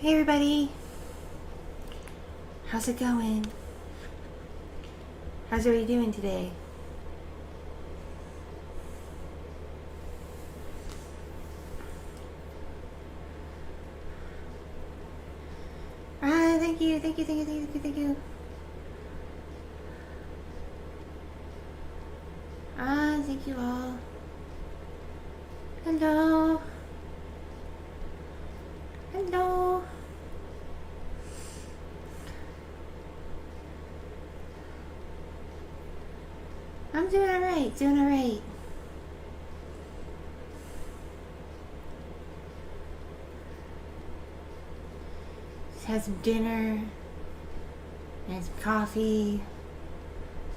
Hey everybody, how's it going? How's everybody doing today? Thank you. Thank you all. Hello. I'm doing alright, Just had some dinner, and some coffee.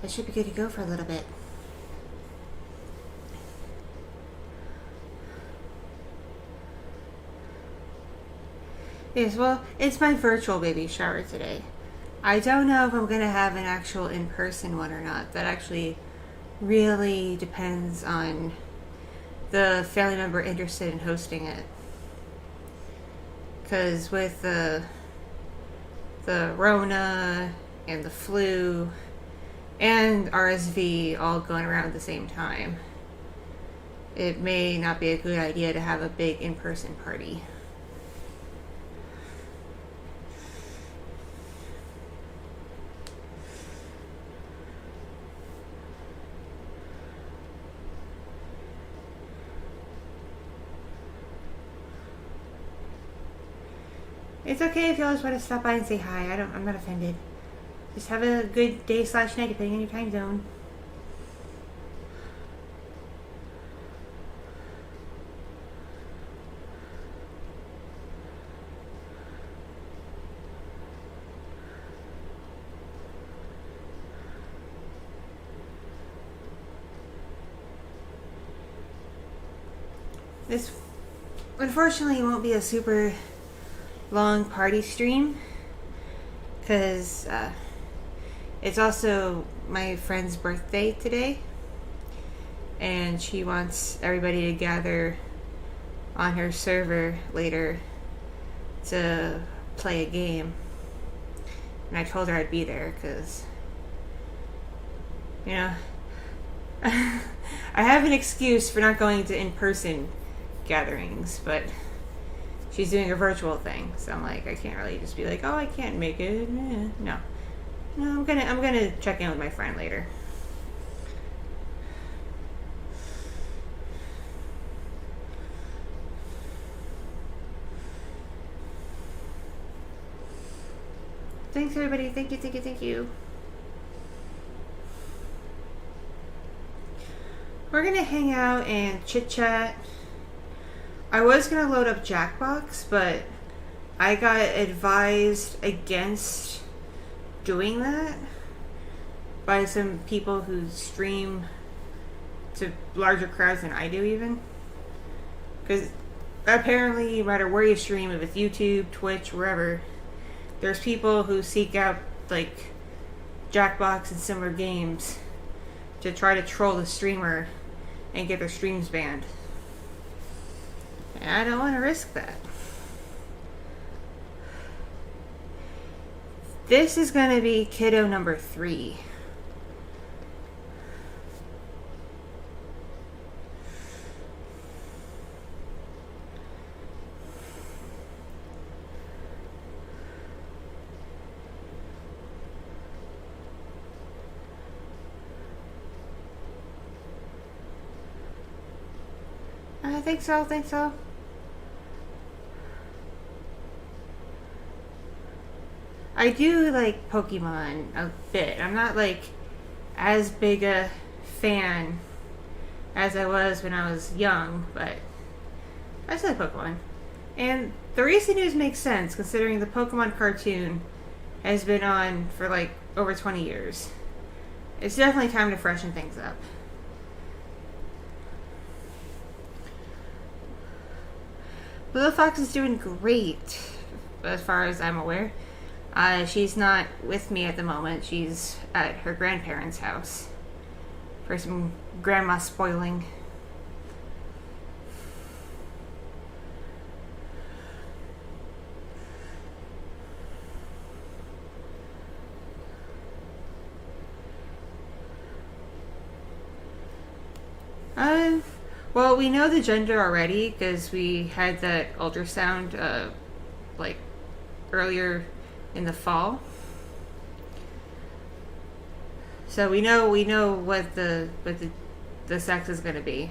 So I should be good to go for a little bit. Yes, well, it's my virtual baby shower today. I don't know if I'm going to have an actual in-person one or not. That actually really depends on the family member interested in hosting it. Because with the Rona and the flu and RSV all going around at the same time, it may not be a good idea to have a big in-person party. It's okay if y'all just want to stop by and say hi. I'm not offended. Just have a good day / night depending on your time zone. This unfortunately won't be a super long party stream because it's also my friend's birthday today, and she wants everybody to gather on her server later to play a game. And I told her I'd be there because, you know, I have an excuse for not going to in-person gatherings, but she's doing a virtual thing, so I'm like, I can't really just be like, oh, I can't make it. No, I'm gonna check in with my friend later. Thanks everybody. Thank you. We're gonna hang out and chit chat. I was gonna load up Jackbox, but I got advised against doing that by some people who stream to larger crowds than I do, even. Because apparently, no matter where you stream, if it's YouTube, Twitch, wherever, there's people who seek out like Jackbox and similar games to try to troll the streamer and get their streams banned. And I don't want to risk that. This is going to be kiddo number 3. I think so. I do like Pokemon a bit. I'm not like as big a fan as I was when I was young, but I still like Pokemon. And the recent news makes sense considering the Pokemon cartoon has been on for like over 20 years. It's definitely time to freshen things up. Blue Fox is doing great, as far as I'm aware. She's not with me at the moment. She's at her grandparents' house for some grandma spoiling. Uh, well, we know the gender already because we had that ultrasound, like earlier in the fall. So we know what the sex is going to be.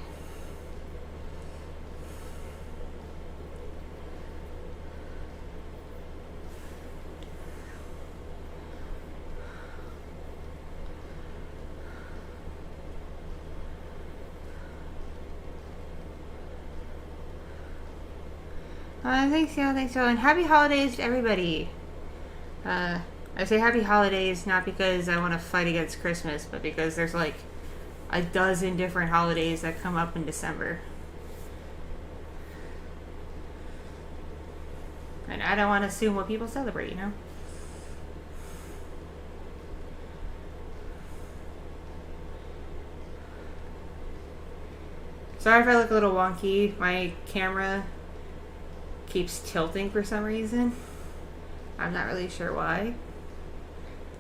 Thanks, y'all, and happy holidays to everybody. I say happy holidays not because I want to fight against Christmas, but because there's like a dozen different holidays that come up in December. And I don't want to assume what people celebrate, you know? Sorry if I look a little wonky. My camera keeps tilting for some reason. I'm not really sure why.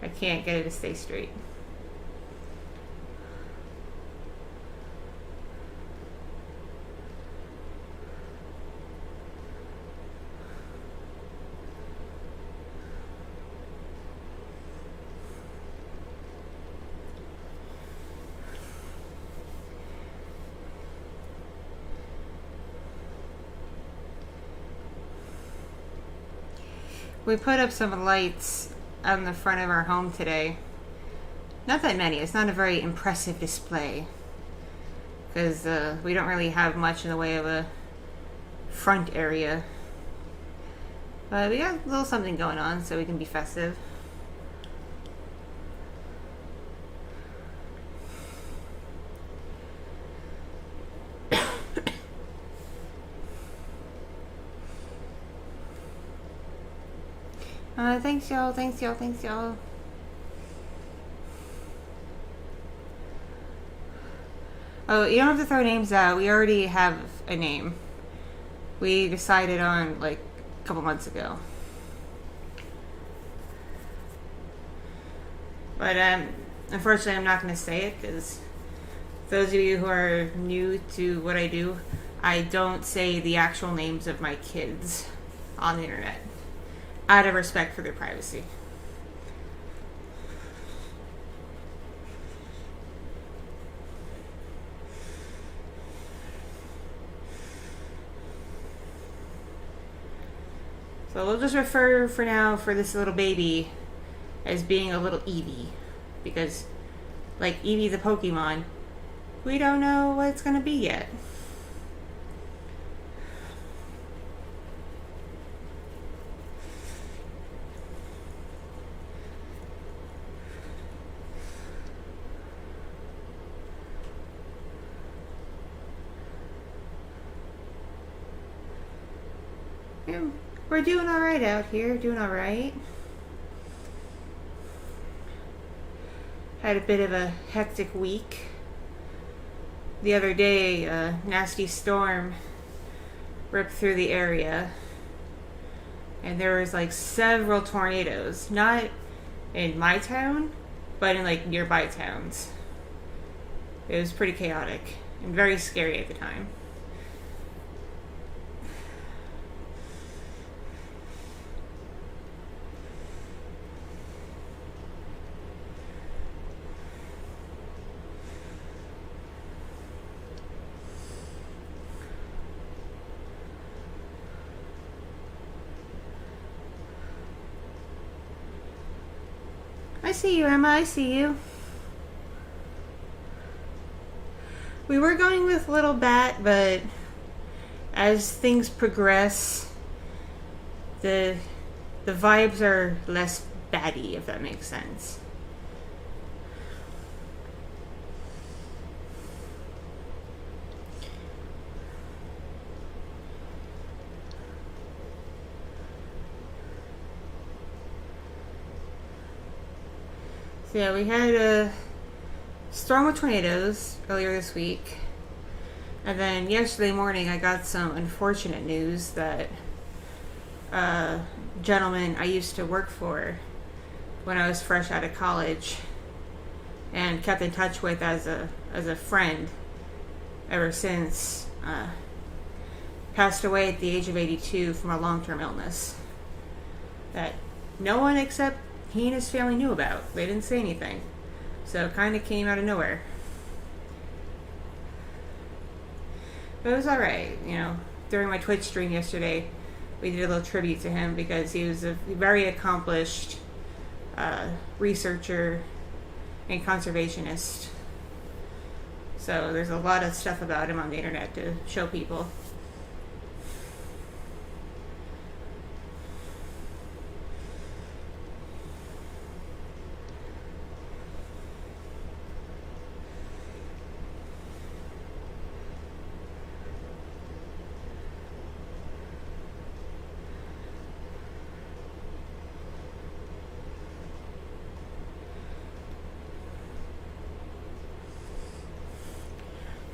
I can't get it to stay straight. We put up some lights on the front of our home today. Not that many. It's not a very impressive display because we don't really have much in the way of a front area. But we got a little something going on so we can be festive. Thanks y'all. Oh, you don't have to throw names out. We already have a name. We decided on like a couple months ago. But unfortunately I'm not going to say it because those of you who are new to what I do, I don't say the actual names of my kids on the internet out of respect for their privacy. So we'll just refer for now for this little baby as being a little Eevee. Because, like Eevee the Pokemon, we don't know what it's going to be yet. We're doing alright out here, doing alright. Had a bit of a hectic week. The other day, a nasty storm ripped through the area. And there was like several tornadoes. Not in my town, but in like nearby towns. It was pretty chaotic and very scary at the time. I see you, Emma. I see you. We were going with Little Bat, but as things progress, the vibes are less batty, if that makes sense. So yeah, we had a storm of tornadoes earlier this week. And then yesterday morning I got some unfortunate news that a gentleman I used to work for when I was fresh out of college and kept in touch with as a friend ever since, passed away at the age of 82 from a long-term illness that no one except he and his family knew about. They didn't say anything. So it kind of came out of nowhere. But it was alright, you know. During my Twitch stream yesterday, we did a little tribute to him because he was a very accomplished researcher and conservationist. So there's a lot of stuff about him on the internet to show people.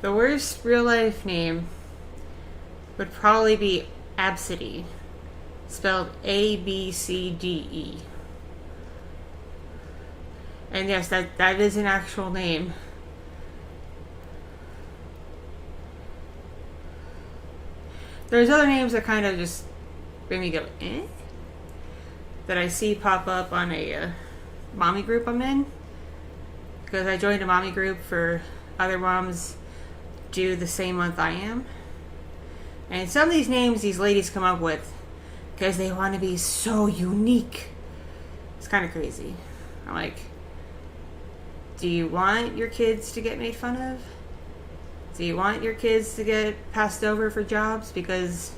The worst real life name would probably be Absidy, spelled ABCDE. And yes, that is an actual name. There's other names that kind of just make me go, eh? That I see pop up on a mommy group I'm in. Because I joined a mommy group for other moms due the same month I am. And some of these names these ladies come up with because they want to be so unique. It's kind of crazy. I'm like, do you want your kids to get made fun of? Do you want your kids to get passed over for jobs because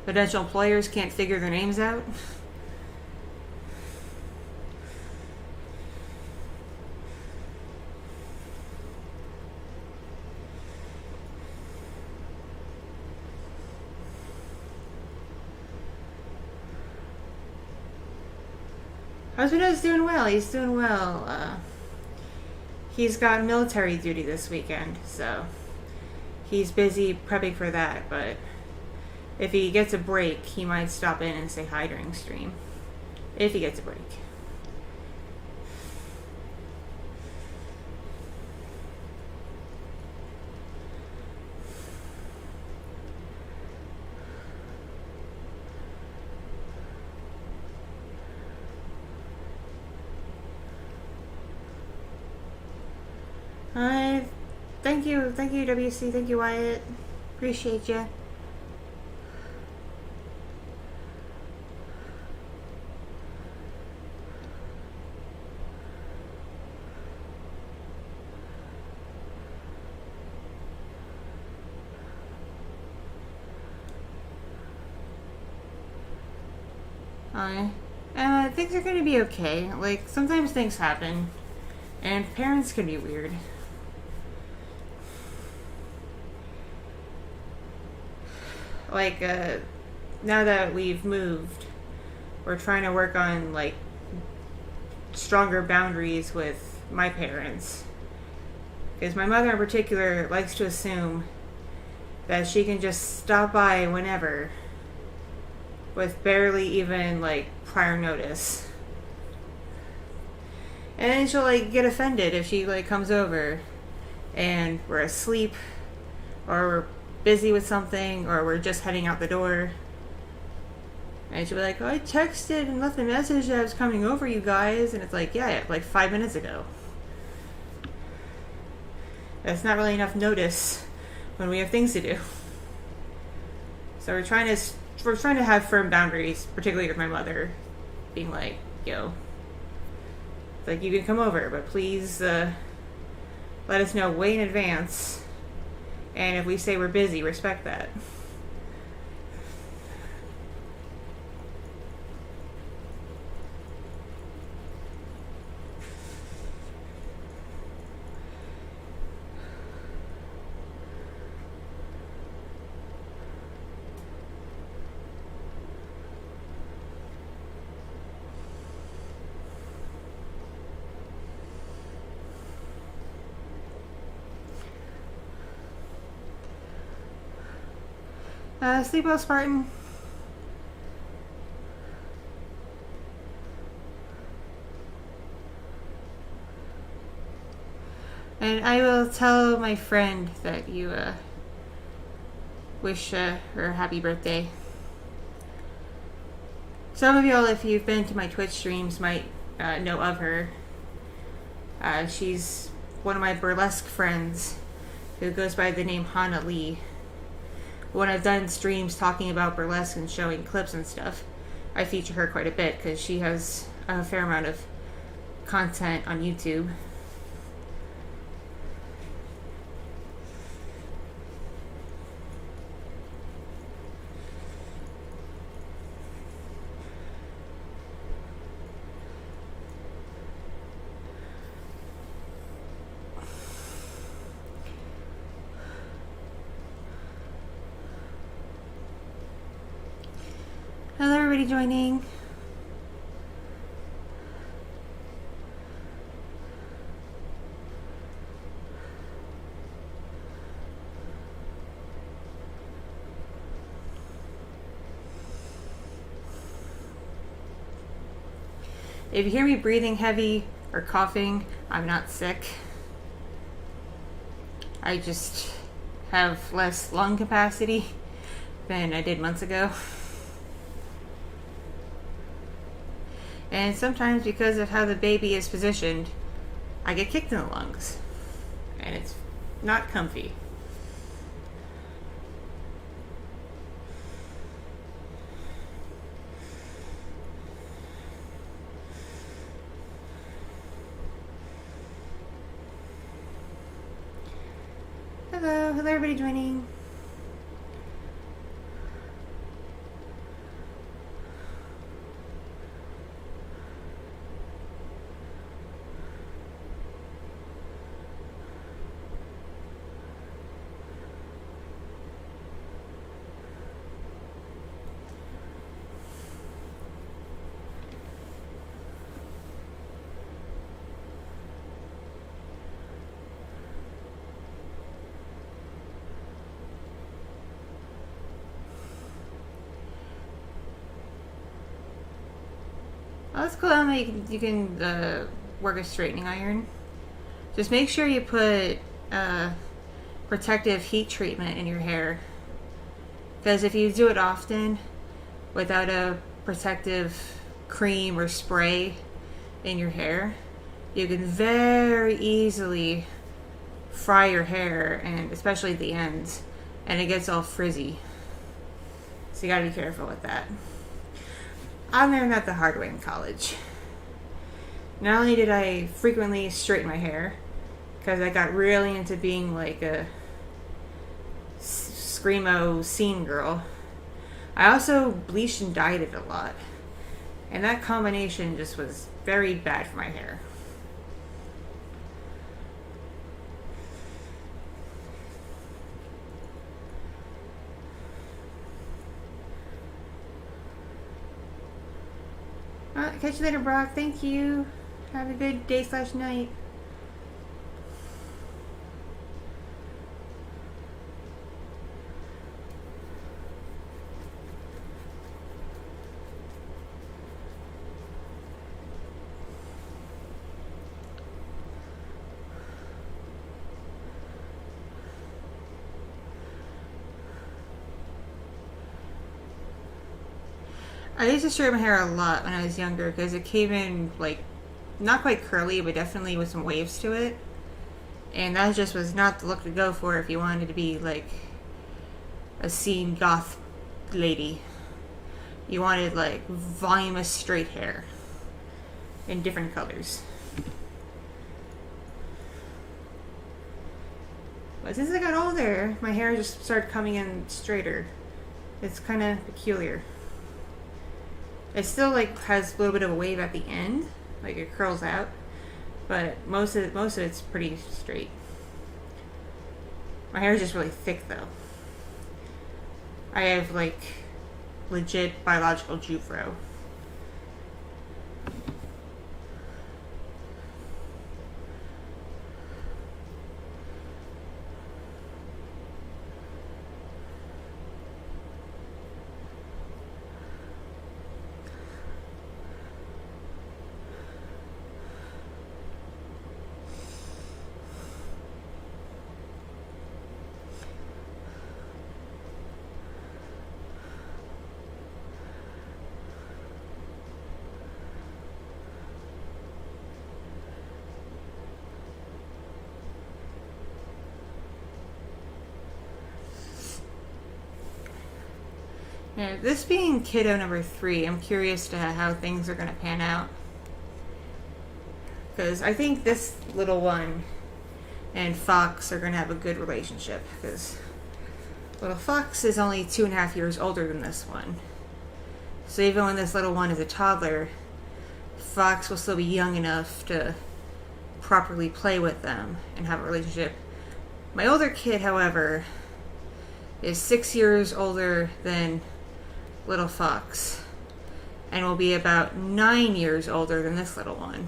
potential employers can't figure their names out? Husband is doing well. He's doing well. He's got military duty this weekend, so he's busy prepping for that. But if he gets a break, he might stop in and say hi during stream. If he gets a break. Thank you, WC, thank you, Wyatt. Appreciate ya. Things are gonna be okay. Like, sometimes things happen, and parents can be weird. Like, now that we've moved, we're trying to work on, like, stronger boundaries with my parents. Because my mother in particular likes to assume that she can just stop by whenever with barely even, like, prior notice. And then she'll, like, get offended if she, like, comes over and we're asleep or we're busy with something, or we're just heading out the door, and she'll be like, oh, I texted and left a message that I was coming over, you guys. And it's like, yeah, like 5 minutes ago. That's not really enough notice when we have things to do. So we're trying to have firm boundaries, particularly with my mother, being like, yo, it's like, you can come over, but please let us know way in advance. And if we say we're busy, respect that. Sleep well, Spartan. And I will tell my friend that you wish her a happy birthday. Some of y'all, if you've been to my Twitch streams, might know of her. She's one of my burlesque friends who goes by the name Hana Lee. When I've done streams talking about burlesque and showing clips and stuff, I feature her quite a bit because she has a fair amount of content on YouTube. Hello, everybody joining. If you hear me breathing heavy or coughing, I'm not sick. I just have less lung capacity than I did months ago. And sometimes, because of how the baby is positioned, I get kicked in the lungs. And it's not comfy. Hello everybody joining. Oh, that's cool, Emma. You can work a straightening iron. Just make sure you put protective heat treatment in your hair. Because if you do it often without a protective cream or spray in your hair, you can very easily fry your hair, and especially the ends, and it gets all frizzy. So you gotta be careful with that. I learned that the hard way in college. Not only did I frequently straighten my hair, because I got really into being like a screamo scene girl, I also bleached and dyed it a lot. And that combination just was very bad for my hair. Catch you later, Brock. Thank you. Have a good day/night. I used to straighten my hair a lot when I was younger because it came in like not quite curly, but definitely with some waves to it. And that just was not the look to go for if you wanted to be like a scene goth lady. You wanted like voluminous straight hair in different colors. But since I got older, my hair just started coming in straighter. It's kind of peculiar. It still like has a little bit of a wave at the end, like it curls out, but most of it's pretty straight. My hair is just really thick though. I have like legit biological Jufro. Yeah, this being kiddo number 3, I'm curious to how things are going to pan out. Because I think this little one and Fox are going to have a good relationship. Because little Fox is only 2.5 years older than this one. So even when this little one is a toddler, Fox will still be young enough to properly play with them and have a relationship. My older kid, however, is 6 years older than little Fox and will be about 9 years older than this little one.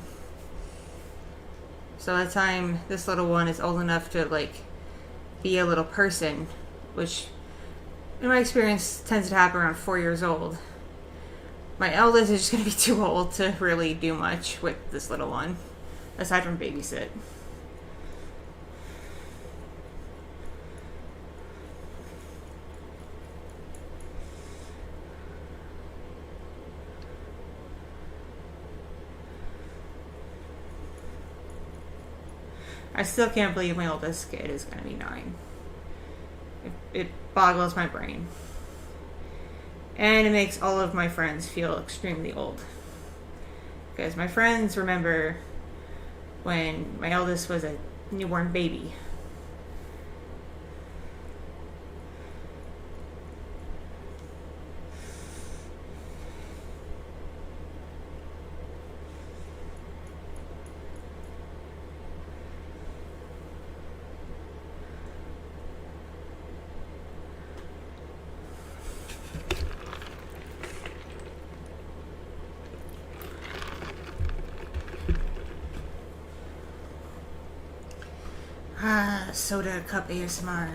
So by the time this little one is old enough to be a little person, which in my experience tends to happen around 4 years old, my eldest is just going to be too old to really do much with this little one, aside from babysit. I still can't believe my oldest kid is going to be 9. It boggles my brain. And it makes all of my friends feel extremely old. Because my friends remember when my eldest was a newborn baby. Soda cup ASMR.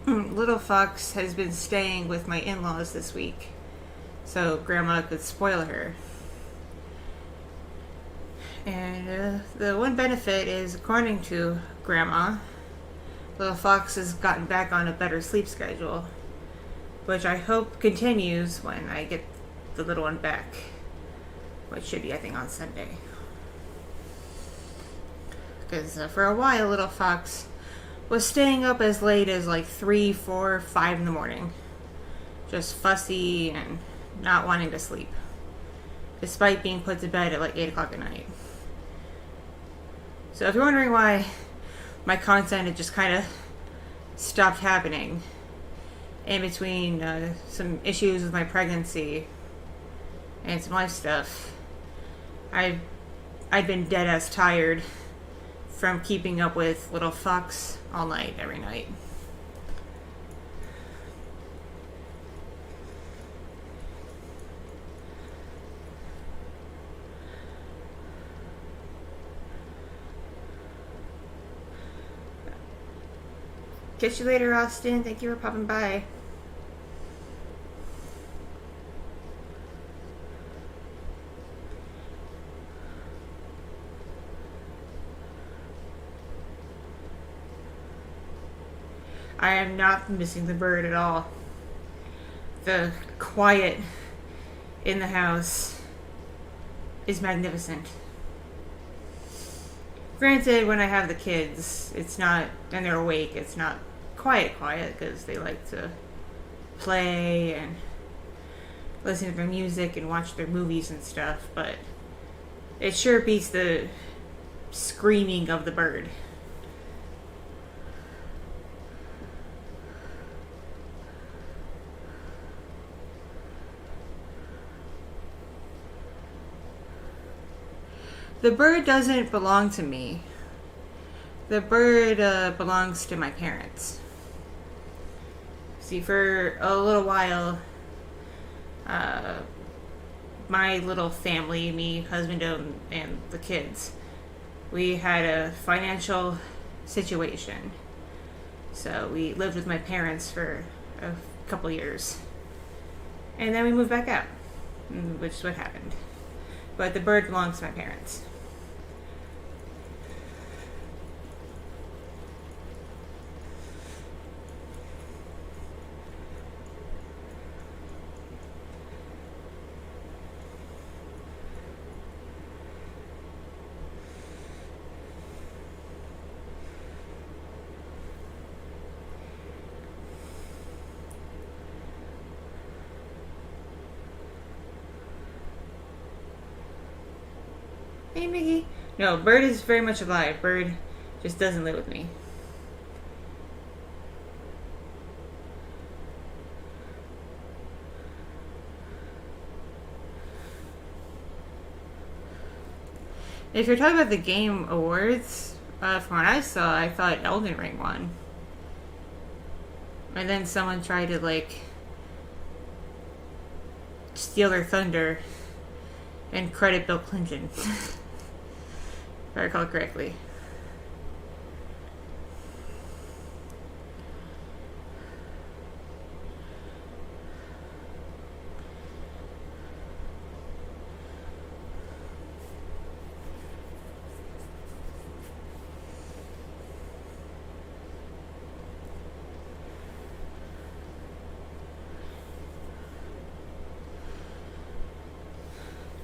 Little Fox has been staying with my in-laws this week, so Grandma could spoil her. And the one benefit is, according to Grandma, little Fox has gotten back on a better sleep schedule, which I hope continues when I get the little one back, which should be, I think, on Sunday. Because for a while, little Fox was staying up as late as 3, 4, 5 in the morning, just fussy and not wanting to sleep, despite being put to bed at 8 o'clock at night. So if you're wondering why my content had just kind of stopped happening in between some issues with my pregnancy and some life stuff, I'd been dead ass tired from keeping up with little Fox all night, every night. Catch you later, Austin. Thank you for popping by. I am not missing the bird at all. The quiet in the house is magnificent. Granted, when I have the kids, it's not, and they're awake, it's not quiet, because they like to play and listen to their music and watch their movies and stuff, but it sure beats the screaming of the bird. The bird doesn't belong to me. The bird belongs to my parents. See, for a little while, my little family, me, husband, and the kids, we had a financial situation. So we lived with my parents for a couple years. And then we moved back out, which is what happened. But the bird belongs to my parents. Hey, Mickey. No, Bird is very much alive. Bird just doesn't live with me. If you're talking about the Game Awards, from what I saw, I thought Elden Ring won. And then someone tried to, like, steal their thunder and credit Bill Clinton. If I recall correctly.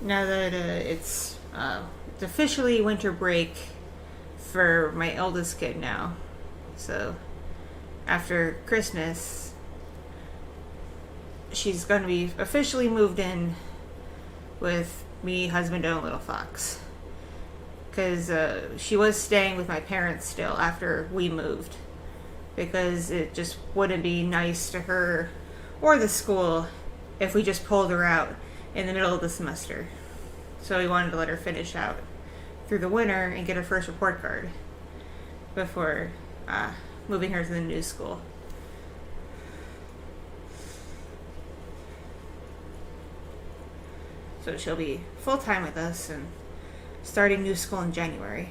Now that it's officially winter break for my eldest kid now. So after Christmas, she's going to be officially moved in with me, husband, and little fox. Because she was staying with my parents still after we moved. Because it just wouldn't be nice to her or the school if we just pulled her out in the middle of the semester. So we wanted to let her finish out through the winter and get her first report card before moving her to the new school. So she'll be full-time with us and starting new school in January.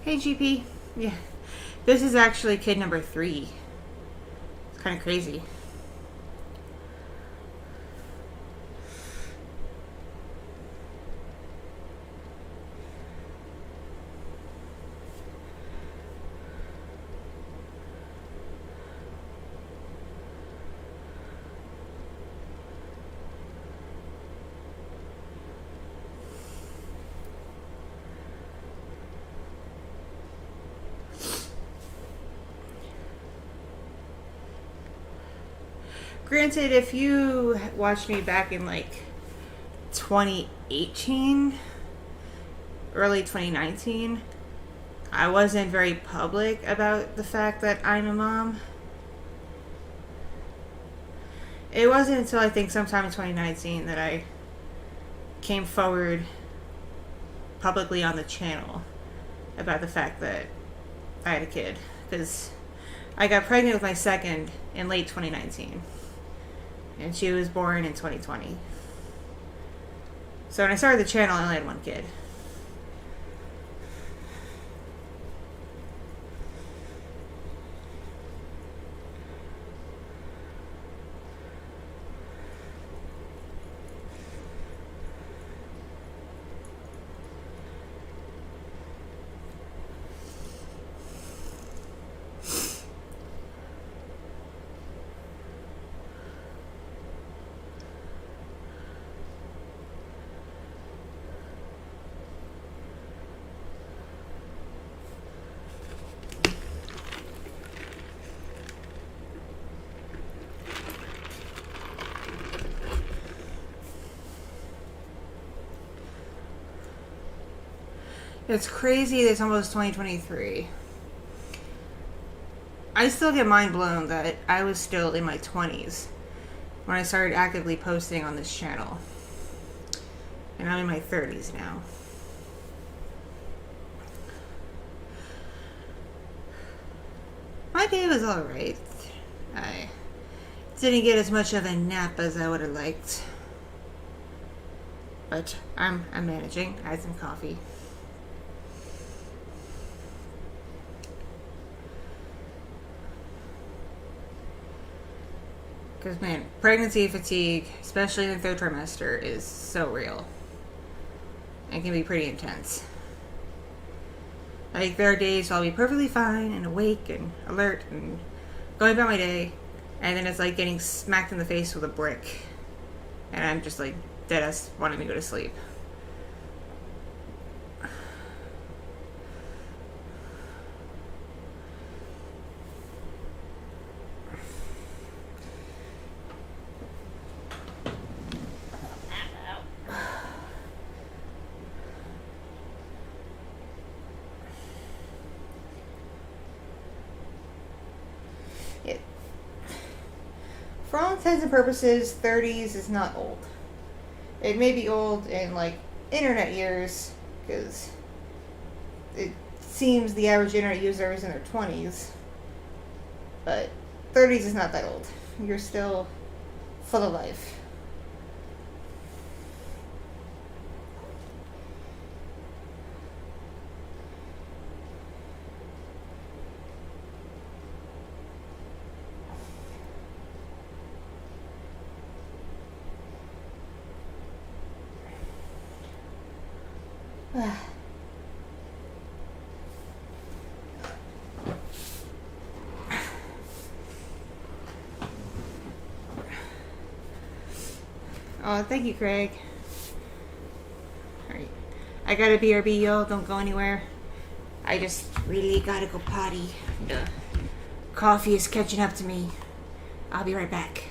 Hey, GP. Yeah. This is actually kid number 3. It's kind of crazy. Granted, if you watched me back in like 2018, early 2019, I wasn't very public about the fact that I'm a mom. It wasn't until I think sometime in 2019 that I came forward publicly on the channel about the fact that I had a kid. Because I got pregnant with my second in late 2019. And she was born in 2020. So when I started the channel, I only had one kid. It's crazy that it's almost 2023. I still get mind blown that I was still in my 20s when I started actively posting on this channel. And I'm in my 30s now. My day was alright. I didn't get as much of a nap as I would have liked. But I'm managing. I had some coffee. Because, man, pregnancy fatigue, especially in the third trimester, is so real. It can be pretty intense. Like, there are days I'll be perfectly fine and awake and alert and going about my day, and then it's like getting smacked in the face with a brick. And I'm just like, deadass wanting to go to sleep. For all intents and purposes, 30s is not old. It may be old in, like, internet years, because it seems the average internet user is in their 20s. But 30s is not that old. You're still full of life. Oh, thank you, Craig. Alright. I gotta BRB, y'all. Don't go anywhere. I just really gotta go potty. The coffee is catching up to me. I'll be right back.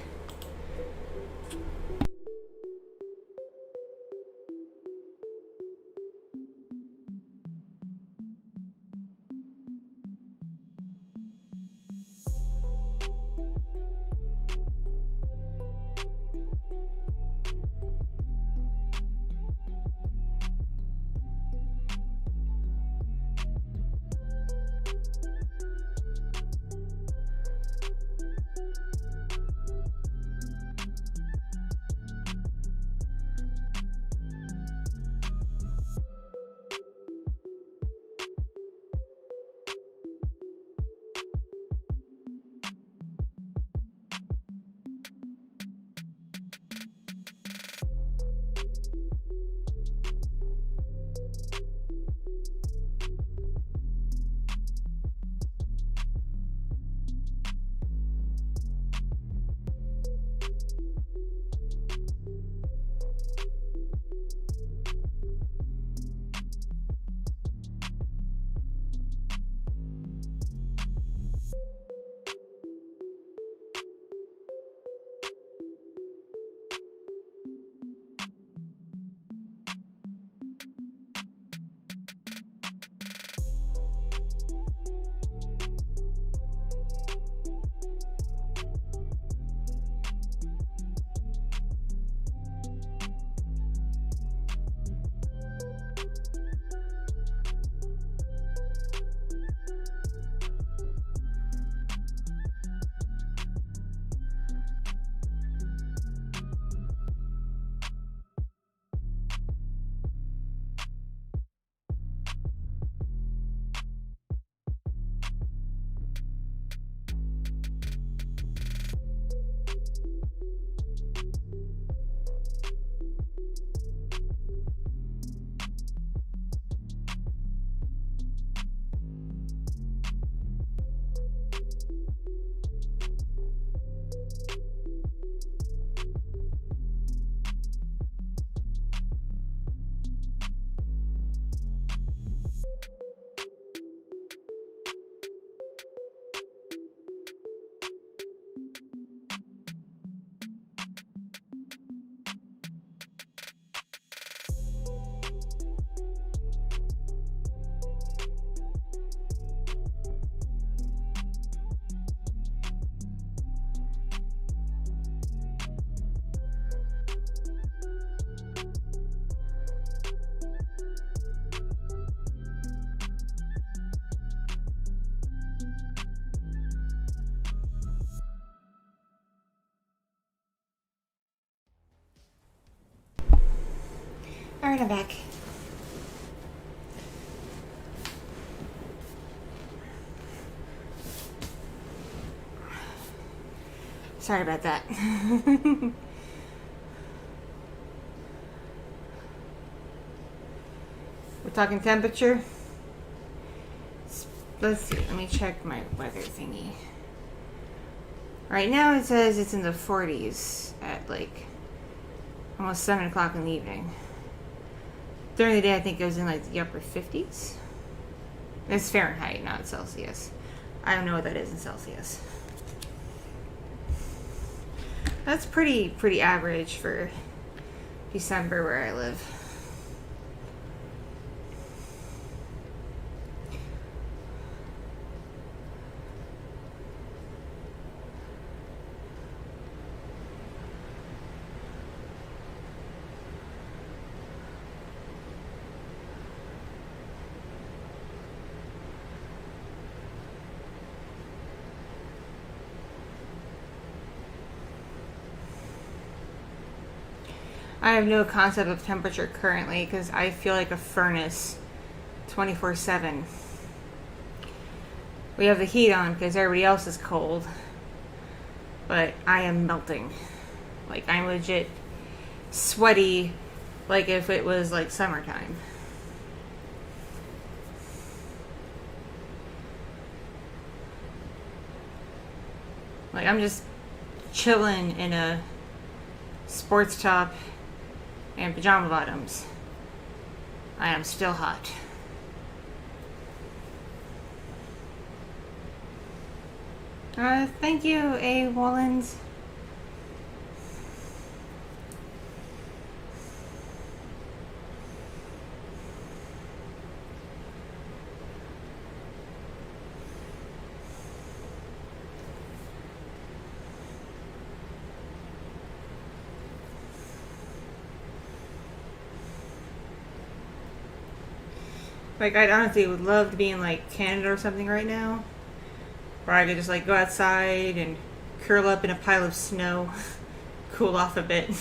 Alright, I'm back. Sorry about that. We're talking temperature. Let's see. Let me check my weather thingy. Right now it says it's in the 40s at like almost 7 o'clock in the evening. During the day I think it was in like the upper 50s. It's Fahrenheit, not Celsius. I don't know what that is in Celsius. That's pretty average for December where I live. I have no concept of temperature currently because I feel like a furnace 24/7. We have the heat on because everybody else is cold, but I am melting. Like, I'm legit sweaty, like if it was like summertime. Like, I'm just chilling in a sports top and pajama bottoms. I am still hot. Thank you, A. Wallens. Like, I honestly would love to be in, like, Canada or something right now. Where I could just, like, go outside and curl up in a pile of snow. Cool off a bit.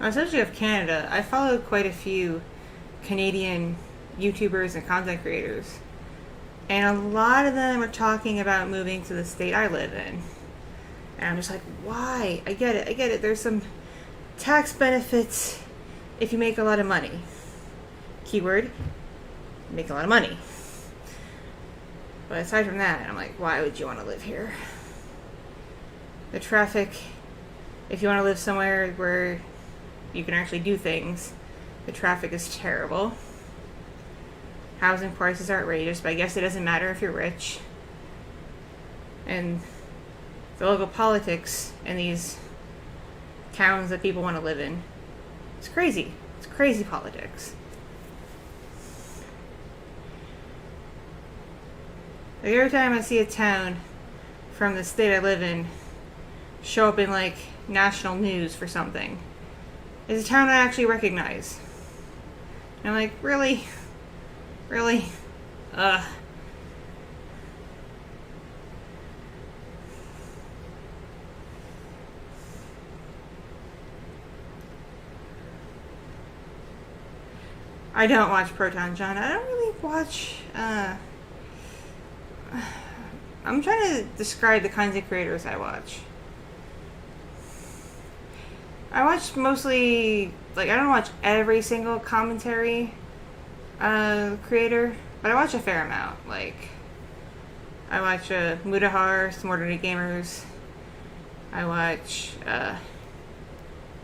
Especially of Canada, I follow quite a few Canadian YouTubers and content creators. And a lot of them are talking about moving to the state I live in. And I'm just like, why? I get it. There's some tax benefits if you make a lot of money. Keyword, make a lot of money. But aside from that, I'm like, why would you want to live here? The traffic, if you want to live somewhere where you can actually do things, the traffic is terrible. Housing prices are outrageous, but I guess it doesn't matter if you're rich. And the local politics in these towns that people want to live in, it's crazy. It's crazy politics. Like, every time I see a town from the state I live in show up in, like, national news for something, it's a town I actually recognize. And I'm like, really? Really? I don't watch Proton John. I don't really watch, I'm trying to describe the kinds of creators I watch. I watch mostly, like, I don't watch every single commentary creator, but I watch a fair amount. Like, I watch Mudahar, some Ordinary Gamers. I watch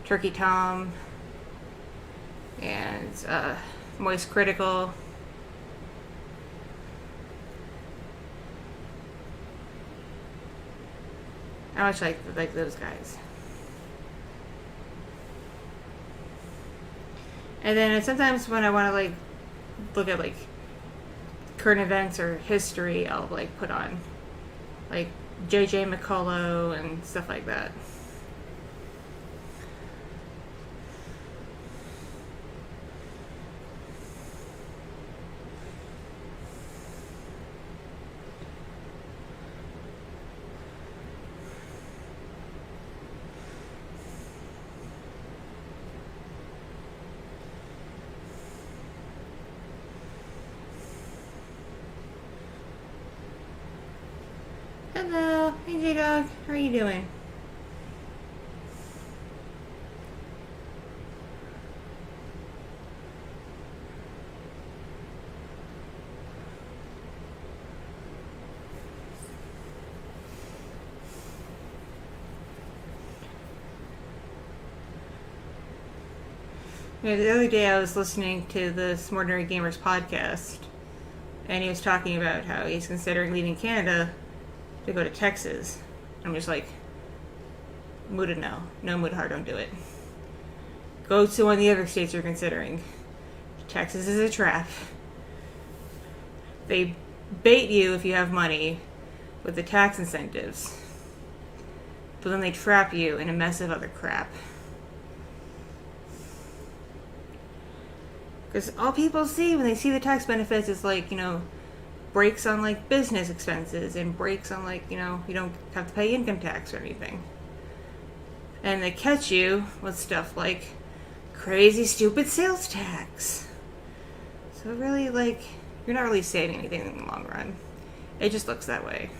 Turkey Tom and Moist Critical. I watch like those guys. And then sometimes when I want to like look at like current events or history, I'll like put on like JJ McCullough and stuff like that. Hello, hey J-Dog, how are you doing? Yeah, the other day I was listening to the Ordinary Gamers podcast, and he was talking about how he's considering leaving Canada to go to Texas. I'm just like, Muda, no. No, Muda, don't do it. Go to one of the other states you're considering. Texas is a trap. They bait you if you have money with the tax incentives, but then they trap you in a mess of other crap. Because all people see when they see the tax benefits is like, breaks on like business expenses and breaks on like, you don't have to pay income tax or anything. And they catch you with stuff like crazy stupid sales tax. So really, like, you're not really saving anything in the long run. It just looks that way.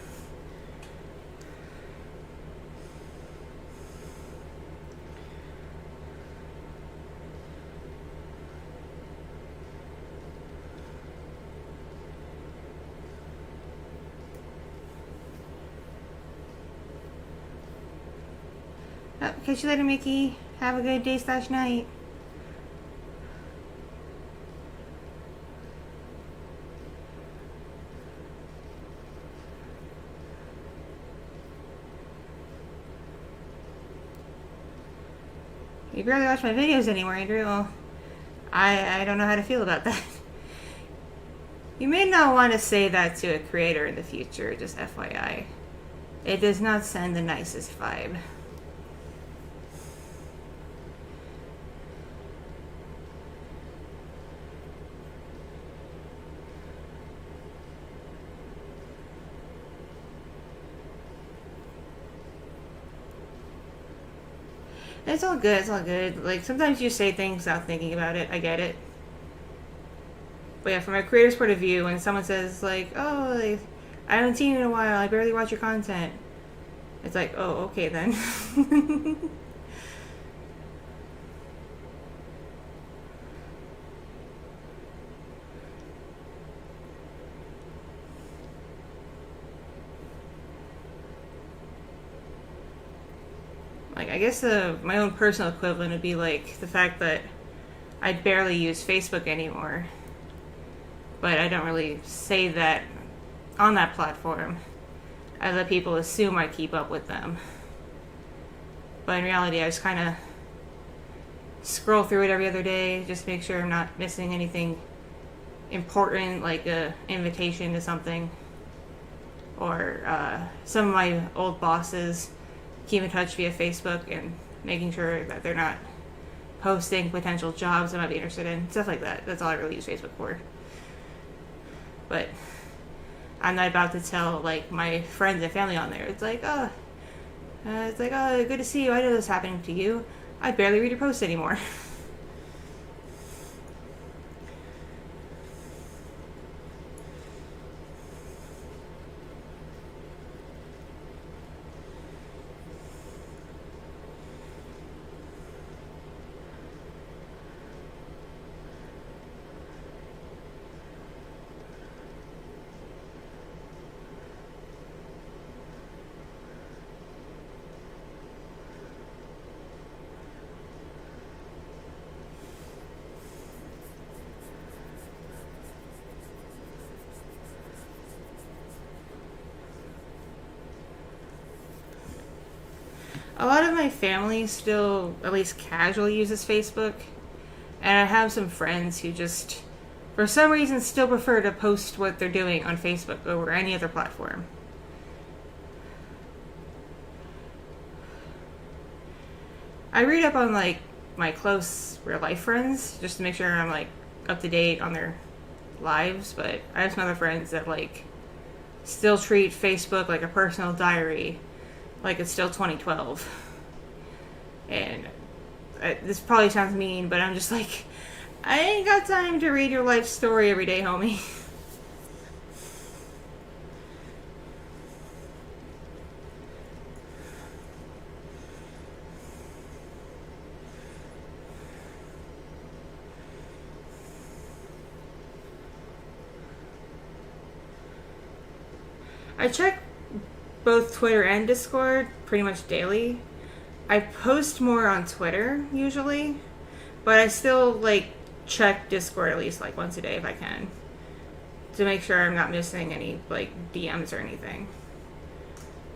Oh, catch you later, Mickey. Have a good day/night. You barely watch my videos anymore, Andrew. Well, I don't know how to feel about that. You may not want to say that to a creator in the future, just FYI. It does not send the nicest vibe. It's all good, it's all good. Like, sometimes you say things without thinking about it. I get it. But yeah, from a creator's point of view, when someone says, like, oh, like, I haven't seen you in a while, I barely watch your content. It's like, oh, okay then. Like, I guess my own personal equivalent would be like the fact that I barely use Facebook anymore. But I don't really say that on that platform. I let people assume I keep up with them. But in reality, I just kind of scroll through it every other day, just to make sure I'm not missing anything important, like a invitation to something. Or some of my old bosses keep in touch via Facebook and making sure that they're not posting potential jobs I might be interested in. Stuff like that. That's all I really use Facebook for. But I'm not about to tell like my friends and family on there. It's like, oh, good to see you. I know this is happening to you. I barely read your posts anymore. A lot of my family still, at least casually, uses Facebook. And I have some friends who just, for some reason, still prefer to post what they're doing on Facebook over any other platform. I read up on, like, my close real life friends just to make sure I'm, like, up to date on their lives, but I have some other friends that, like, still treat Facebook like a personal diary, like it's still 2012. And this probably sounds mean, but I'm just like, I ain't got time to read your life story every day, homie. I check both Twitter and Discord pretty much daily. I post more on Twitter usually, but I still like check Discord at least like once a day if I can, to make sure I'm not missing any like DMs or anything.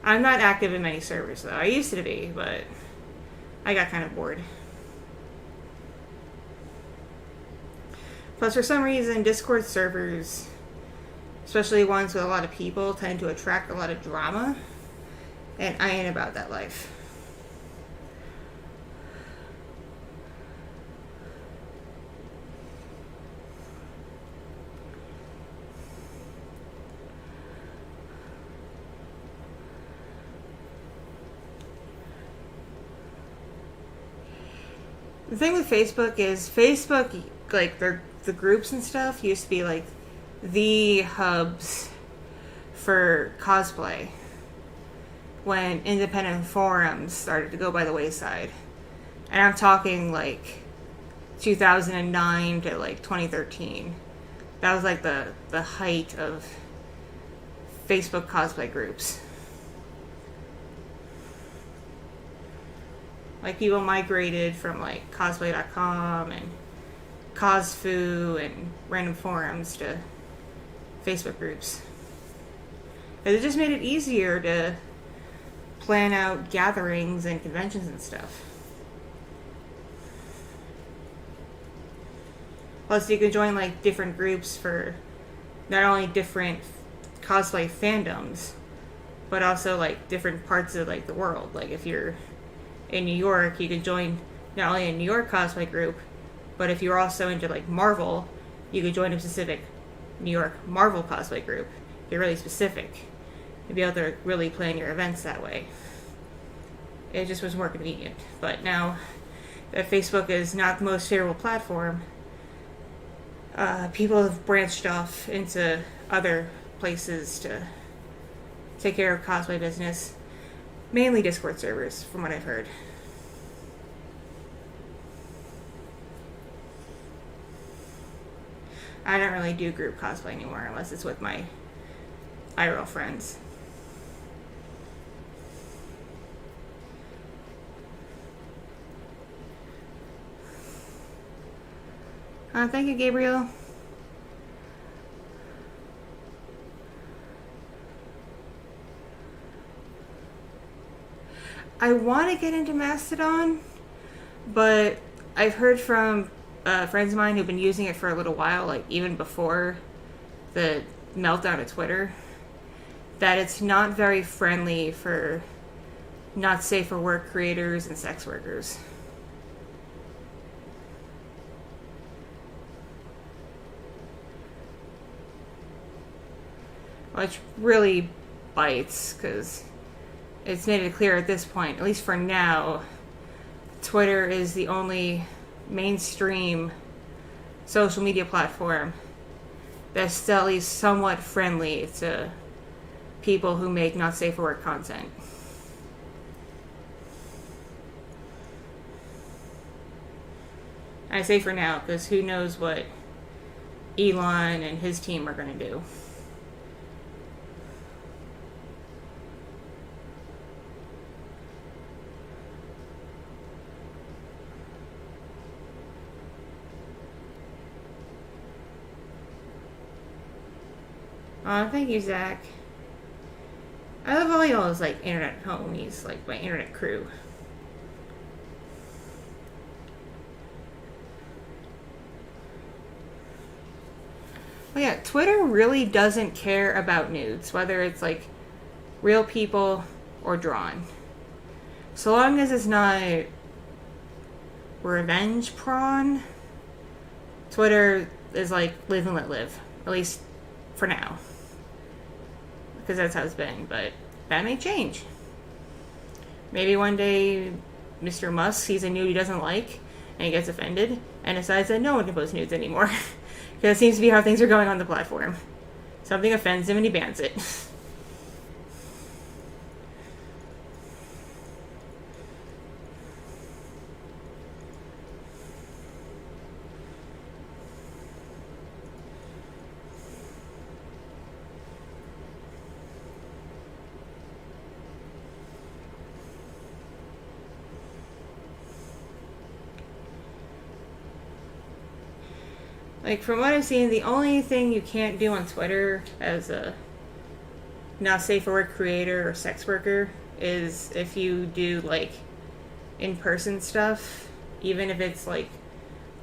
I'm not active in many servers though. I used to be, but I got kind of bored. Plus, for some reason, Discord servers, especially ones with a lot of people, tend to attract a lot of drama, and I ain't about that life. The thing with Facebook is like the groups and stuff used to be like the hubs for cosplay when independent forums started to go by the wayside. And I'm talking like 2009 to like 2013. That was like the height of Facebook cosplay groups. Like, people migrated from, like, cosplay.com and Cosfu and random forums to Facebook groups. It just made it easier to plan out gatherings and conventions and stuff. Plus, you can join, like, different groups for not only different cosplay fandoms, but also, like, different parts of, like, the world. Like, if you're in New York, you can join not only a New York cosplay group, but if you're also into like Marvel, you could join a specific New York Marvel cosplay group. You're really specific. You'd be able to really plan your events that way. It just was more convenient. But now that Facebook is not the most favorable platform, people have branched off into other places to take care of cosplay business. Mainly Discord servers, from what I've heard. I don't really do group cosplay anymore unless it's with my IRL friends. Thank you, Gabriel. I want to get into Mastodon, but I've heard from friends of mine who've been using it for a little while, like even before the meltdown of Twitter, that it's not very friendly for not safe for work creators and sex workers. Which really bites, because it's made it clear at this point, at least for now, Twitter is the only mainstream social media platform that's still at least somewhat friendly to people who make not safe for work content. I say for now, because who knows what Elon and his team are going to do. Thank you, Zach. I love all y'all's, like, internet homies, like, my internet crew. yeah, Twitter really doesn't care about nudes, whether it's like real people or drawn. So long as it's not revenge porn, Twitter is like live and let live. At least for now. Because that's how it's been. But that may change. Maybe one day Mr. Musk sees a nude he doesn't like and he gets offended and decides that no one can post nudes anymore. Because it seems to be how things are going on the platform. Something offends him and he bans it. Like, from what I've seen, the only thing you can't do on Twitter as a not safe for work creator or sex worker is if you do, like, in-person stuff, even if it's, like,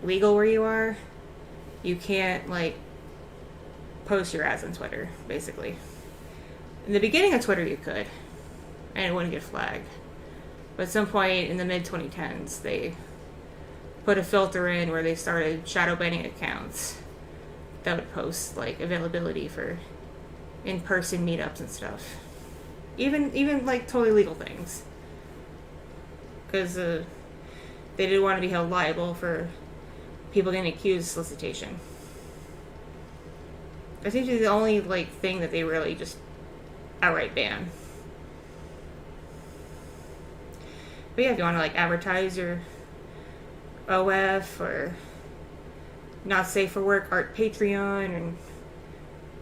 legal where you are, you can't, like, post your ads on Twitter, basically. In the beginning of Twitter, you could, and it wouldn't get flagged. But at some point in the mid-2010s, they put a filter in where they started shadow banning accounts that would post like availability for in-person meetups and stuff, even like totally legal things, because they didn't want to be held liable for people getting accused of solicitation. That seems to be the only like thing that they really just outright ban. But yeah, if you want to like advertise your OF or not safe for work art Patreon and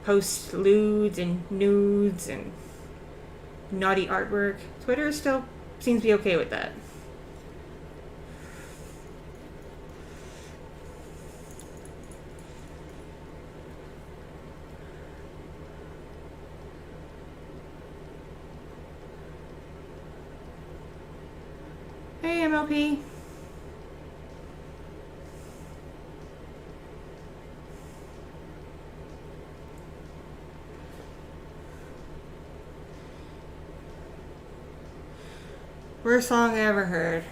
post lewds and nudes and naughty artwork, Twitter still seems to be okay with that. Hey MLP. Worst song I ever heard.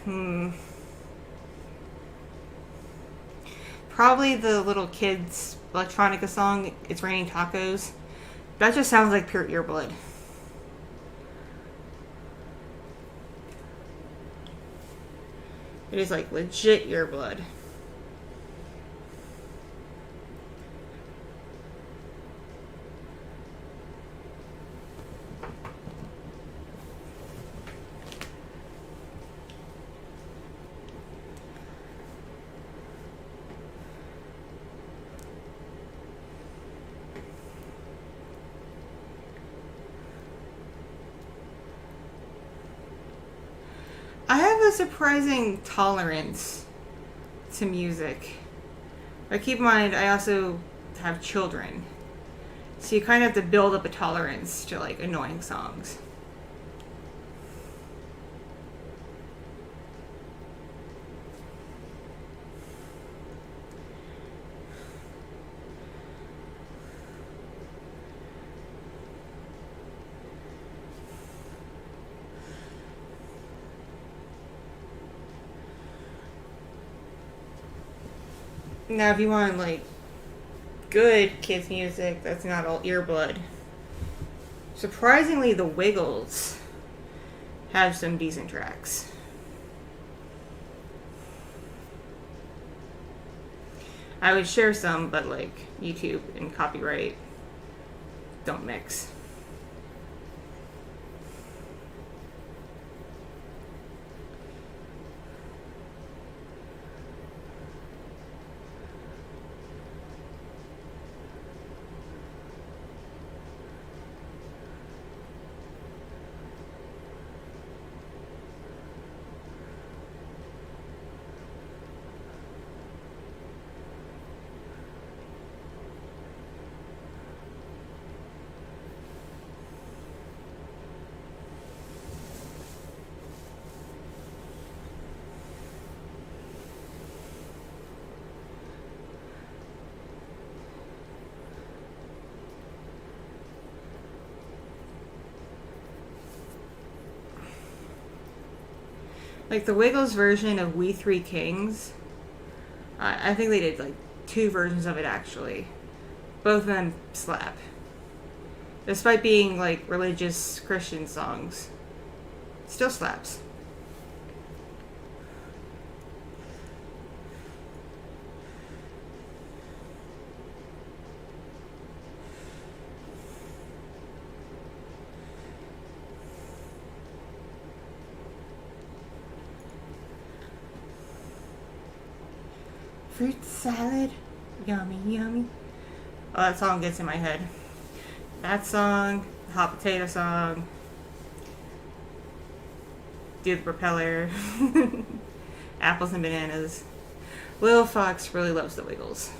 Probably the little kids' electronica song, It's Raining Tacos. That just sounds like pure earblood. It is like legit earblood. I have a surprising tolerance to music. But keep in mind, I also have children. So you kind of have to build up a tolerance to like annoying songs. Now, if you want, like, good kids' music that's not all earblood, surprisingly, the Wiggles have some decent tracks. I would share some, but, like, YouTube and copyright don't mix. Like the Wiggles version of We Three Kings. I think they did like 2 versions of it actually. Both of them slap. Despite being like religious Christian songs. Still slaps. Fruit salad. Yummy, yummy. Oh, that song gets in my head. That song, the hot potato song, Do the Propeller, Apples and Bananas. Lil Fox really loves the Wiggles.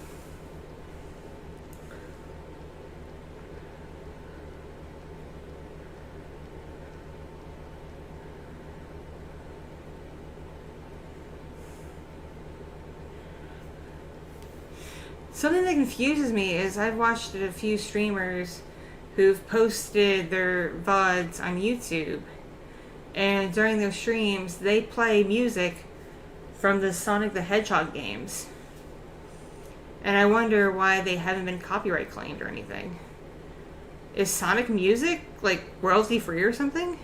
Something that confuses me is I've watched a few streamers who've posted their VODs on YouTube, and during those streams they play music from the Sonic the Hedgehog games. And I wonder why they haven't been copyright claimed or anything. Is Sonic music like royalty free or something?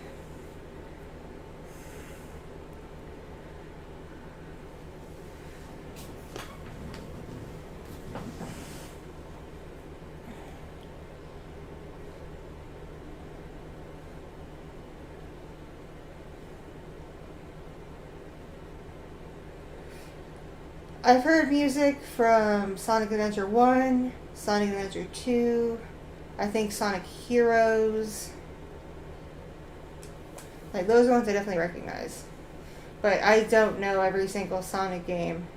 I've heard music from Sonic Adventure 1, Sonic Adventure 2, I think Sonic Heroes. Like, those ones I definitely recognize. But I don't know every single Sonic game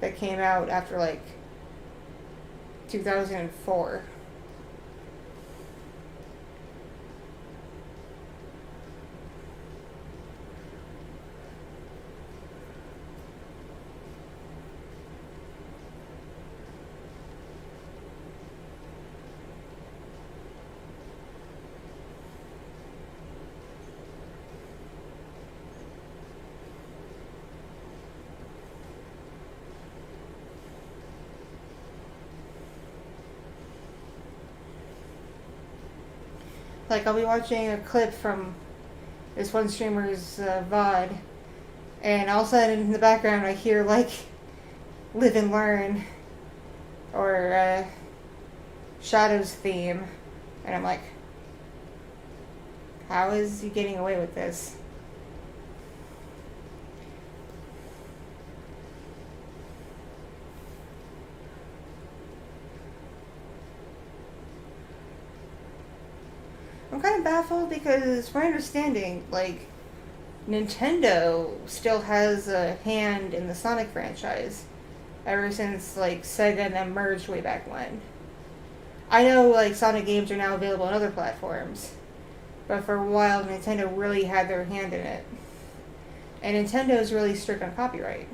that came out after, like, 2004. Like, I'll be watching a clip from this one streamer's VOD, and all of a sudden in the background I hear, like, Live and Learn, or Shadow's theme, and I'm like, how is he getting away with this? I'm kind of baffled because, from my understanding, like, Nintendo still has a hand in the Sonic franchise ever since, like, Sega and them merged way back when. I know, like, Sonic games are now available on other platforms, but for a while Nintendo really had their hand in it. And Nintendo is really strict on copyright.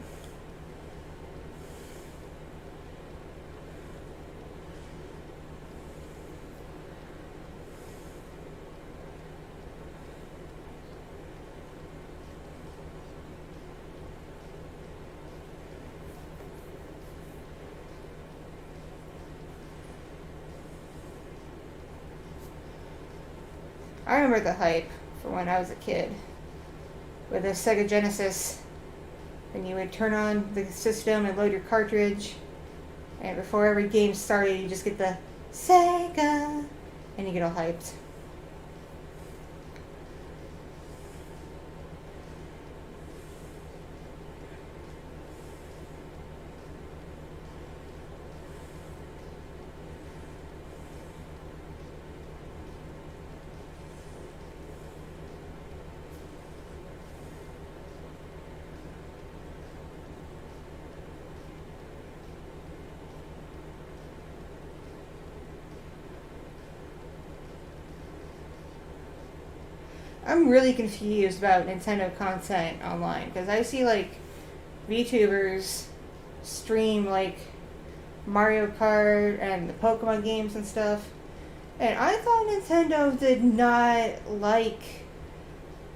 I remember the hype from when I was a kid with the Sega Genesis, and you would turn on the system and load your cartridge, and before every game started you just get the Sega and you get all hyped. I'm really confused about Nintendo content online because I see like VTubers stream like Mario Kart and the Pokemon games and stuff, and I thought Nintendo did not like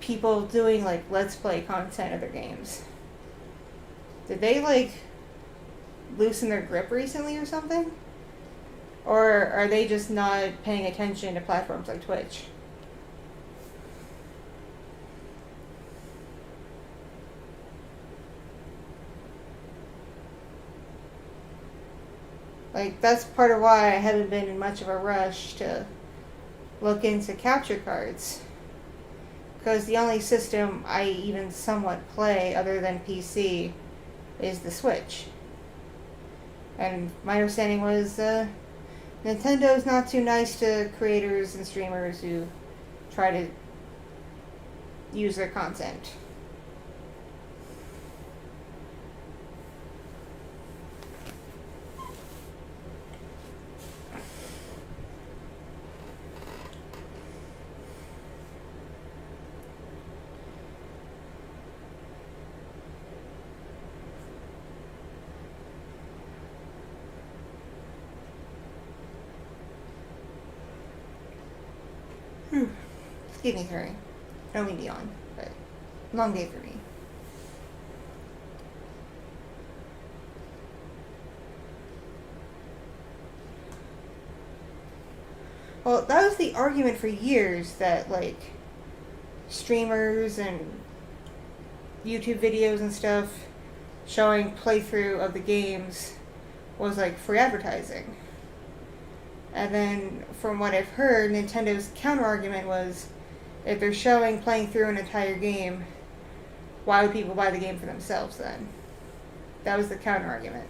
people doing like let's play content of their games. Did they like loosen their grip recently or something? Or are they just not paying attention to platforms like Twitch? Like, that's part of why I haven't been in much of a rush to look into capture cards. Because the only system I even somewhat play other than PC is the Switch. And my understanding was Nintendo's not too nice to creators and streamers who try to use their content. Excuse me, sorry. I don't mean to yawn, but long day for me. Well, that was the argument for years that, like, streamers and YouTube videos and stuff showing playthrough of the games was, like, free advertising. And then, from what I've heard, Nintendo's counter-argument was, if they're showing playing through an entire game, why would people buy the game for themselves then? That was the counter-argument.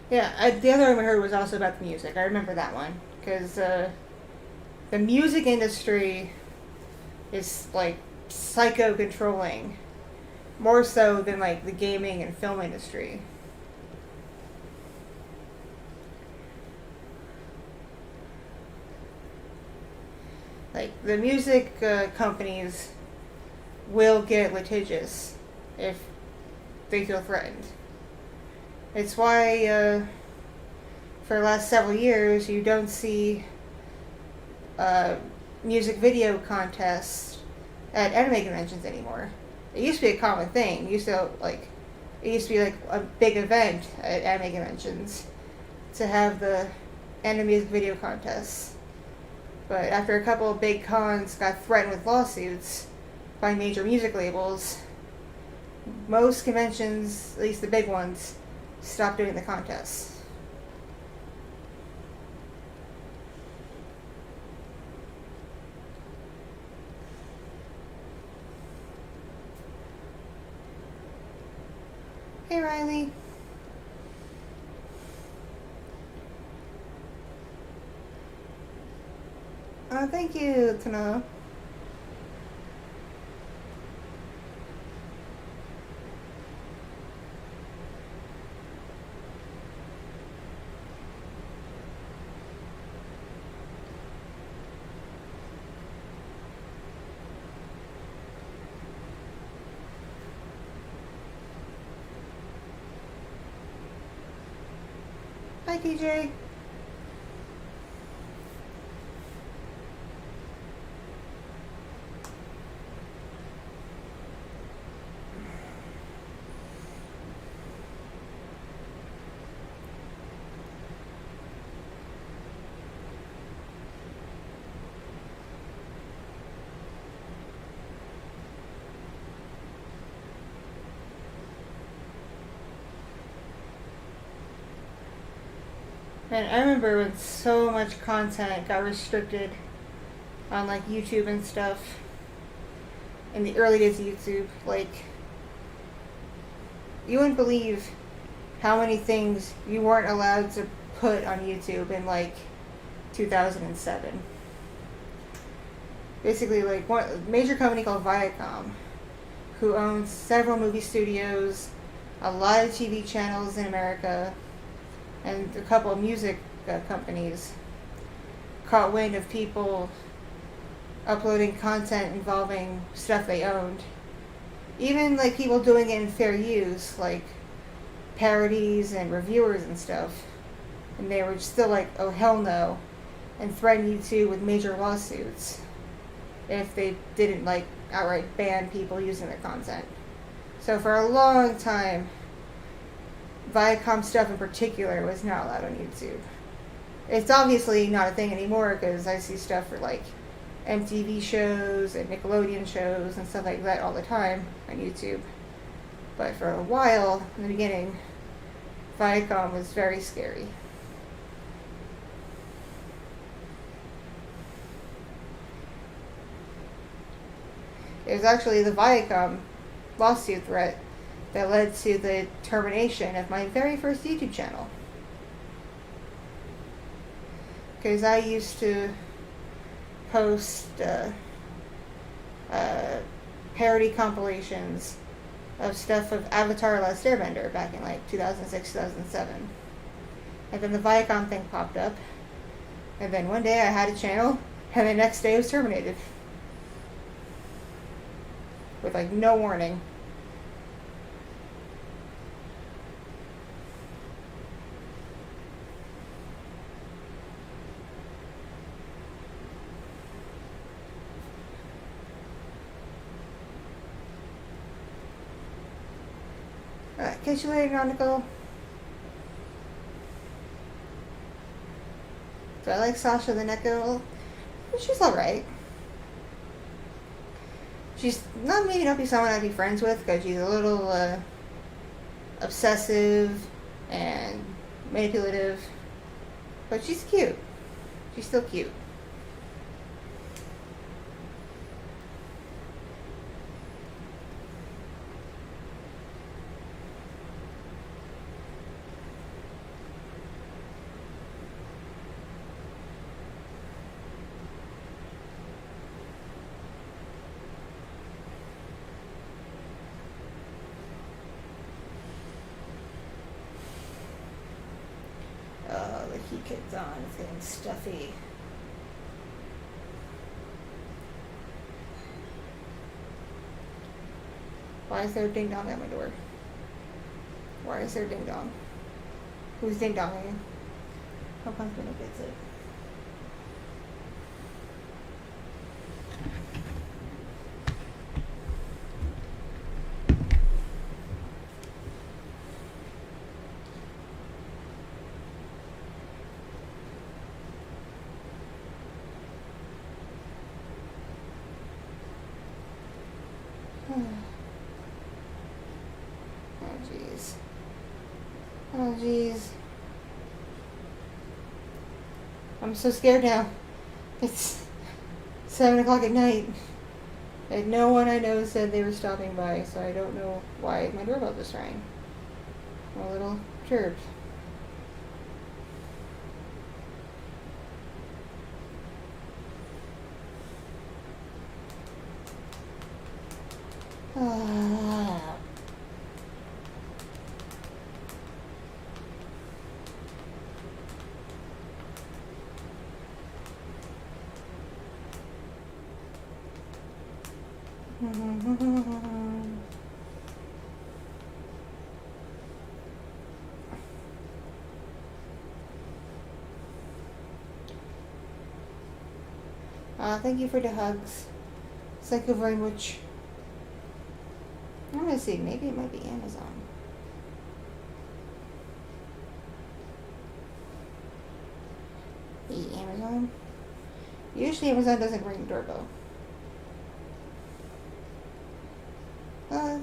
Yeah, the other one I heard was also about the music. I remember that one. Because the music industry is, like, psycho-controlling. More so than, like, the gaming and film industry. Like, the music companies will get litigious if they feel threatened. It's why, for the last several years, you don't see music video contests at anime conventions anymore. It used to be a common thing. It used to be like a big event at anime conventions to have the anime music video contests. But after a couple of big cons got threatened with lawsuits by major music labels, most conventions, at least the big ones, stop doing the contests. Hey, Riley. Thank you, Tana. Hi, TJ. And I remember when so much content got restricted on, like, YouTube and stuff in the early days of YouTube. Like, you wouldn't believe how many things you weren't allowed to put on YouTube in, like, 2007. Basically, like, one major company called Viacom, who owns several movie studios, a lot of TV channels in America and a couple of music companies caught wind of people uploading content involving stuff they owned. Even like people doing it in fair use, like parodies and reviewers and stuff. And they were still like, oh hell no, and threatened YouTube with major lawsuits if they didn't like outright ban people using their content. So for a long time, Viacom stuff in particular was not allowed on YouTube. It's obviously not a thing anymore because I see stuff for like MTV shows and Nickelodeon shows and stuff like that all the time on YouTube. But for a while, in the beginning, Viacom was very scary. It was actually the Viacom lawsuit threat that led to the termination of my very first YouTube channel. Because I used to post parody compilations of stuff of Avatar: Last Airbender back in like 2006, 2007. And then the Viacom thing popped up. And then one day I had a channel, and the next day it was terminated. With like no warning. Catch you later, Nicole. Do I like Sasha the Neko? She's alright. She's maybe not be someone I'd be friends with because she's a little obsessive and manipulative. But she's cute. She's still cute. The heat kicked on. It's getting stuffy. Why is there a ding dong at my door? Why is there a ding dong? Who's ding donging? Hope I'm gonna get it. Oh jeez. I'm so scared now. It's 7 o'clock at night. And no one I know said they were stopping by, so I don't know why my doorbell just rang. I'm a little perturbed. Thank you for the hugs. Thank you very much. I'm gonna see, maybe it might be Amazon. Amazon? Usually Amazon doesn't ring the doorbell.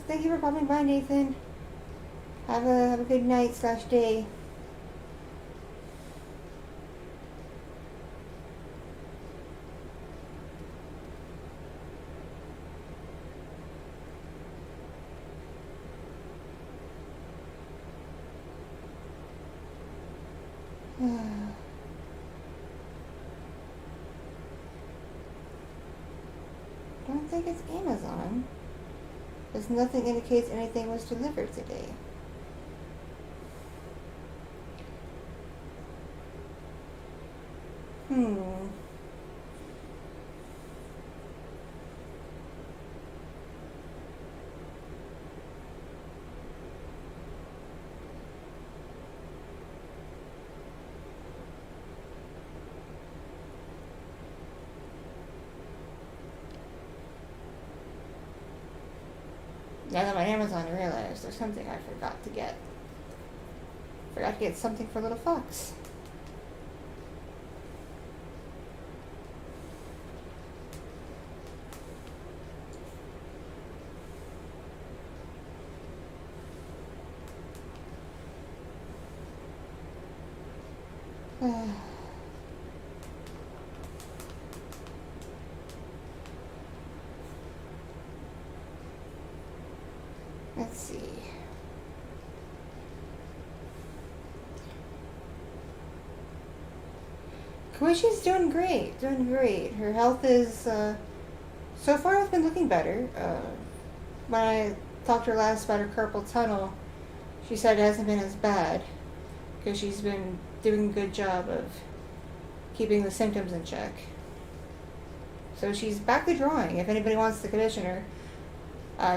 Thank you for popping by, Nathan. Have a good night / day. Don't think it's Amazon, because nothing indicates anything was delivered today. Hmm. Now that I'm on Amazon, I realize there's something I forgot to get. Forgot to get something for little fox. Let's see. Koishi's doing great, doing great. Her health is, so far has been looking better. When I talked to her last about her carpal tunnel, she said it hasn't been as bad because she's been doing a good job of keeping the symptoms in check. So she's back to drawing if anybody wants to commission her.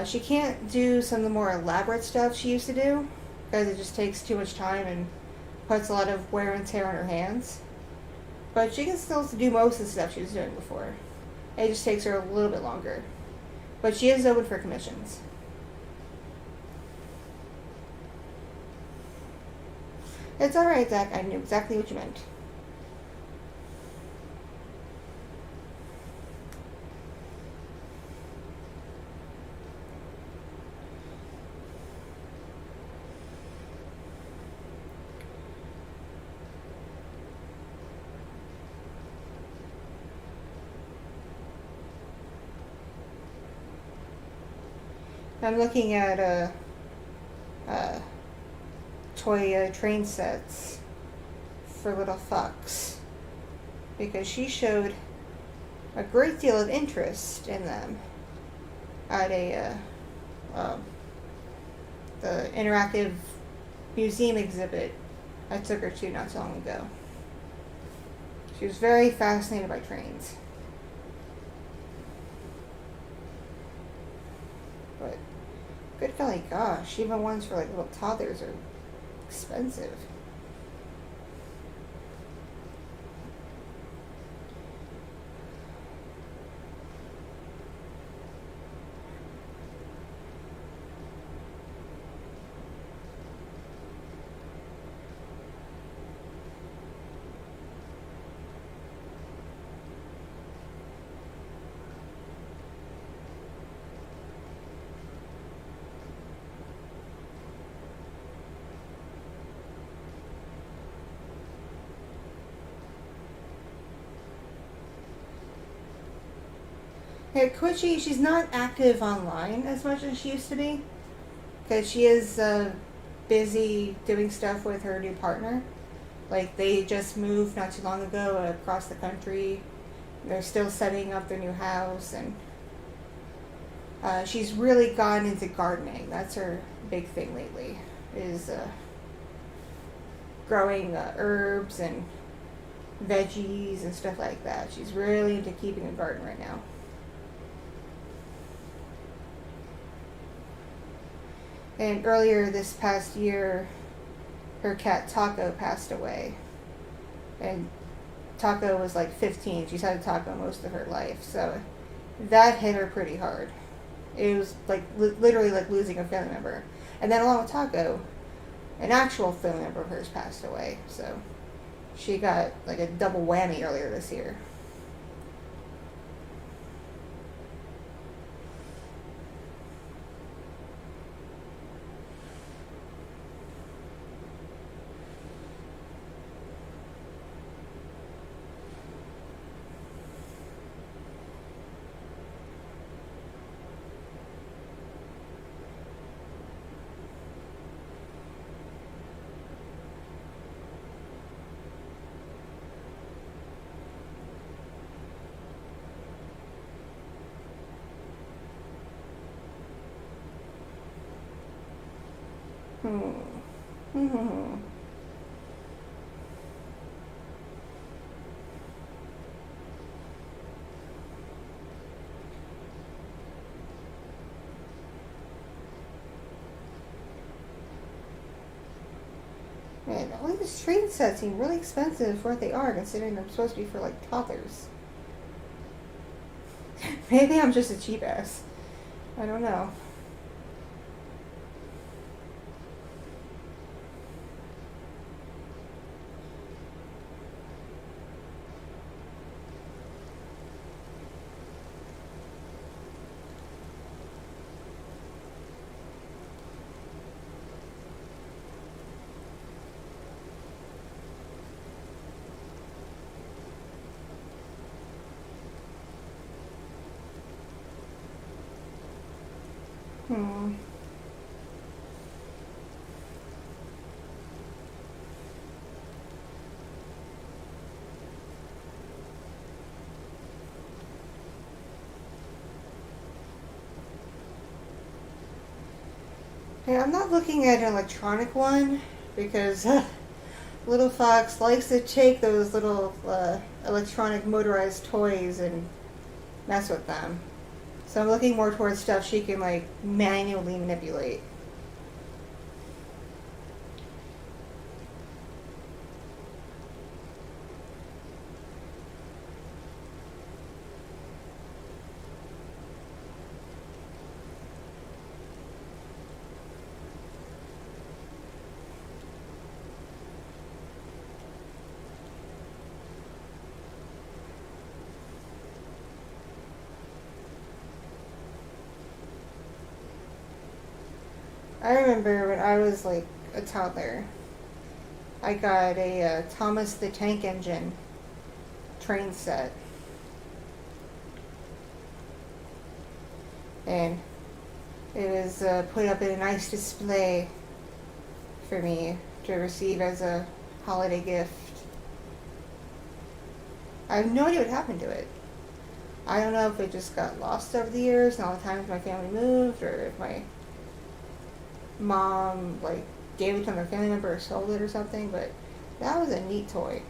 She can't do some of the more elaborate stuff she used to do because it just takes too much time and puts a lot of wear and tear on her hands. But she can still do most of the stuff she was doing before. It just takes her a little bit longer. But she is open for commissions. It's alright, Zach. I knew exactly what you meant. I'm looking at toy train sets for little fox because she showed a great deal of interest in them at the interactive museum exhibit I took her to not so long ago. She was very fascinated by trains. But good golly gosh, even ones for like little toddlers are expensive. Yeah, Koichi, she's not active online as much as she used to be because she is busy doing stuff with her new partner. Like, they just moved not too long ago across the country. They're still setting up their new house, and she's really gone into gardening. That's her big thing lately, is growing herbs and veggies and stuff like that. She's really into keeping a garden right now. And earlier this past year, her cat Taco passed away. And Taco was like 15. She's had a Taco most of her life. So that hit her pretty hard. It was like literally like losing a family member. And then along with Taco, an actual family member of hers passed away. So she got like a double whammy earlier this year. All these train sets seem really expensive for what they are, considering they're supposed to be for like toddlers. Maybe I'm just a cheap ass. I don't know. Hmm. Yeah, I'm not looking at an electronic one because little Fox likes to take those little electronic motorized toys and mess with them. So I'm looking more towards stuff she can like manually manipulate. I remember when I was like a toddler, I got a Thomas the Tank Engine train set. And it was put up in a nice display for me to receive as a holiday gift. I have no idea what happened to it. I don't know if it just got lost over the years and all the times my family moved, or if my mom like gave it to another family member or sold it or something, but that was a neat toy.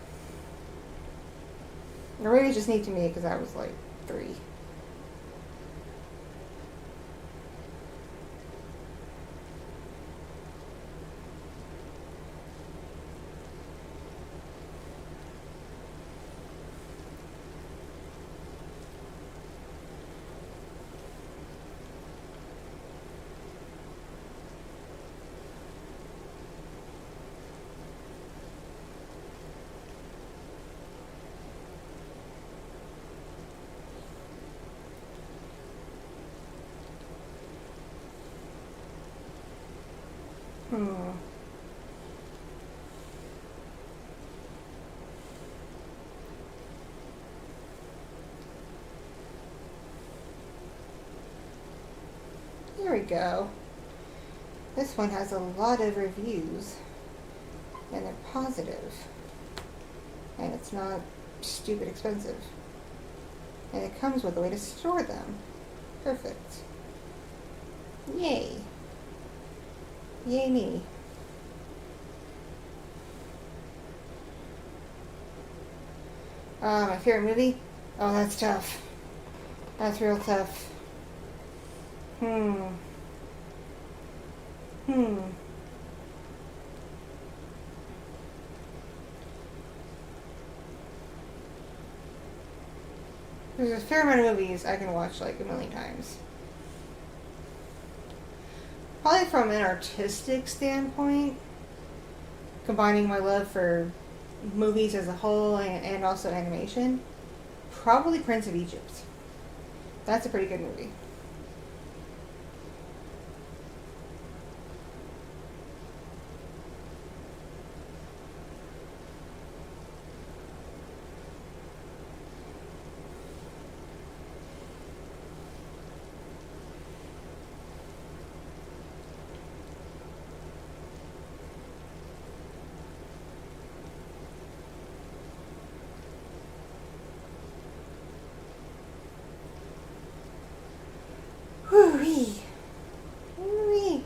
It really just neat to me because I was like 3. Hmm. Here we go. This one has a lot of reviews, and they're positive, and it's not stupid expensive. And it comes with a way to store them. Perfect. Yay. Yay me. My favorite movie? Oh, that's tough. That's real tough. Hmm. There's a fair amount of movies I can watch like a million times. Probably from an artistic standpoint, combining my love for movies as a whole and also animation, probably Prince of Egypt. That's a pretty good movie. Whoo-wee. Whoo-wee.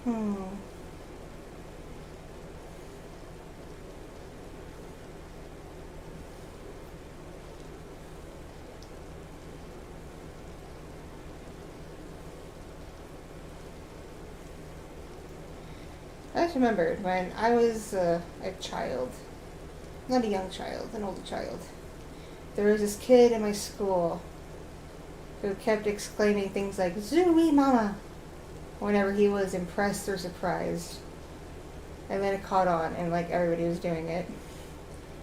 Hmm. I just remembered when I was a child, not a young child, an older child. There was this kid in my school who kept exclaiming things like "Zooey Mama" whenever he was impressed or surprised. And then it caught on, and like everybody was doing it.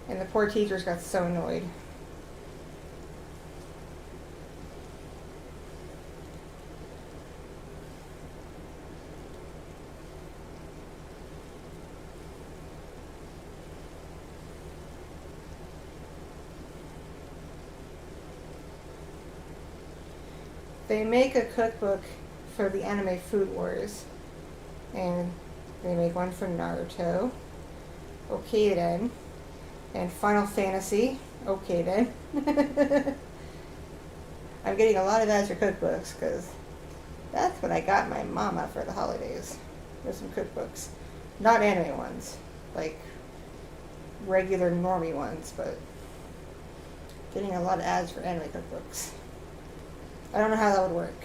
And the poor teachers got so annoyed. They make a cookbook for the anime Food Wars, and they make one for Naruto. Okay then. And Final Fantasy. Okay then. I'm getting a lot of ads for cookbooks because that's what I got my mama for the holidays. There's some cookbooks. Not anime ones. Like regular normie ones, but getting a lot of ads for anime cookbooks. I don't know how that would work.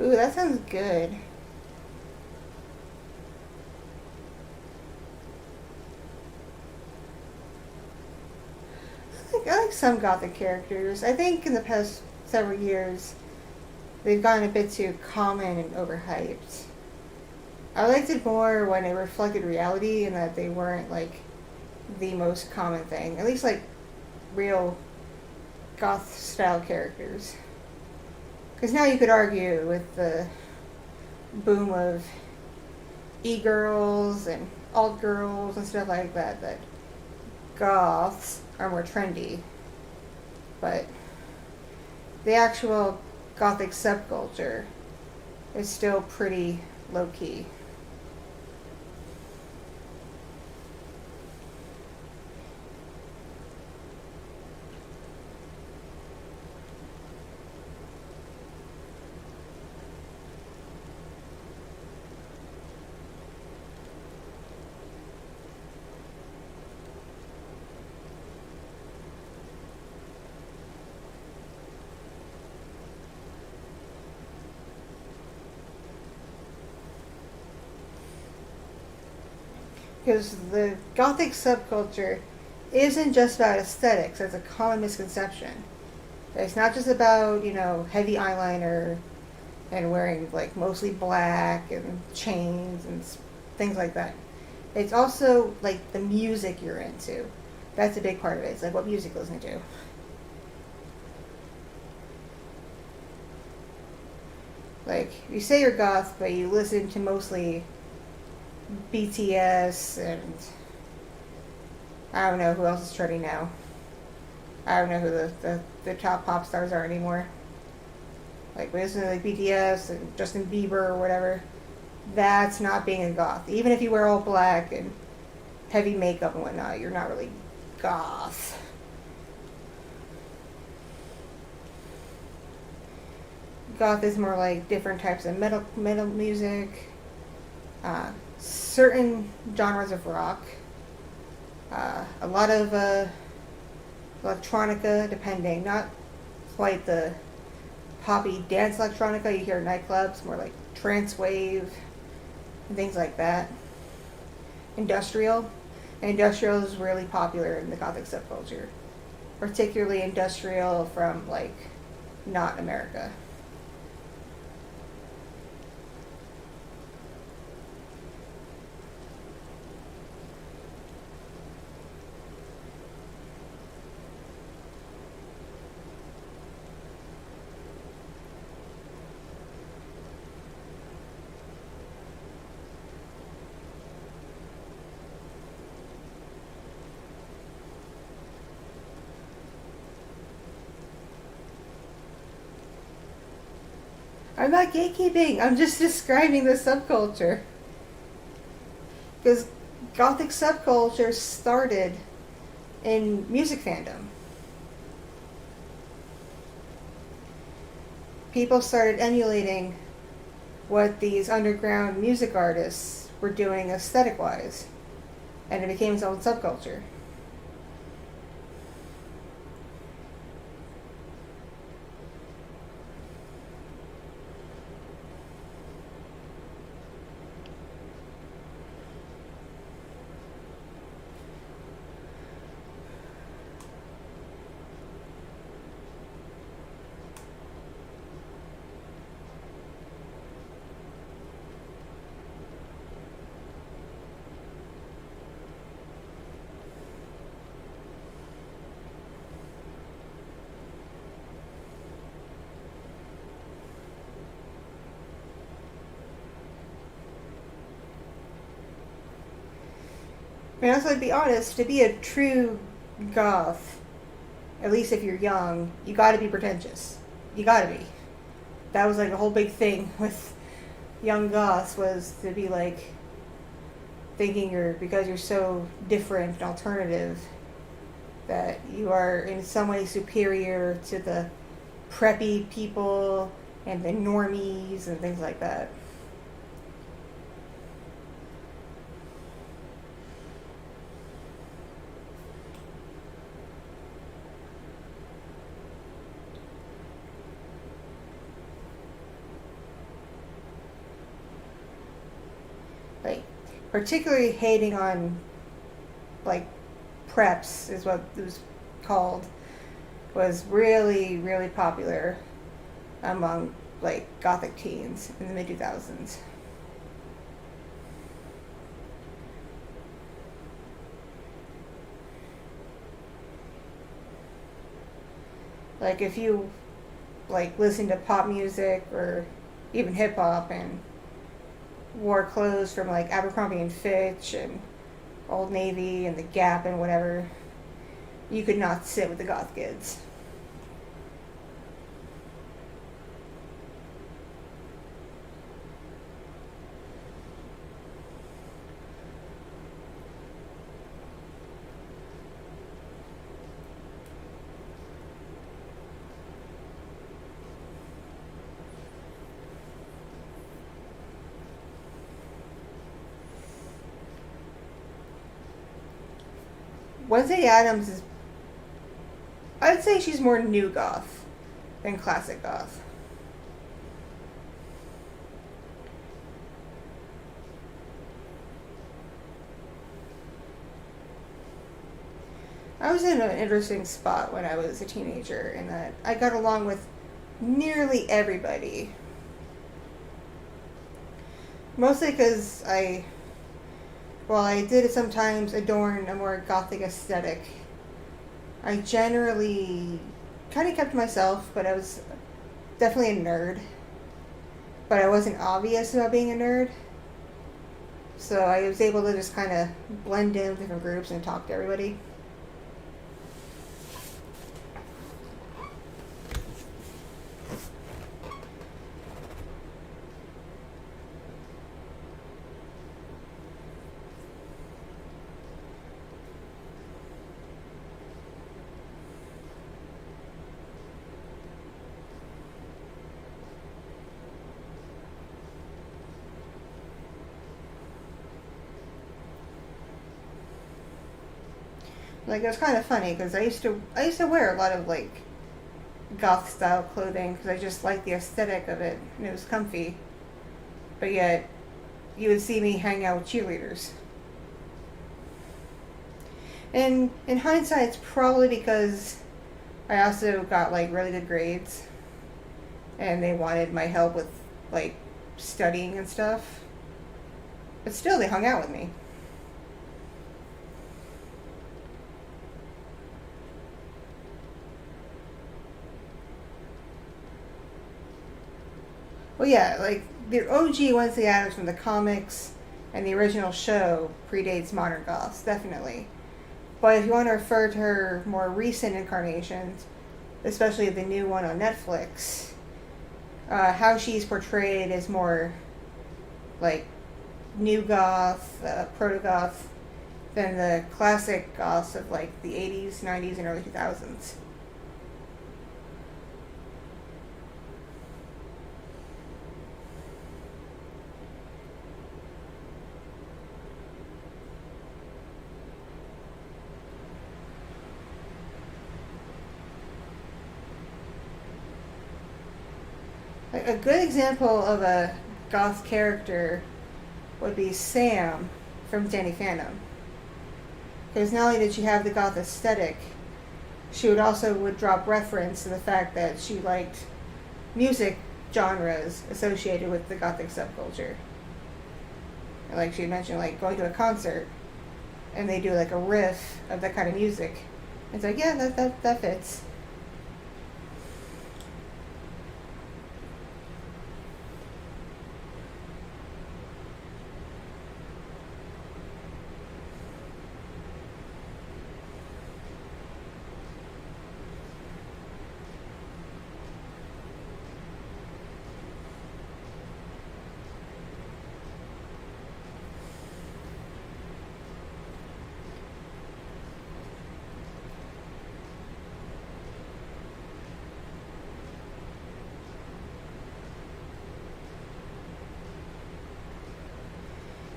Ooh, that sounds good. I like some gothic characters. I think in the past several years, they've gotten a bit too common and overhyped. I liked it more when it reflected reality and that they weren't like the most common thing. At least like real goth style characters. Because now you could argue with the boom of e-girls and alt-girls and stuff like that, that goths are more trendy. But the actual gothic subculture is still pretty low-key. Because the gothic subculture isn't just about aesthetics. That's a common misconception. It's not just about, heavy eyeliner and wearing like mostly black and chains and things like that. It's also like the music you're into. That's a big part of it. It's like what music you listen to. Like, you say you're goth, but you listen to mostly BTS and I don't know who else is trending now. I don't know who the top pop stars are anymore. Like, we listen to like BTS and Justin Bieber or whatever. That's not being a goth. Even if you wear all black and heavy makeup and whatnot, you're not really goth. Goth is more like different types of metal music, certain genres of rock, a lot of electronica, depending, not quite the poppy dance electronica you hear in nightclubs, more like trance wave and things like that. Industrial is really popular in the gothic subculture, particularly industrial from like not America. I'm not gatekeeping. I'm just describing the subculture. Because Gothic subculture started in music fandom. People started emulating what these underground music artists were doing aesthetic-wise. And it became its own subculture. I mean, also, to be honest, to be a true goth, at least if you're young, you gotta be pretentious. You gotta be. That was like a whole big thing with young goths, was to be like thinking because you're so different and alternative, that you are in some way superior to the preppy people and the normies and things like that. Like, particularly hating on, like, preps is what it was called, was really, really popular among, like, gothic teens in the mid-2000s. Like, if you, like, listen to pop music or even hip-hop and wore clothes from, like, Abercrombie and Fitch and Old Navy and the Gap and whatever, you could not sit with the goth kids. Wednesday Addams is, I'd say she's more new goth than classic goth. I was in an interesting spot when I was a teenager in that I got along with nearly everybody. Mostly because while I did sometimes adorn a more gothic aesthetic, I generally kind of kept to myself, but I was definitely a nerd. But I wasn't obvious about being a nerd. So I was able to just kind of blend in with different groups and talk to everybody. Like, it was kind of funny because I used to wear a lot of, like, goth style clothing because I just liked the aesthetic of it and it was comfy. But yet, you would see me hang out with cheerleaders. And in hindsight, it's probably because I also got, like, really good grades and they wanted my help with, like, studying and stuff. But still, they hung out with me. Well, yeah, like, the OG Wednesday Addams from the comics and the original show predates modern goths, definitely. But if you want to refer to her more recent incarnations, especially the new one on Netflix, how she's portrayed is more like new goth, proto goth, than the classic goths of like the 80s, 90s, and early 2000s. A good example of a goth character would be Sam from Danny Phantom. Because not only did she have the goth aesthetic, she would drop reference to the fact that she liked music genres associated with the gothic subculture. Like she mentioned, like going to a concert and they do like a riff of that kind of music. It's like, yeah, that fits.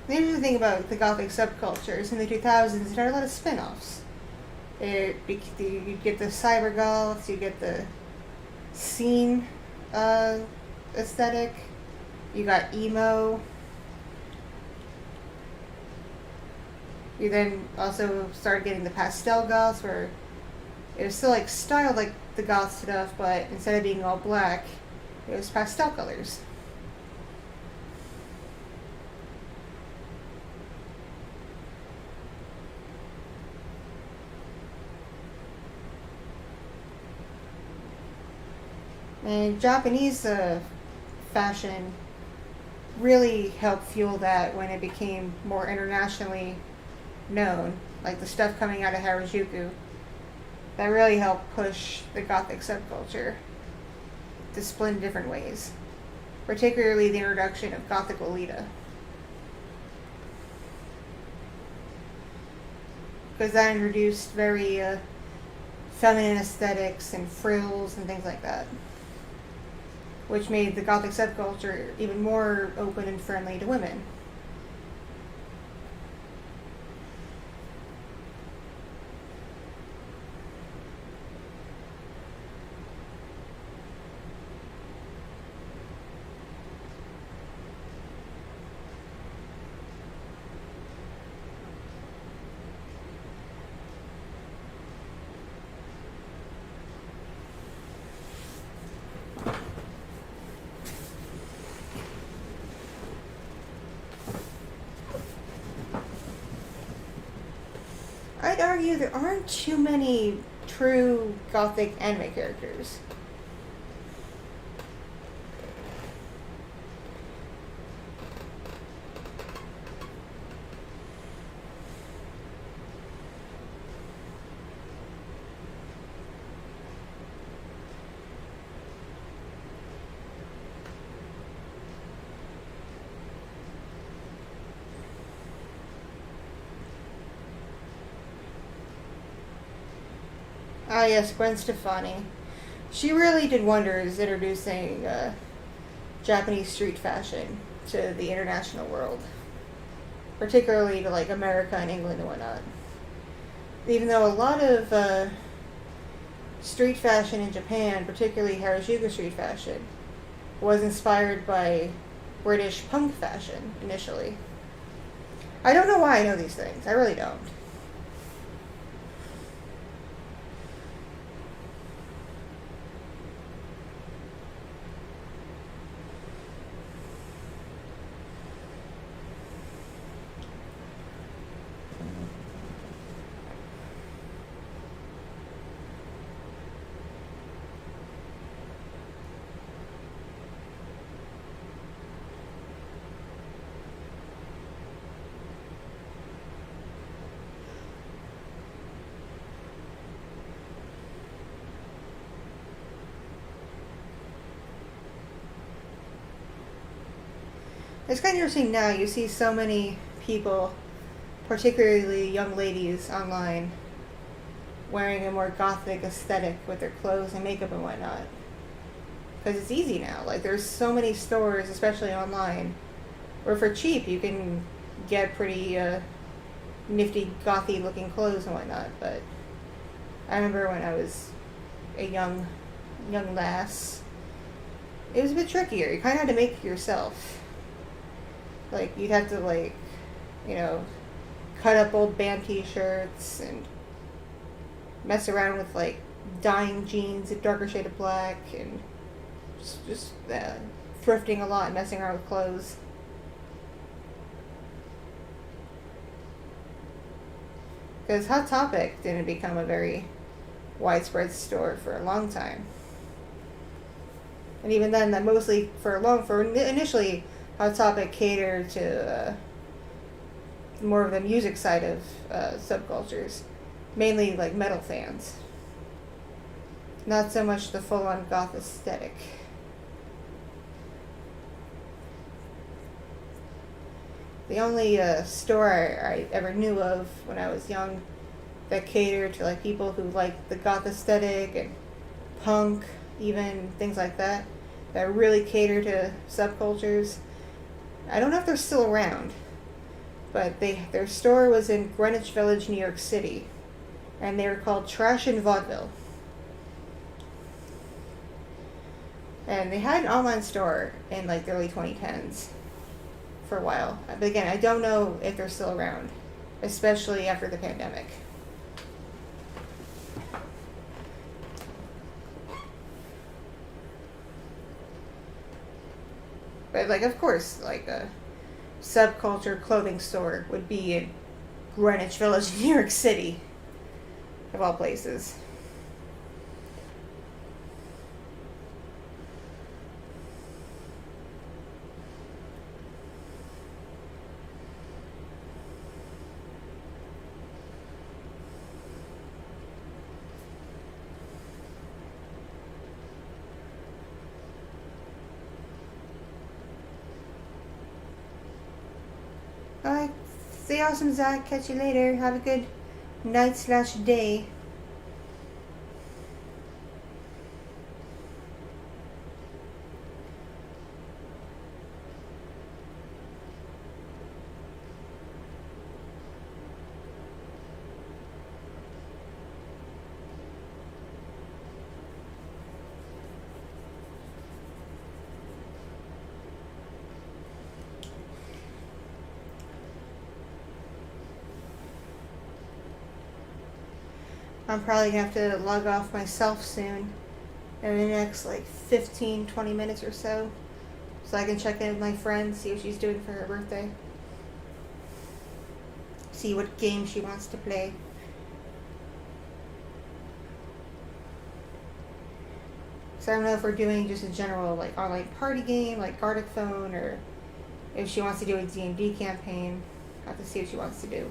The interesting thing about the gothic subcultures in the 2000s, there are a lot of spin-offs. You get the cyber goths, you get the scene aesthetic, you got emo. You then also started getting the pastel goths, where it was still like styled like the goth stuff, but instead of being all black, it was pastel colors. And Japanese fashion really helped fuel that when it became more internationally known, like the stuff coming out of Harajuku. That really helped push the gothic subculture to split in different ways, particularly the introduction of Gothic Lolita. Because that introduced very feminine aesthetics and frills and things like that, which made the gothic subculture even more open and friendly to women. I'd argue there aren't too many true gothic anime characters. Ah, yes, Gwen Stefani. She really did wonders introducing Japanese street fashion to the international world, particularly to like America and England and whatnot. Even though a lot of street fashion in Japan, particularly Harajuku street fashion, was inspired by British punk fashion initially. I don't know why I know these things. I really don't. It's kind of interesting now. You see so many people, particularly young ladies online, wearing a more gothic aesthetic with their clothes and makeup and whatnot. Because it's easy now. Like, there's so many stores, especially online, where for cheap you can get pretty nifty, gothy looking clothes and whatnot. But I remember when I was a young lass, it was a bit trickier. You kind of had to make it yourself. Like, you'd have to, like, you know, cut up old band t-shirts and mess around with, like, dyeing jeans a darker shade of black and just thrifting a lot and messing around with clothes. Because Hot Topic didn't become a very widespread store for a long time. And even then, that mostly initially, Hot Topic catered to more of the music side of subcultures, mainly like metal fans. Not so much the full-on goth aesthetic. The only store I ever knew of when I was young that catered to like people who like the goth aesthetic and punk, even things like that really cater to subcultures. I don't know if they're still around, but their store was in Greenwich Village, New York City, and they were called Trash and Vaudeville. And they had an online store in like the early 2010s for a while. But again, I don't know if they're still around, especially after the pandemic. But like, of course, like a subculture clothing store would be in Greenwich Village, New York City, of all places. Alright, stay awesome, Zach. Catch you later. Have a good night/day. I'm probably going to have to log off myself soon in the next like 15-20 minutes or so I can check in with my friend, see what she's doing for her birthday, see what game she wants to play. So I don't know if we're doing just a general like online party game like Gartic Phone, or if she wants to do a D&D campaign. I have to see what she wants to do.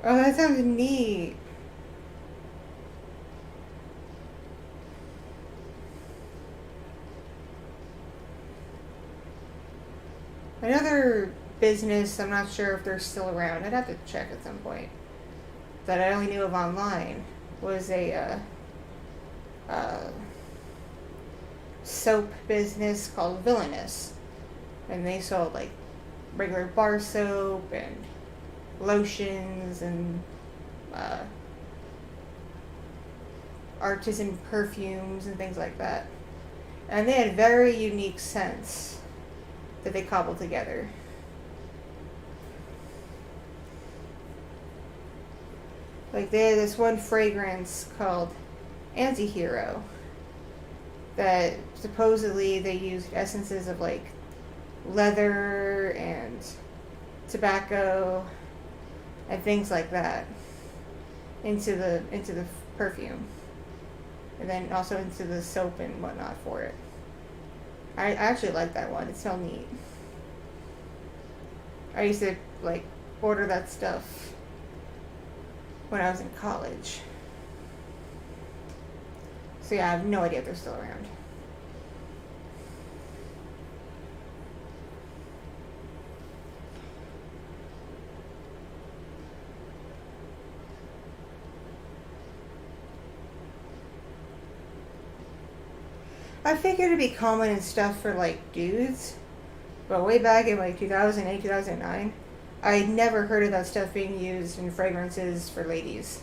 Oh, that sounds neat. Another business, I'm not sure if they're still around, I'd have to check at some point, that I only knew of online, was a soap business called Villainous. And they sold like regular bar soap and lotions and artisan perfumes and things like that. And they had very unique scents that they cobbled together. Like they had this one fragrance called Antihero that supposedly they used essences of like leather and tobacco and things like that into the perfume, and then also into the soap and whatnot for it. I actually like that one. It's so neat. I used to like order that stuff when I was in college. So yeah, I have no idea if they're still around. I figured it'd be common and stuff for like dudes, but way back in like 2008, 2009, I had never heard of that stuff being used in fragrances for ladies.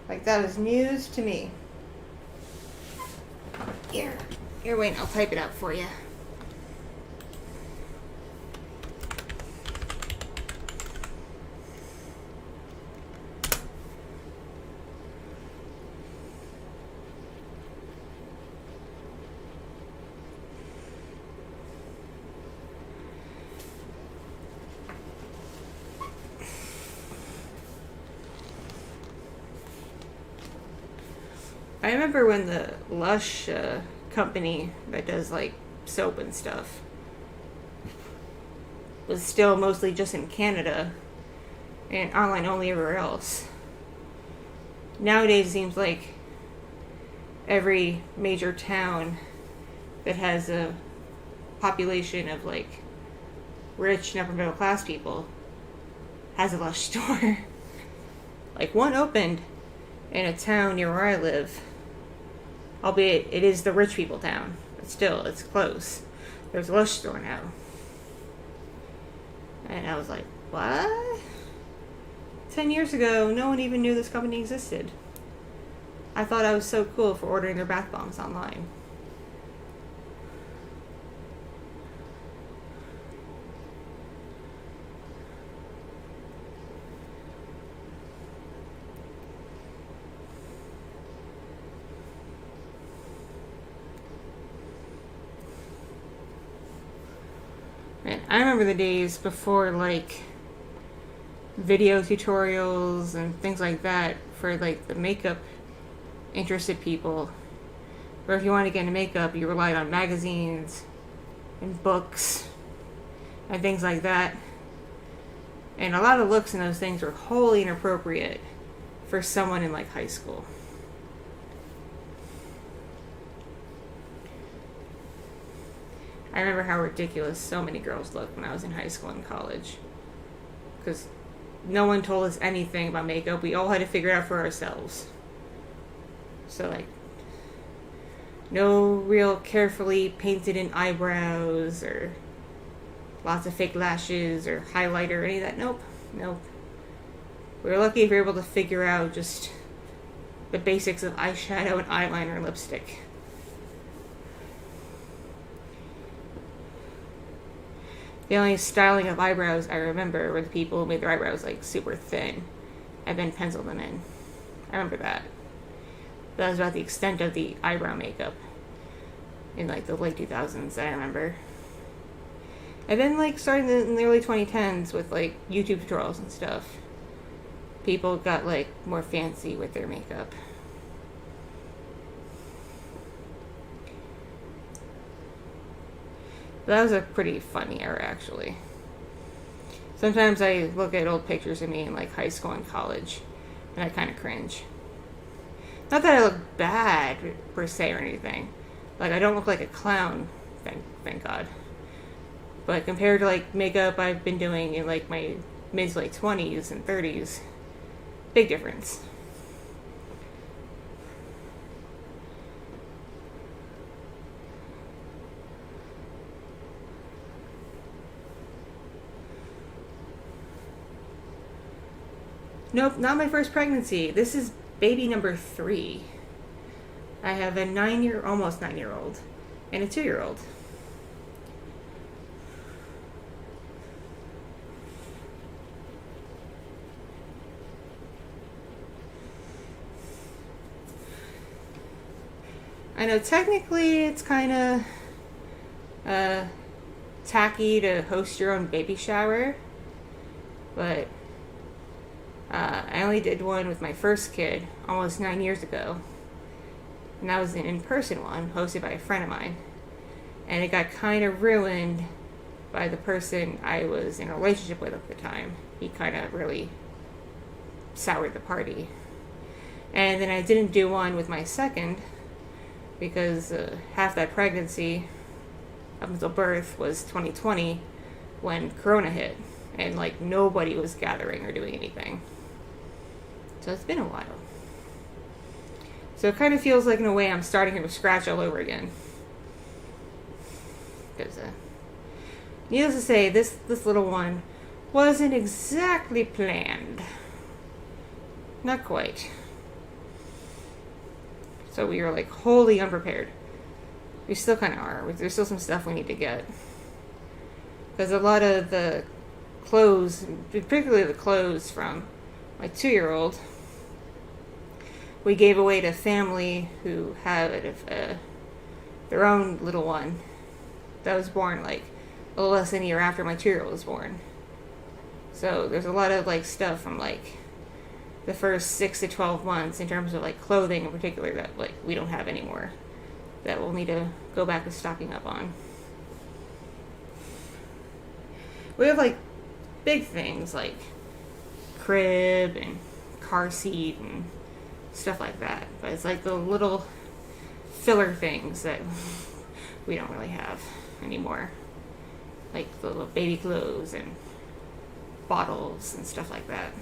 Like, that was news to me. Here, wait, I'll type it out for you. I remember when the Lush company that does like soap and stuff was still mostly just in Canada and online only everywhere else. Nowadays it seems like every major town that has a population of like rich and upper middle class people has a Lush store. Like, one opened in a town near where I live, albeit it is the rich people town, but still, it's close. There's a Lush store now. And I was like, what? 10 years ago, no one even knew this company existed. I thought I was so cool for ordering their bath bombs online. And I remember the days before, like, video tutorials and things like that for, like, the makeup interested people. Or if you wanted to get into makeup, you relied on magazines and books and things like that. And a lot of looks in those things were wholly inappropriate for someone in, like, high school. I remember how ridiculous so many girls looked when I was in high school and college. Because no one told us anything about makeup. We all had to figure it out for ourselves. So, like, no real carefully painted in eyebrows or lots of fake lashes or highlighter or any of that. Nope. We were lucky if we were able to figure out just the basics of eyeshadow and eyeliner and lipstick. The only styling of eyebrows I remember were the people who made their eyebrows, like, super thin and then penciled them in. I remember that. That was about the extent of the eyebrow makeup in, like, the late 2000s, I remember. And then, like, starting in the early 2010s with, like, YouTube tutorials and stuff, people got, like, more fancy with their makeup. That was a pretty funny era, actually. Sometimes I look at old pictures of me in, like, high school and college, and I kind of cringe. Not that I look bad, per se, or anything. Like, I don't look like a clown, thank God. But compared to, like, makeup I've been doing in, like, my mid to late 20s and 30s, big difference. Nope, not my first pregnancy. This is baby number 3. I have a almost 9-year-old, and a 2-year-old. I know technically it's kind of tacky to host your own baby shower, but I only did one with my first kid almost 9 years ago. And that was an in-person one hosted by a friend of mine. And it got kind of ruined by the person I was in a relationship with at the time. He kind of really soured the party. And then I didn't do one with my second because half that pregnancy up until birth was 2020 when Corona hit and like nobody was gathering or doing anything. So it's been a while. So it kind of feels like in a way I'm starting from scratch all over again. Because needless to say, this little one wasn't exactly planned. Not quite. So we were like wholly unprepared. We still kind of are. There's still some stuff we need to get. Because a lot of the clothes, particularly the clothes from my 2-year-old, we gave away to family who had their own little one that was born like a little less than a year after my 2-year-old was born. So there's a lot of like stuff from like the first 6 to 12 months in terms of like clothing in particular that like we don't have anymore that we'll need to go back to stocking up on. We have like big things like crib and car seat and stuff like that, but it's like the little filler things that we don't really have anymore, like the little baby clothes and bottles and stuff like that.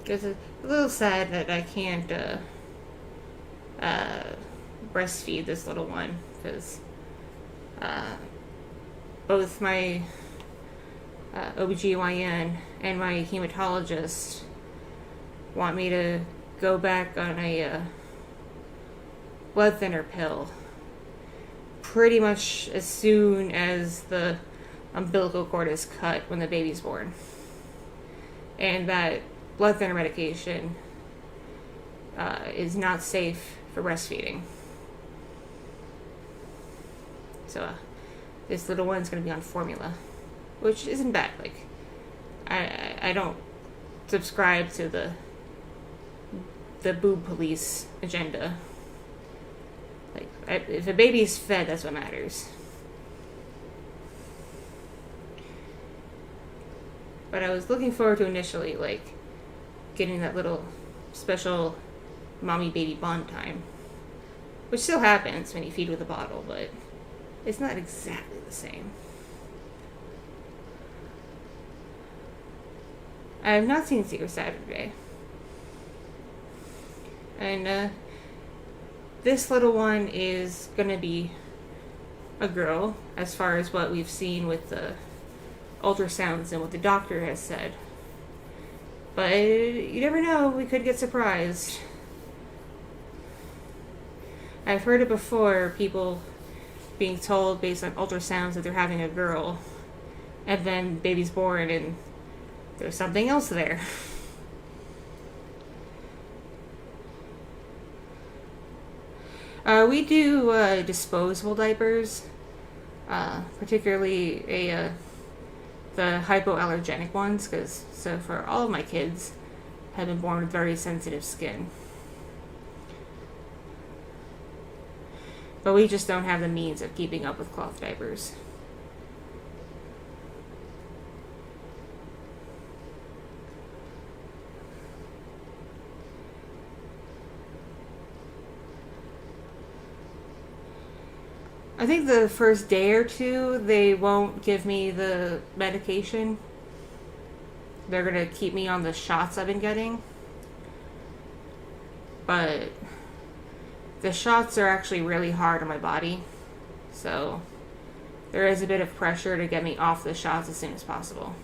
It's a little sad that I can't breastfeed this little one because both my OBGYN and my hematologist want me to go back on a blood thinner pill pretty much as soon as the umbilical cord is cut when the baby's born. And that blood thinner medication is not safe for breastfeeding. So this little one's going to be on formula, which isn't bad. Like, I don't subscribe to the boob police agenda. Like, if a baby's fed, that's what matters. But I was looking forward to initially, like, getting that little special mommy-baby bond time. Which still happens when you feed with a bottle, but it's not exactly the same. I have not seen Secret Saturday. And this little one is gonna be a girl, as far as what we've seen with the ultrasounds and what the doctor has said. But you never know, we could get surprised. I've heard it before, people being told based on ultrasounds that they're having a girl, and then baby's born and there's something else there. We do disposable diapers, particularly the hypoallergenic ones, so for all of my kids have been born with very sensitive skin. But we just don't have the means of keeping up with cloth diapers. I think the first day or two, they won't give me the medication. They're going to keep me on the shots I've been getting. But the shots are actually really hard on my body. So there is a bit of pressure to get me off the shots as soon as possible.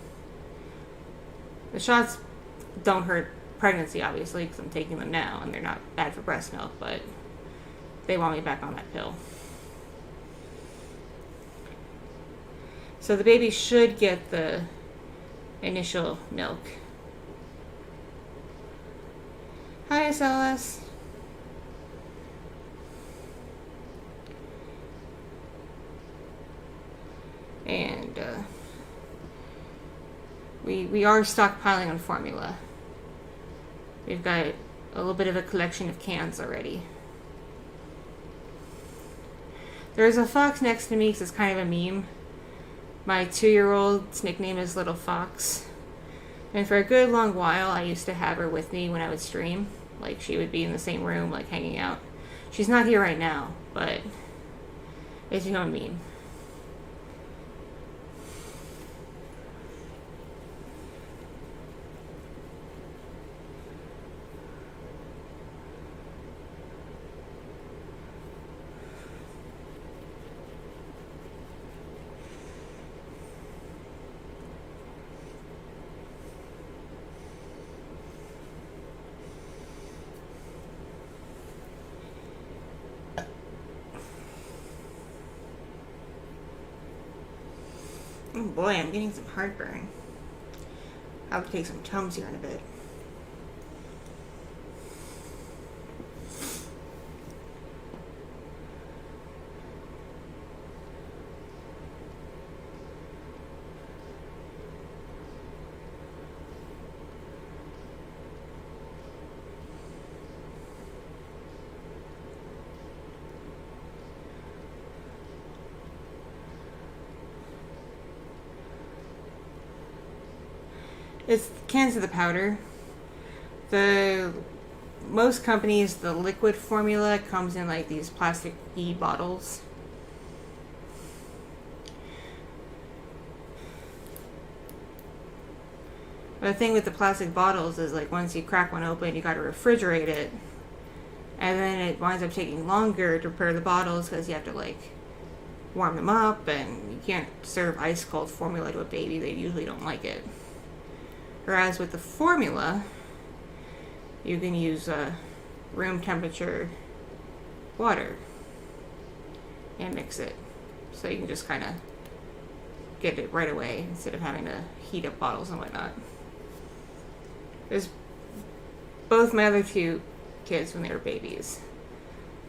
The shots don't hurt pregnancy, obviously, because I'm taking them now, and they're not bad for breast milk, but they want me back on that pill. So the baby should get the initial milk. Hi, SLS. And we are stockpiling on formula. We've got a little bit of a collection of cans already. There's a fox next to me because it's kind of a meme. My 2-year-old's nickname is Little Fox. And for a good long while, I used to have her with me when I would stream. Like, she would be in the same room, like, hanging out. She's not here right now, but it's become a meme. Oh boy, I'm getting some heartburn. I'll have to take some Tums here in a bit. It's cans of the powder. Most companies, the liquid formula comes in like these plastic bottles. But the thing with the plastic bottles is, like, once you crack one open, you gotta refrigerate it. And then it winds up taking longer to prepare the bottles because you have to, like, warm them up, and you can't serve ice cold formula to a baby. They usually don't like it. Whereas with the formula, you can use room temperature water and mix it. So you can just kind of get it right away instead of having to heat up bottles and whatnot. There's both my other 2 kids, when they were babies,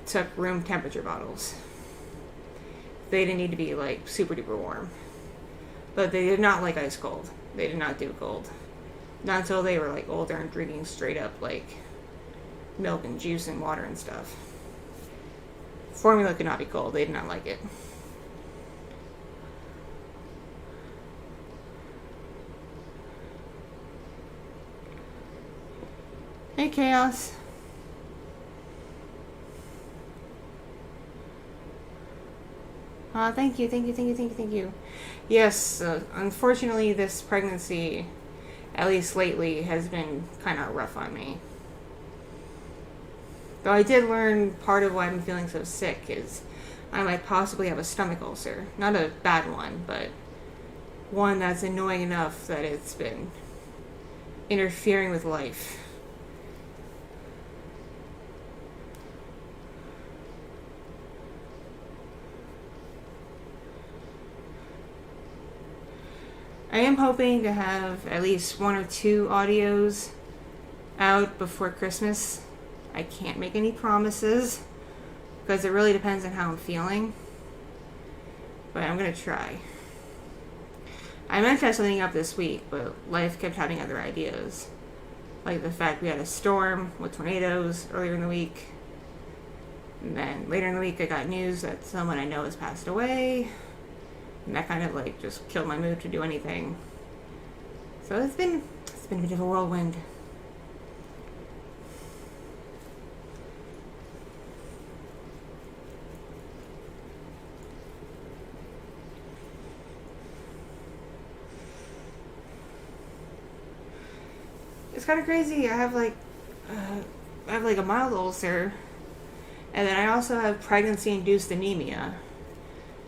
took room temperature bottles. They didn't need to be, like, super duper warm. But they did not like ice cold. They did not do cold. Not until they were, like, older and drinking straight up, like, milk and juice and water and stuff. Formula could not be cold. They did not like it. Hey, Chaos. Thank you. Yes, unfortunately, this pregnancy, at least lately, has been kind of rough on me. Though I did learn part of why I'm feeling so sick is I might possibly have a stomach ulcer. Not a bad one, but one that's annoying enough that it's been interfering with life. I am hoping to have at least 1 or 2 audios out before Christmas. I can't make any promises because it really depends on how I'm feeling, but I'm going to try. I meant to have something up this week, but life kept having other ideas. Like the fact we had a storm with tornadoes earlier in the week. And then later in the week I got news that someone I know has passed away. And that kind of, like, just killed my mood to do anything. So it's been a bit of a whirlwind. It's kind of crazy. I have like a mild ulcer, and then I also have pregnancy-induced anemia,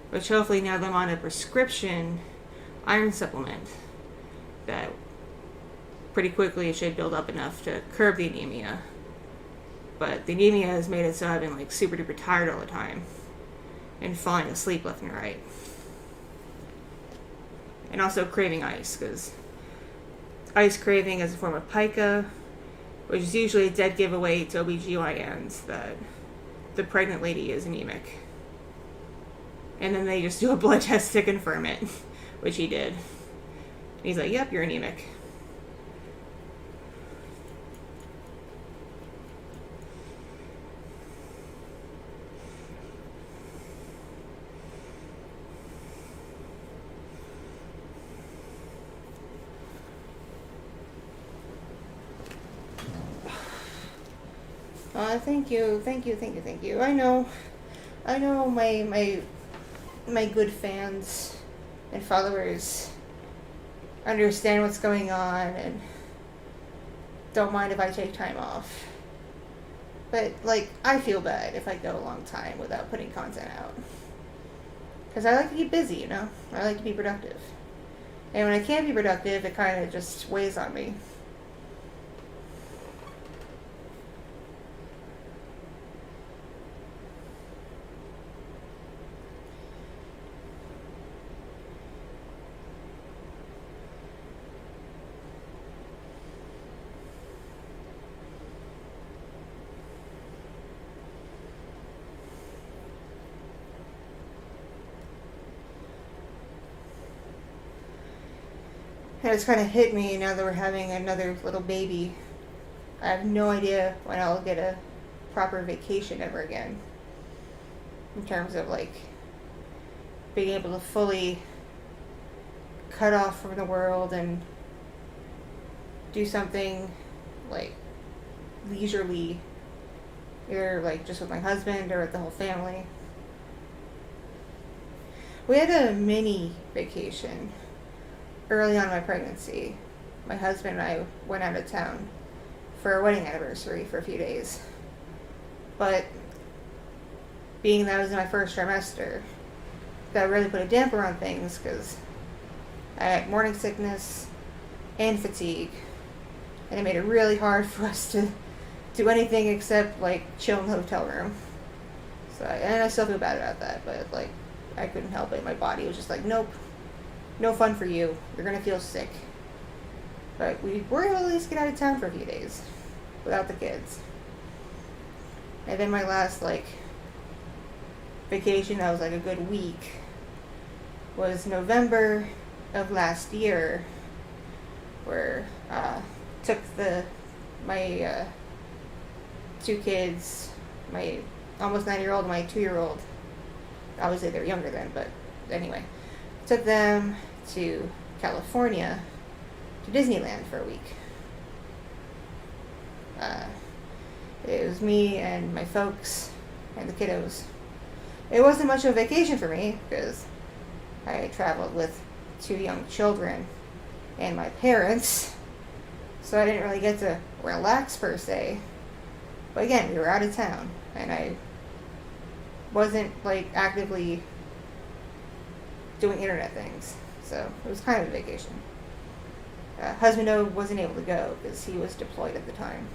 which hopefully now that I'm on a prescription iron supplement, that pretty quickly it should build up enough to curb the anemia. But the anemia has made it so I've been, like, super duper tired all the time and falling asleep left and right. And also craving ice, because ice craving is a form of pica, which is usually a dead giveaway to OBGYNs that the pregnant lady is anemic. And then they just do a blood test to confirm it, which he did. And he's like, yep, you're anemic. Thank you. I know my good fans and followers understand what's going on and don't mind if I take time off. But, like, I feel bad if I go a long time without putting content out. Because I like to keep busy, you know? I like to be productive. And when I can't be productive, it kind of just weighs on me. And it's kind of hit me now that we're having another little baby. I have no idea when I'll get a proper vacation ever again. In terms of, like, being able to fully cut off from the world and do something, like, leisurely. Either, like, just with my husband or with the whole family. We had a mini vacation early on in my pregnancy. My husband and I went out of town for our wedding anniversary for a few days. But being that I was in my first trimester, that really put a damper on things because I had morning sickness and fatigue. And it made it really hard for us to do anything except, like, chill in the hotel room. So, and I still feel bad about that, but, like, I couldn't help it. My body was just like, nope. No fun for you. You're going to feel sick. But we were able to at least get out of town for a few days without the kids. And then my last, like, vacation that was like a good week was November of last year, where took my 2 kids, my almost 9-year-old and my 2-year-old. Obviously they were younger then, but anyway. Took them to California, to Disneyland for a week. It was me and my folks and the kiddos. It wasn't much of a vacation for me because I traveled with 2 young children and my parents, so I didn't really get to relax per se. But again, we were out of town and I wasn't, like, actively doing internet things, so it was kind of a vacation. Husband wasn't able to go because he was deployed at the time.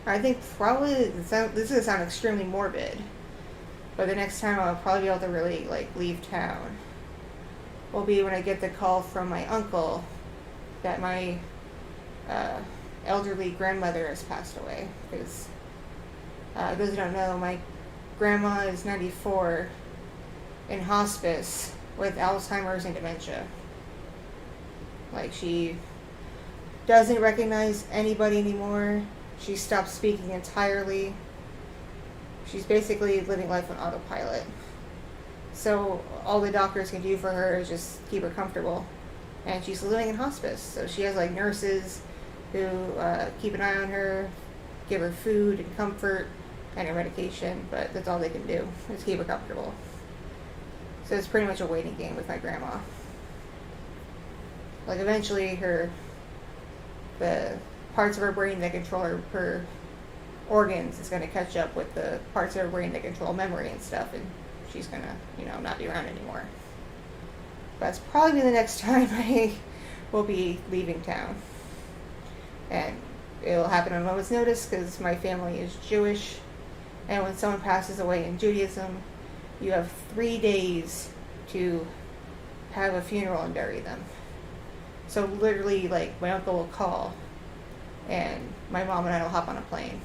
I think probably, this is going to sound extremely morbid, but the next time I'll probably be able to really, like, leave town will be when I get the call from my uncle that my elderly grandmother has passed away. Because, those who don't know, my grandma is 94 in hospice with Alzheimer's and dementia. Like, she doesn't recognize anybody anymore. She stopped speaking entirely. She's basically living life on autopilot. So all the doctors can do for her is just keep her comfortable. And she's living in hospice. So she has, like, nurses who keep an eye on her, give her food and comfort and her medication. But that's all they can do, is keep her comfortable. So it's pretty much a waiting game with my grandma. Like, eventually the parts of her brain that control her organs is going to catch up with the parts of her brain that control memory and stuff, and she's gonna, not be around anymore. That's probably the next time I will be leaving town. And it'll happen on a moment's notice because my family is Jewish. And when someone passes away in Judaism, you have 3 days to have a funeral and bury them. So literally, like, my uncle will call and my mom and I will hop on a plane.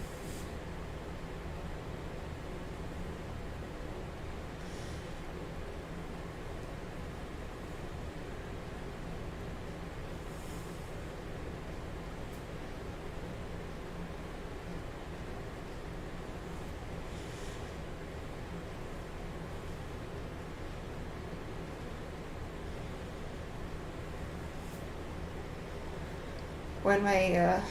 When my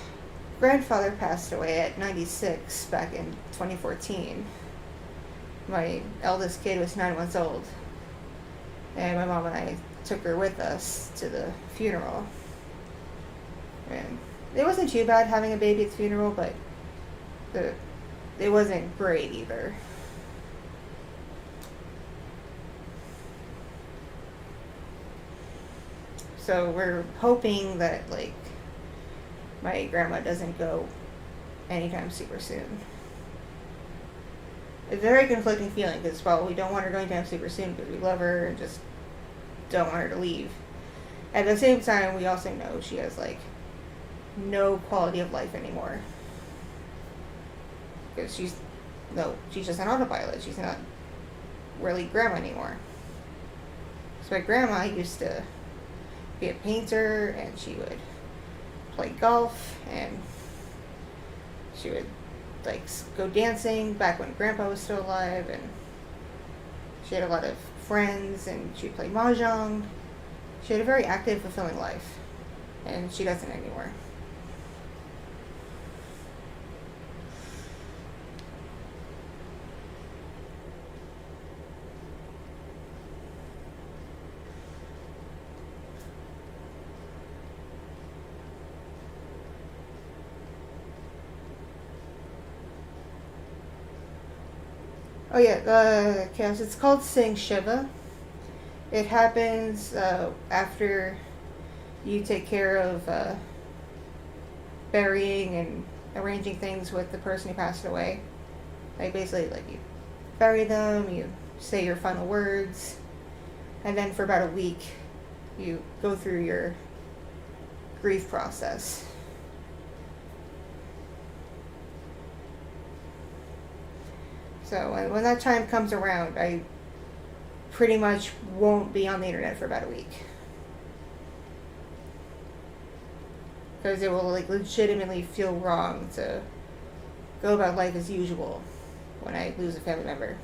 grandfather passed away at 96 back in 2014, my eldest kid was 9 months old, and my mom and I took her with us to the funeral. And it wasn't too bad having a baby at the funeral, but it wasn't great either. So we're hoping that, like, my grandma doesn't go anytime super soon. It's a very conflicting feeling because, well, we don't want her going down super soon because we love her and just don't want her to leave. At the same time, we also know she has, like, no quality of life anymore. Because she's just an autopilot. She's not really grandma anymore. So my grandma used to be a painter, and she would play golf, and she would, like, go dancing back when grandpa was still alive, and she had a lot of friends, and she'd play mahjong. She had a very active, fulfilling life, and she doesn't anymore. Oh yeah, it's called saying Shiva. It happens after you take care of burying and arranging things with the person who passed away. Like, basically, like, you bury them, you say your final words, and then for about a week you go through your grief process. So when that time comes around, I pretty much won't be on the internet for about a week. Because it will, like, legitimately feel wrong to go about life as usual when I lose a family member.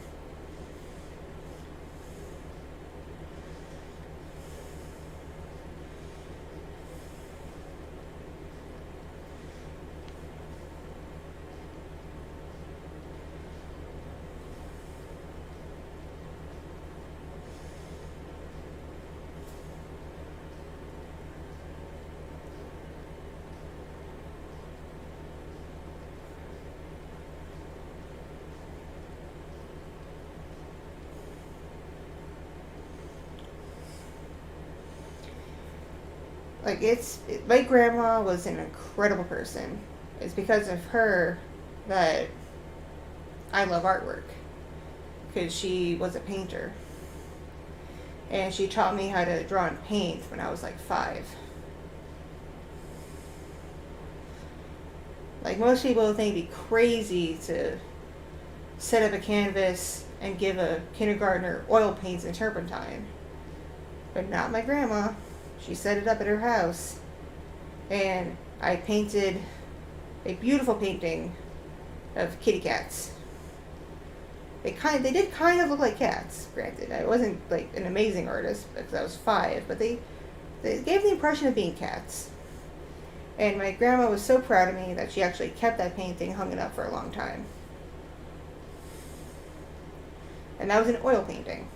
Like, my grandma was an incredible person. It's because of her that I love artwork. Because she was a painter. And she taught me how to draw and paint when I was like 5. Like, most people think it'd be crazy to set up a canvas and give a kindergartner oil paints and turpentine. But not my grandma. She set it up at her house, and I painted a beautiful painting of kitty cats. They did kind of look like cats, granted. I wasn't, like, an amazing artist because I was 5, but they gave the impression of being cats. And my grandma was so proud of me that she actually kept that painting, hung it up for a long time. And that was an oil painting.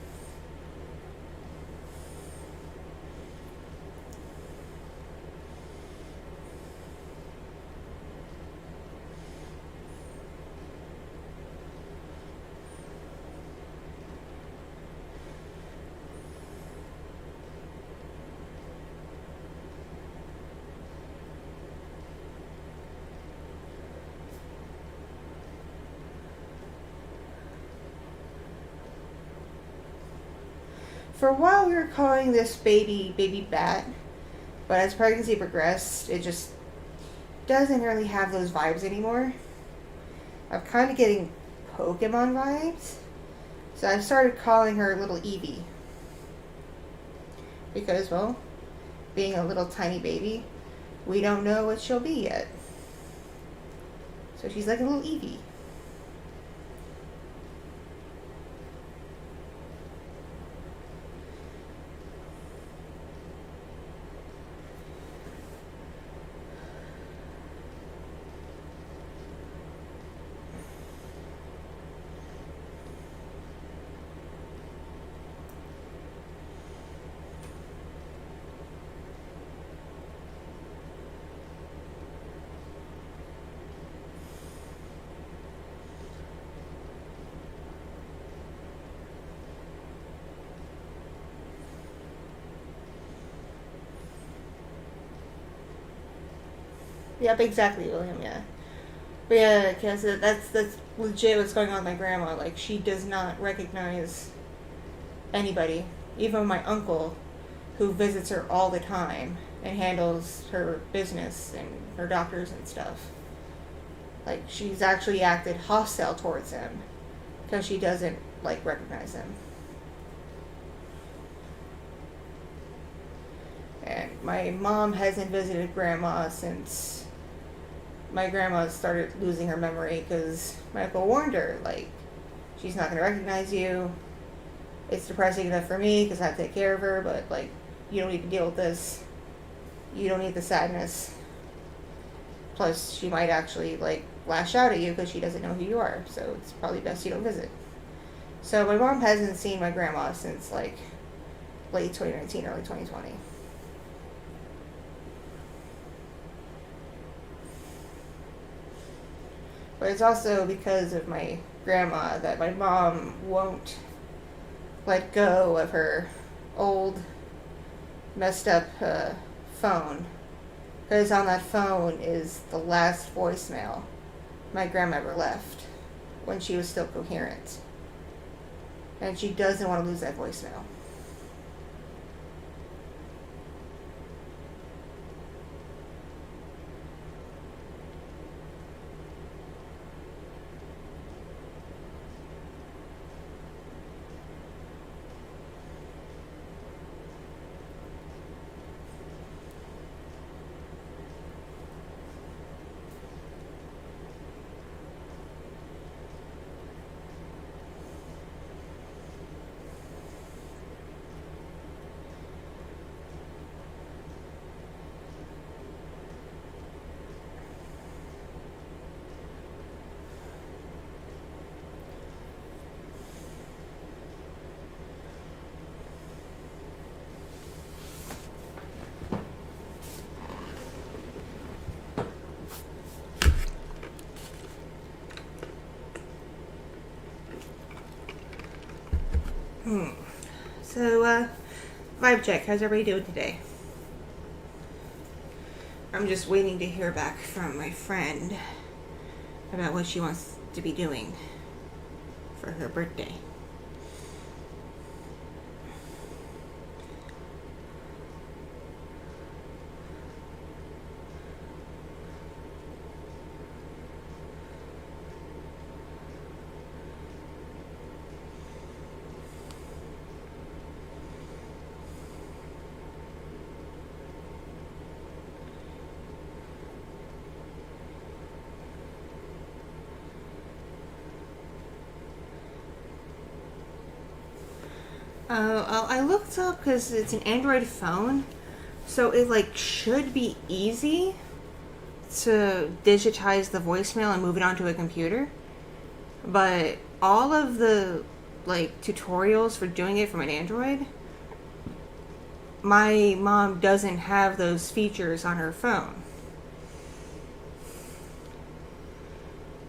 For a while, we were calling this baby Bat, but as pregnancy progressed, it just doesn't really have those vibes anymore. I'm kind of getting Pokemon vibes, so I started calling her Little Eevee. Because, well, being a little tiny baby, we don't know what she'll be yet. So she's like a little Eevee. Yep, exactly, William, yeah. But yeah, because that's legit what's going on with my grandma. Like, she does not recognize anybody. Even my uncle, who visits her all the time and handles her business and her doctors and stuff. Like, she's actually acted hostile towards him because she doesn't, like, recognize him. And my mom hasn't visited grandma since my grandma started losing her memory because my uncle warned her, like, she's not going to recognize you. It's depressing enough for me because I have to take care of her, but, like, you don't need to deal with this. You don't need the sadness. Plus, she might actually, like, lash out at you because she doesn't know who you are, so it's probably best you don't visit. So my mom hasn't seen my grandma since, like, late 2019, early 2020. But it's also because of my grandma that my mom won't let go of her old, messed up phone. Because on that phone is the last voicemail my grandma ever left when she was still coherent. And she doesn't want to lose that voicemail. So, vibe check. How's everybody doing today? I'm just waiting to hear back from my friend about what she wants to be doing for her birthday. I looked up because it's an Android phone, so it like should be easy to digitize the voicemail and move it onto a computer. But all of the like tutorials for doing it from an Android, my mom doesn't have those features on her phone.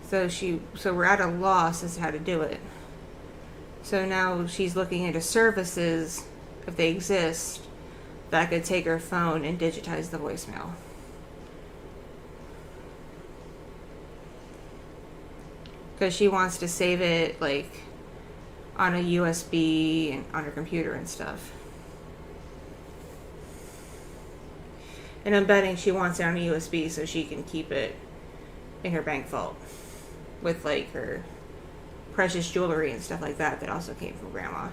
So we're at a loss as to how to do it. So now she's looking into services, if they exist, that could take her phone and digitize the voicemail. Because she wants to save it, like, on a USB and on her computer and stuff. And I'm betting she wants it on a USB so she can keep it in her bank vault with like her precious jewelry and stuff like that that also came from Grandma.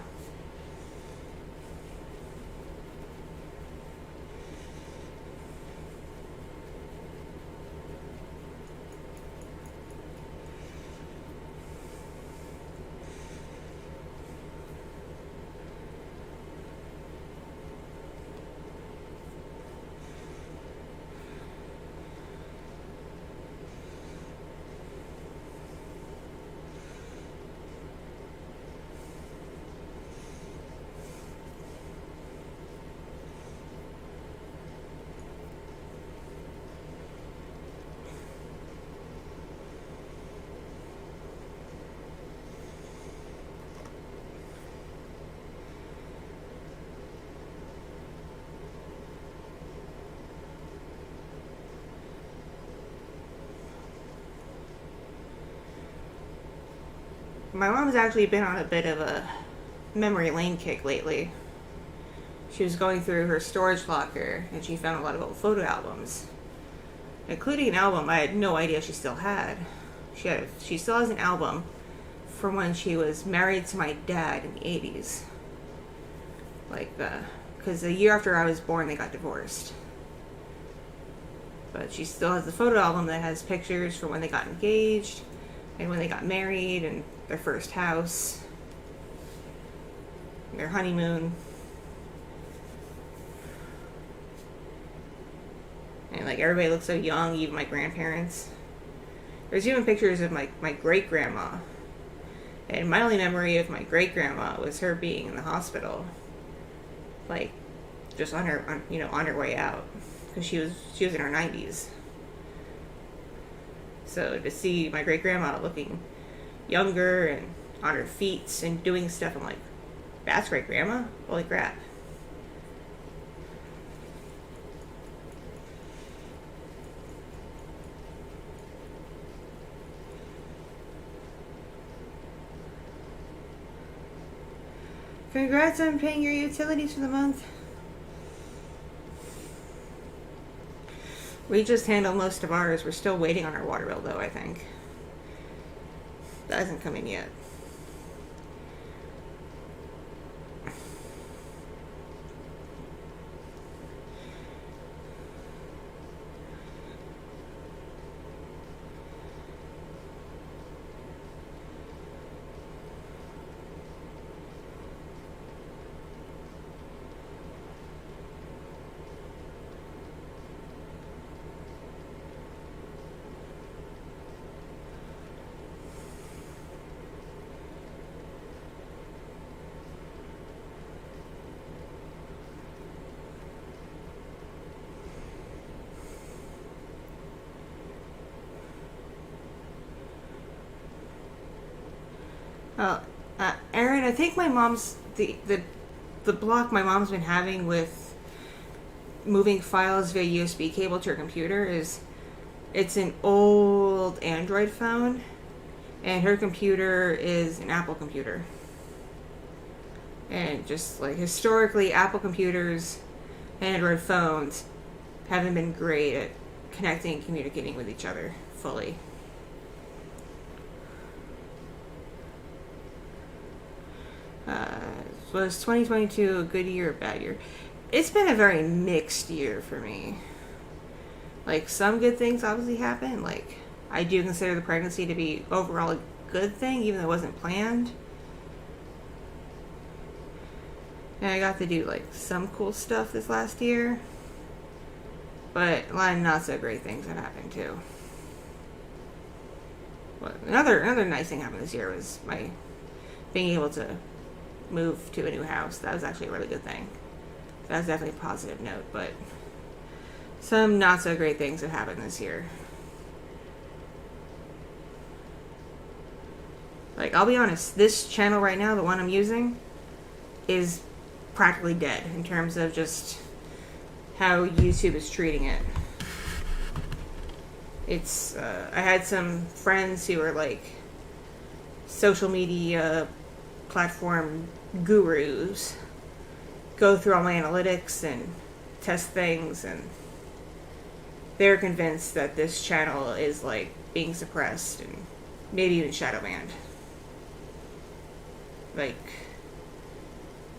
My mom's actually been on a bit of a memory lane kick lately. She was going through her storage locker and she found a lot of old photo albums, including an album I had no idea she still had. She still has an album from when she was married to my dad in the 80s. Like, because a year after I was born, they got divorced. But she still has the photo album that has pictures from when they got engaged and when they got married and their first house, their honeymoon. And like everybody looks so young, even my grandparents. There's even pictures of my great grandma. And my only memory of my great grandma was her being in the hospital, like just on her way out, because she was in her 90s. So to see my great grandma looking younger and on her feet and doing stuff, I'm like, that's great grandma? Holy crap. Congrats on paying your utilities for the month. We just handled most of ours. We're still waiting on our water bill, though, I think. That hasn't come in yet. Aaron, I think my mom's the block my mom's been having with moving files via USB cable to her computer is it's an old Android phone, and her computer is an Apple computer. And just like historically, Apple computers and Android phones haven't been great at connecting and communicating with each other fully. Was 2022 a good year or bad year? It's been a very mixed year for me. Like, some good things obviously happened. Like, I do consider the pregnancy to be overall a good thing, even though it wasn't planned. And I got to do, like, some cool stuff this last year. But a lot of not so great things have happened, too. But another nice thing happened this year was my being able to move to a new house. That was actually a really good thing. That was definitely a positive note, but some not so great things have happened this year. Like, I'll be honest, this channel right now, the one I'm using, is practically dead in terms of just how YouTube is treating it. It's, I had some friends who were like social media platform gurus go through all my analytics and test things, and they're convinced that this channel is like being suppressed and maybe even shadow banned. Like,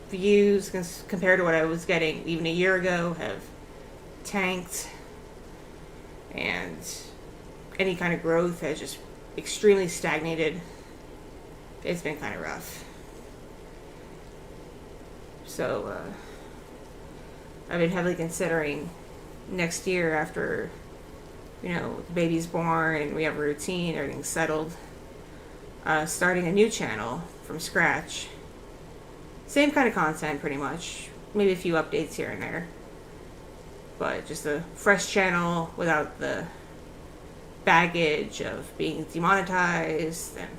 views compared to what I was getting even a year ago have tanked, and any kind of growth has just extremely stagnated. It's been kind of rough. So I've been heavily considering next year, after the baby's born and we have a routine, everything's settled, starting a new channel from scratch. Same kind of content pretty much, maybe a few updates here and there, but just a fresh channel without the baggage of being demonetized and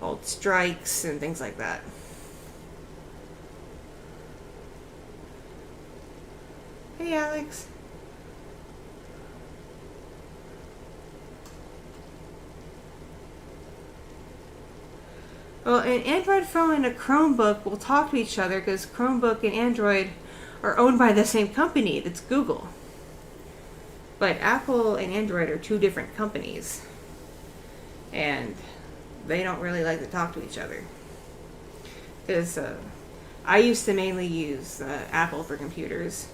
old strikes and things like that. Hey, Alex. Well, an Android phone and a Chromebook will talk to each other because Chromebook and Android are owned by the same company. That's Google. But Apple and Android are two different companies, and they don't really like to talk to each other. Because I used to mainly use Apple for computers,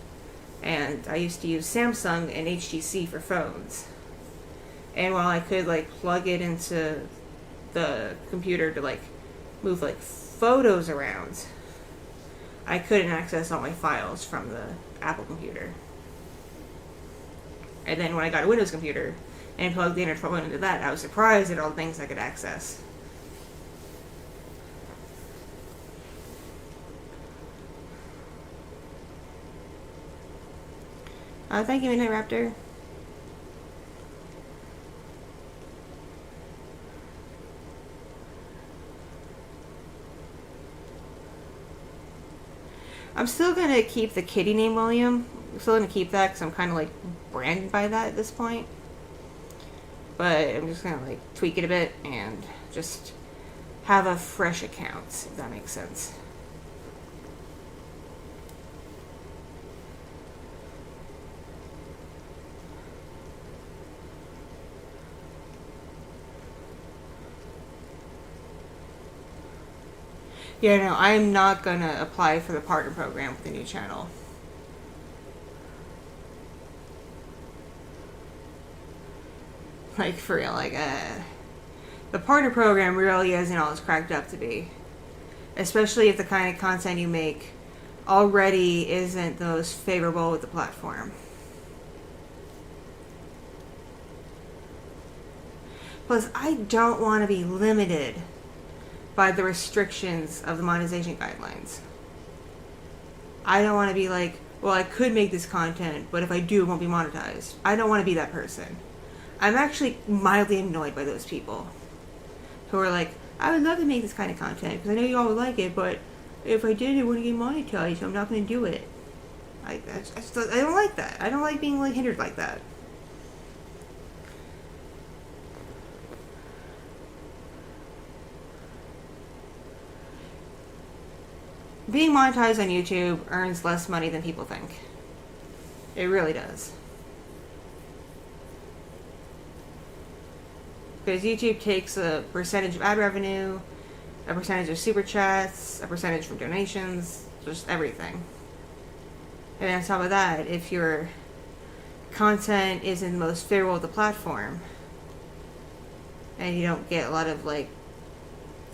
and I used to use Samsung and HTC for phones. And while I could plug it into the computer to move photos around, I couldn't access all my files from the Apple computer. And then when I got a Windows computer and plugged the internet phone into that, I was surprised at all the things I could access. Thank you, Midnight Raptor. I'm still going to keep the Kitti name, William. I'm still going to keep that because I'm kind of branded by that at this point. But I'm just going to tweak it a bit and just have a fresh account, if that makes sense. Yeah, no, I'm not going to apply for the partner program with the new channel. For real, the partner program really isn't all it's cracked up to be. Especially if the kind of content you make already isn't the most favorable with the platform. Plus, I don't want to be limited by the restrictions of the monetization guidelines. I don't want to be well, I could make this content, but if I do, it won't be monetized. I don't want to be that person. I'm actually mildly annoyed by those people who are I would love to make this kind of content because I know you all would like it, but if I did, it wouldn't get monetized, so I'm not going to do it. I don't like that. I don't like being hindered like that. Being monetized on YouTube earns less money than people think. It really does. Because YouTube takes a percentage of ad revenue, a percentage of super chats, a percentage from donations, just everything. And on top of that, if your content isn't the most favorable with the platform, and you don't get a lot of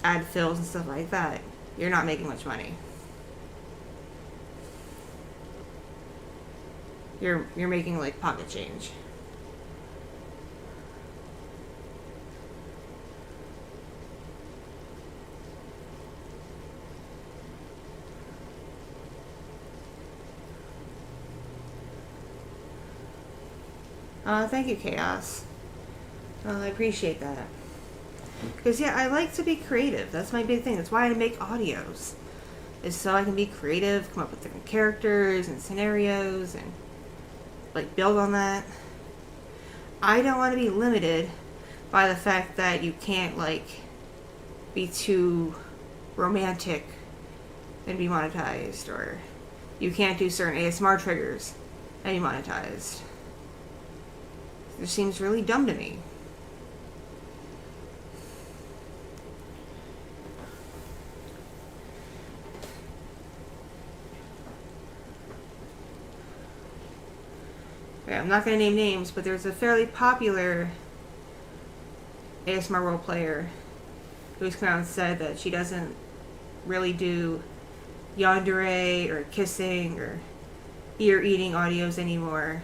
ad fills and stuff like that, you're not making much money. You're making pocket change. Thank you, Chaos. I appreciate that. Because, I like to be creative. That's my big thing. That's why I make audios. Is so I can be creative, come up with different characters and scenarios, and, build on that. I don't want to be limited by the fact that you can't, be too romantic and be monetized, or you can't do certain ASMR triggers and be monetized. It seems really dumb to me. Okay, I'm not going to name names, but there's a fairly popular ASMR role player who's come out and said that she doesn't really do yandere or kissing or ear eating audios anymore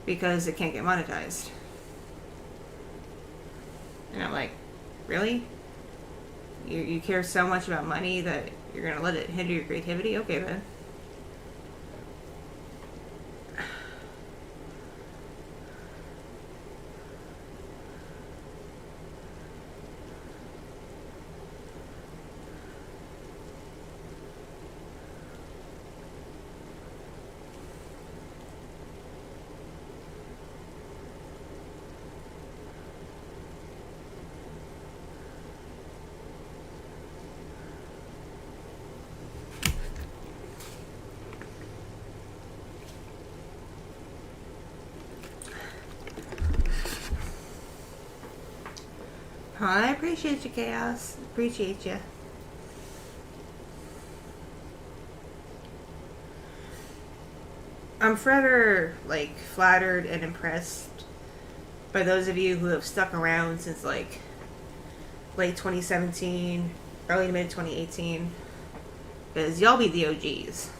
because it can't get monetized. And I'm like, really? You care so much about money that you're going to let it hinder your creativity? Okay then. I appreciate you, Chaos. Appreciate you. I'm forever, like, flattered and impressed by those of you who have stuck around since, like, late 2017, early to mid 2018. Because y'all be the OGs.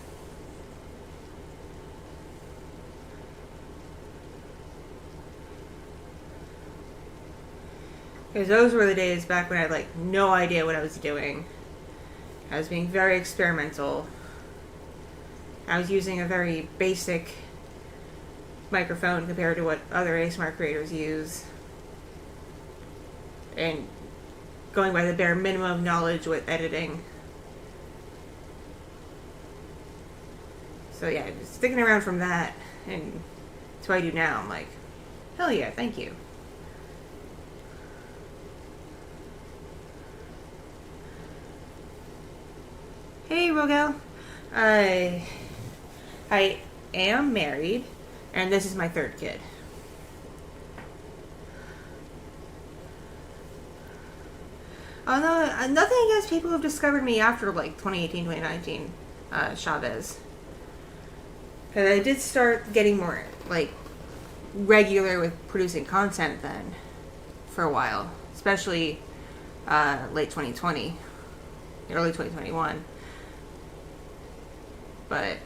Because those were the days back when I had, like, no idea what I was doing. I was being very experimental. I was using a very basic microphone compared to what other ASMR creators use. And going by the bare minimum of knowledge with editing. So yeah, just sticking around from that, and that's what I do now. I'm like, hell yeah, thank you. Hey, Rogel. I am married, and this is my third kid. Oh no, nothing against people who've discovered me after like 2018, 2019, Chavez. Because I did start getting more like regular with producing content then for a while, especially late 2020, early 2021. But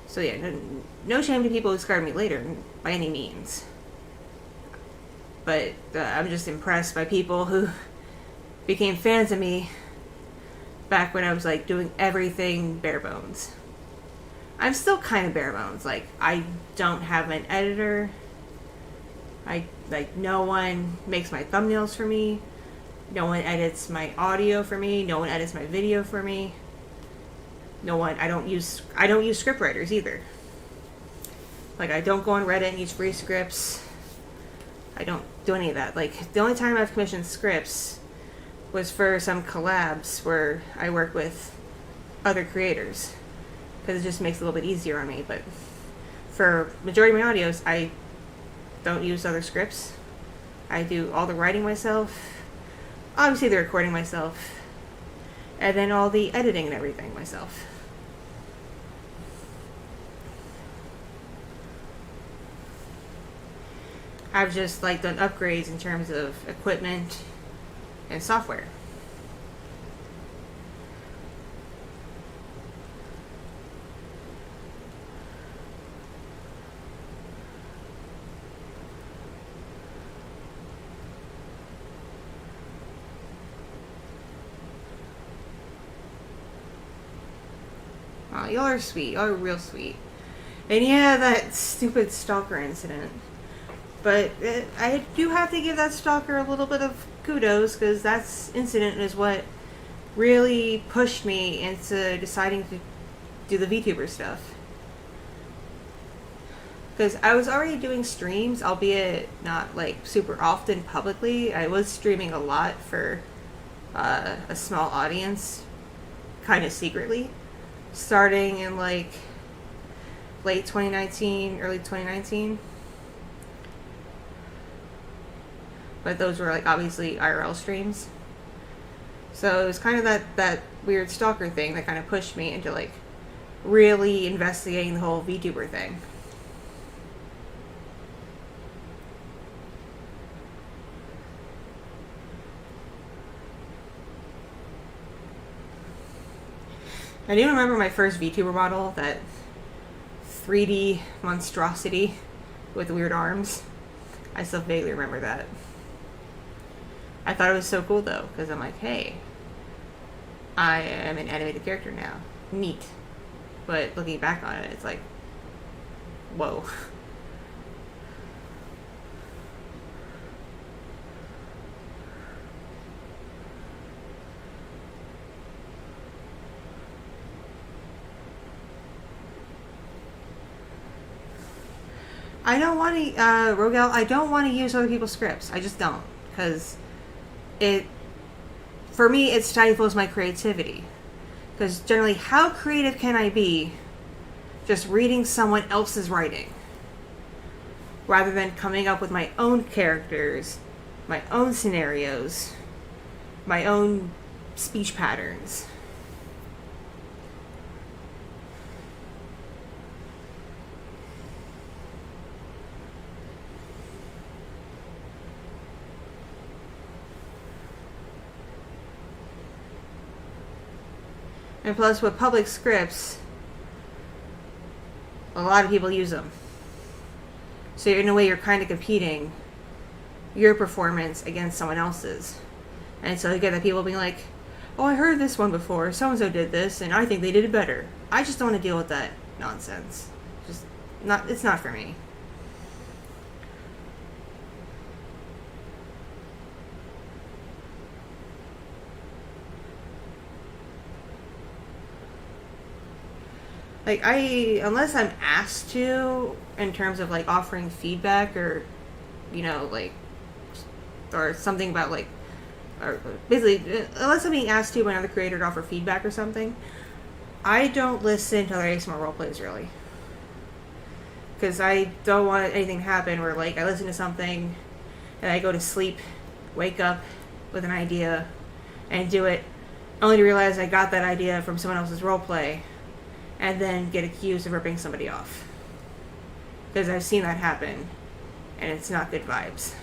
so yeah, no shame to people who discovered me later by any means. But I'm just impressed by people who became fans of me back when I was like doing everything bare bones. I'm still kind of bare bones. Like, I don't have an editor. No one makes my thumbnails for me. No one edits my audio for me. No one edits my video for me. I don't use scriptwriters either. Like, I don't go on Reddit and use free scripts. I don't do any of that. Like, the only time I've commissioned scripts was for some collabs where I work with other creators. Because it just makes it a little bit easier on me. But for majority of my audios, I don't use other scripts. I do all the writing myself. Obviously the recording myself. And then all the editing and everything myself. I've just like done upgrades in terms of equipment and software. Oh, y'all are sweet. Y'all are real sweet. And yeah, that stupid stalker incident. But I do have to give that stalker a little bit of kudos, because that incident is what really pushed me into deciding to do the VTuber stuff. Because I was already doing streams, albeit not like super often publicly. I was streaming a lot for a small audience, kind of secretly, starting in like late 2019, early 2019. But those were like obviously IRL streams. So it was kind of that weird stalker thing that kind of pushed me into like really investigating the whole VTuber thing. I do remember my first VTuber model, that 3D monstrosity with weird arms. I still vaguely remember that. I thought it was so cool though, because I'm like, hey, I am an animated character now. Neat. But looking back on it, it's like, whoa. I don't want to, Rogel, I don't want to use other people's scripts. I just don't. Because for me, it stifles my creativity. Because generally, how creative can I be just reading someone else's writing? Rather than coming up with my own characters, my own scenarios, my own speech patterns. And plus, with public scripts, a lot of people use them. So in a way, you're kind of competing your performance against someone else's. And so you get that people being like, oh, I heard this one before, so-and-so did this, and I think they did it better. I just don't want to deal with that nonsense. It's not for me. Like, unless I'm asked to, in terms of, like, offering feedback or, you know, like, or something about, like, or basically, unless I'm being asked to by another creator to offer feedback or something, I don't listen to other ASMR roleplays, really. Because I don't want anything to happen where, like, I listen to something and I go to sleep, wake up with an idea, and do it, only to realize I got that idea from someone else's roleplay, and then get accused of ripping somebody off. Because I've seen that happen, and it's not good vibes.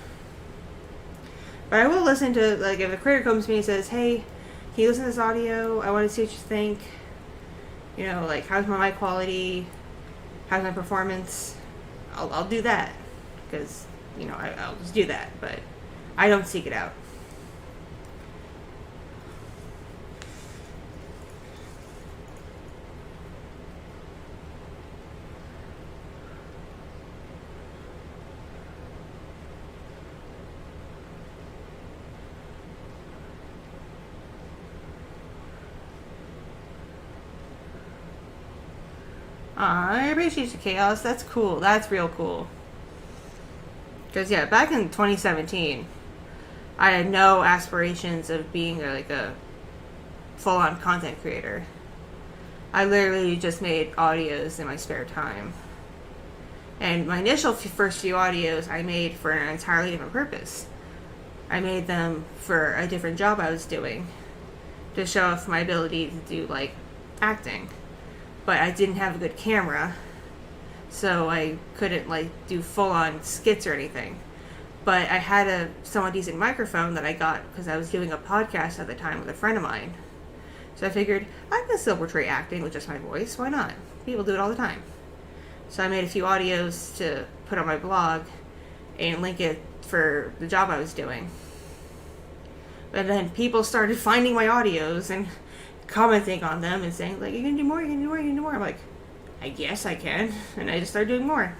But I will listen to, like, if a creator comes to me and says, hey, can you listen to this audio? I want to see what you think. You know, like, how's my mic quality? How's my performance? I'll do that. Because, you know, I'll just do that. But I don't seek it out. I appreciate the chaos. That's cool. That's real cool. Because, yeah, back in 2017, I had no aspirations of being a full-on content creator. I literally just made audios in my spare time. And my initial first few audios I made for an entirely different purpose. I made them for a different job I was doing to show off my ability to do, like, acting. But I didn't have a good camera, so I couldn't, like, do full-on skits or anything. But I had a somewhat decent microphone that I got because I was doing a podcast at the time with a friend of mine. So I figured, I can still portray acting with just my voice. Why not? People do it all the time. So I made a few audios to put on my blog and link it for the job I was doing. And then people started finding my audios and commenting on them and saying, like, you can do more, you can do more, you can do more. I'm like, I guess I can. And I just started doing more.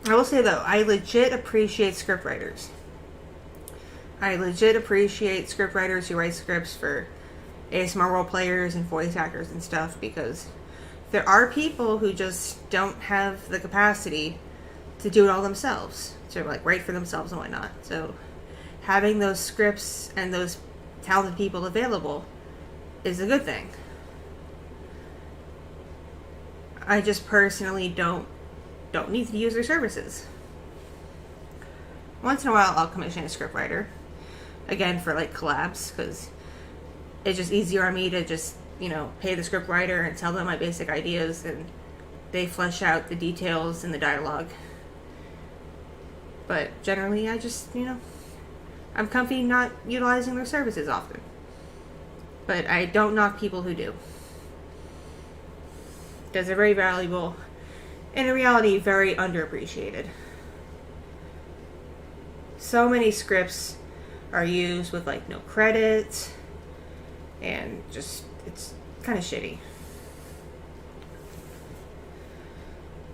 I will say though, I legit appreciate scriptwriters. I legit appreciate scriptwriters who write scripts for ASMR role players and voice actors and stuff, because there are people who just don't have the capacity to do it all themselves, to like write for themselves and whatnot. So having those scripts and those talented people available is a good thing. I just personally don't need to use their services. Once in a while I'll commission a scriptwriter, again for like collabs, because it's just easier on me to just, pay the scriptwriter and tell them my basic ideas, and they flesh out the details in the dialogue. But generally I just, I'm comfy not utilizing their services often. But I don't knock people who do, because they're very valuable, and in reality very underappreciated. So many scripts are used with like no credit, and just, it's kind of shitty.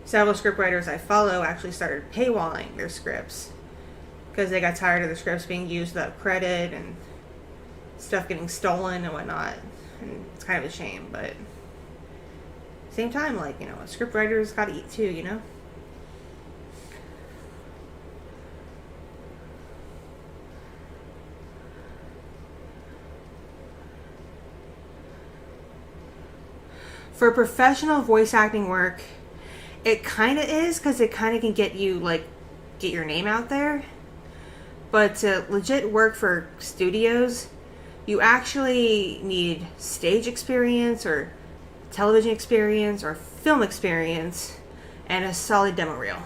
Several scriptwriters I follow actually started paywalling their scripts because they got tired of the scripts being used without credit and stuff getting stolen and whatnot. And it's kind of a shame, but at the same time, like, a scriptwriter's got to eat too, For professional voice acting work, it kind of is, because it kind of can get you, get your name out there. But to legit work for studios, you actually need stage experience, or television experience, or film experience, and a solid demo reel.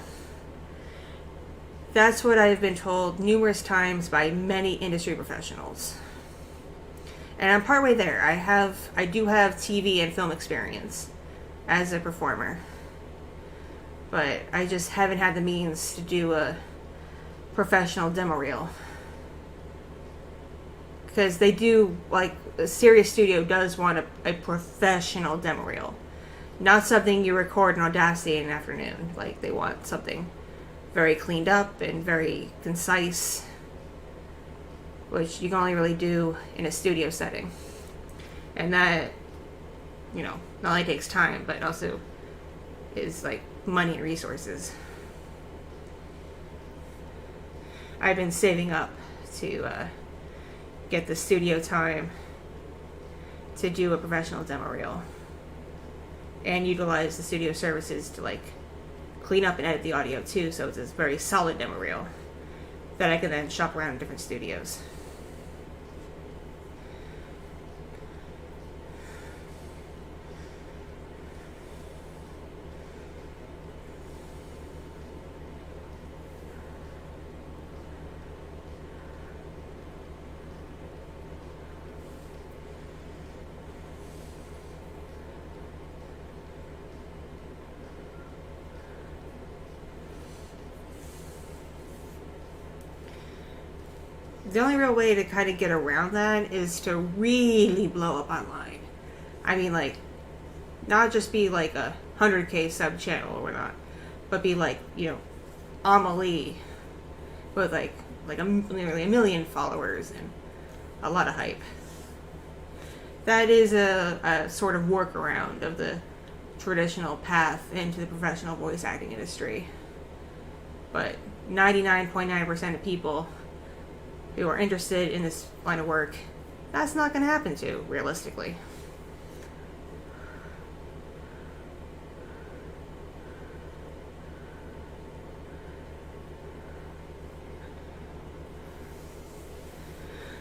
That's what I've been told numerous times by many industry professionals. And I'm partway there. I do have TV and film experience as a performer. But I just haven't had the means to do a professional demo reel. Because they do, a serious studio does want a professional demo reel. Not something you record in Audacity in an afternoon. They want something very cleaned up and very concise, which you can only really do in a studio setting. And that, not only takes time, but also is money and resources. I've been saving up to get the studio time to do a professional demo reel and utilize the studio services to clean up and edit the audio too, so it's a very solid demo reel that I can then shop around in different studios. The only real way to kind of get around that is to really blow up online. I mean, not just be a 100K sub channel or whatnot, but be Amelie with nearly 1 million followers and a lot of hype. That is a sort of workaround of the traditional path into the professional voice acting industry. But 99.9% of people who are interested in this line of work, that's not going to happen to, realistically.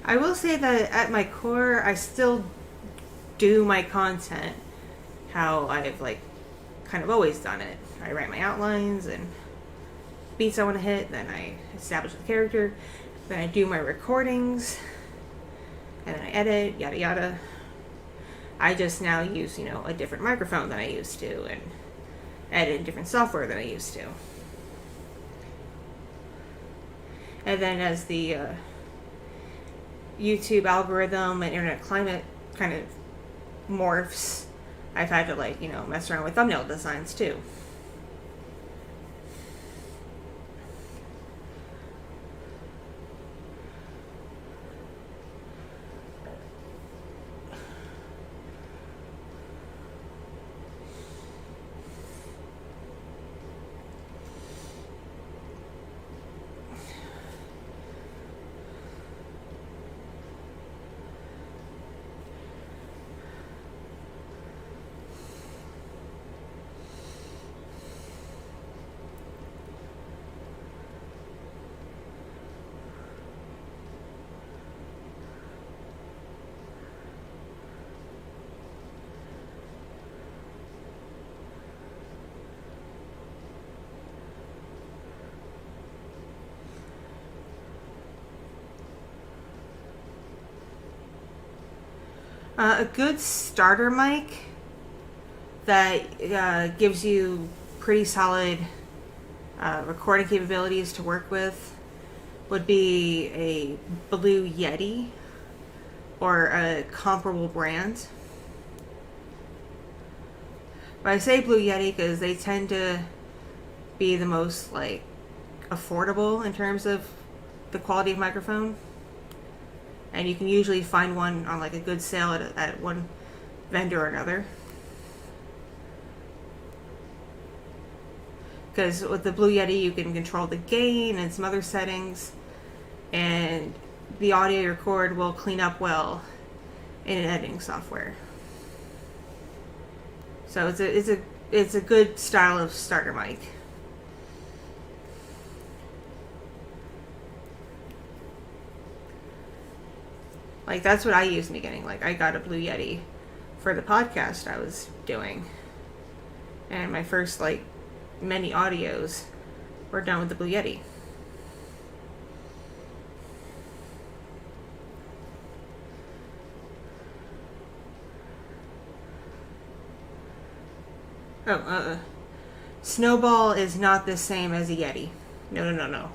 I will say that at my core, I still do my content how I've kind of always done it. I write my outlines and beats I want to hit, then I establish the character, then I do my recordings, and then I edit, yada yada. I just now use, a different microphone than I used to, and edit in different software than I used to. And then as the YouTube algorithm and internet climate kind of morphs, I've had to mess around with thumbnail designs too. A good starter mic that gives you pretty solid recording capabilities to work with would be a Blue Yeti or a comparable brand. But I say Blue Yeti because they tend to be the most like affordable in terms of the quality of microphone, and you can usually find one on like a good sale at one vendor or another. Because with the Blue Yeti you can control the gain and some other settings, and the audio you record will clean up well in an editing software. So it's a good style of starter mic. Like, that's what I used in the beginning. Like, I got a Blue Yeti for the podcast I was doing. And my first, like, many audios were done with the Blue Yeti. Snowball is not the same as a Yeti. No.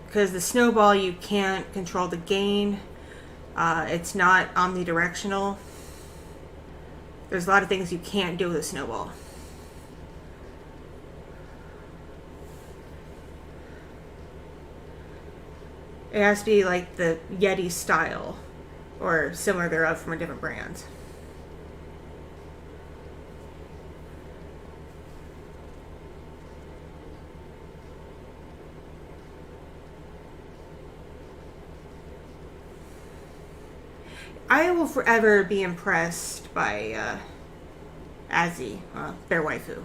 Because the Snowball, you can't control the gain. It's not omnidirectional. There's a lot of things you can't do with a Snowball. It has to be like the Yeti style or similar thereof from a different brand. I will forever be impressed by Azzy, Bear Waifu.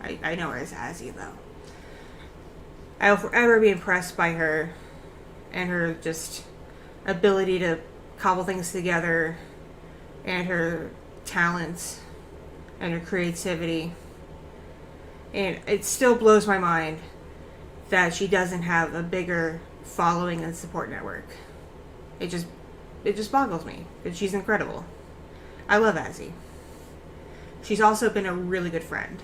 I know her as Azzy, though. I will forever be impressed by her and her just ability to cobble things together, and her talents and her creativity. And it still blows my mind that she doesn't have a bigger following and support network. It just boggles me, because she's incredible. I love Azzy. She's also been a really good friend.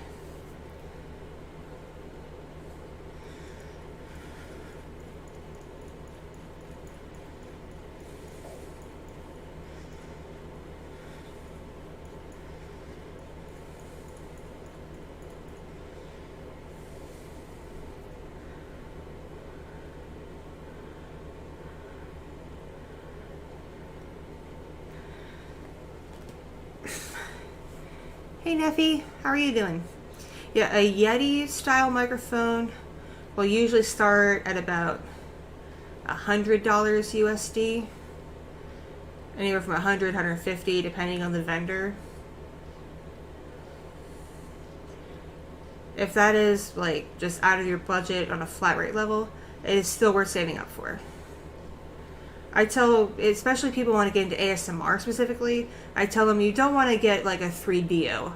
Hey Neffy, how are you doing? Yeah, a Yeti style microphone will usually start at about $100 USD. Anywhere from 100, 150 depending on the vendor. If that is like just out of your budget on a flat rate level, it is still worth saving up for. I tell, especially people want to get into ASMR specifically, I tell them you don't want to get like a 3DO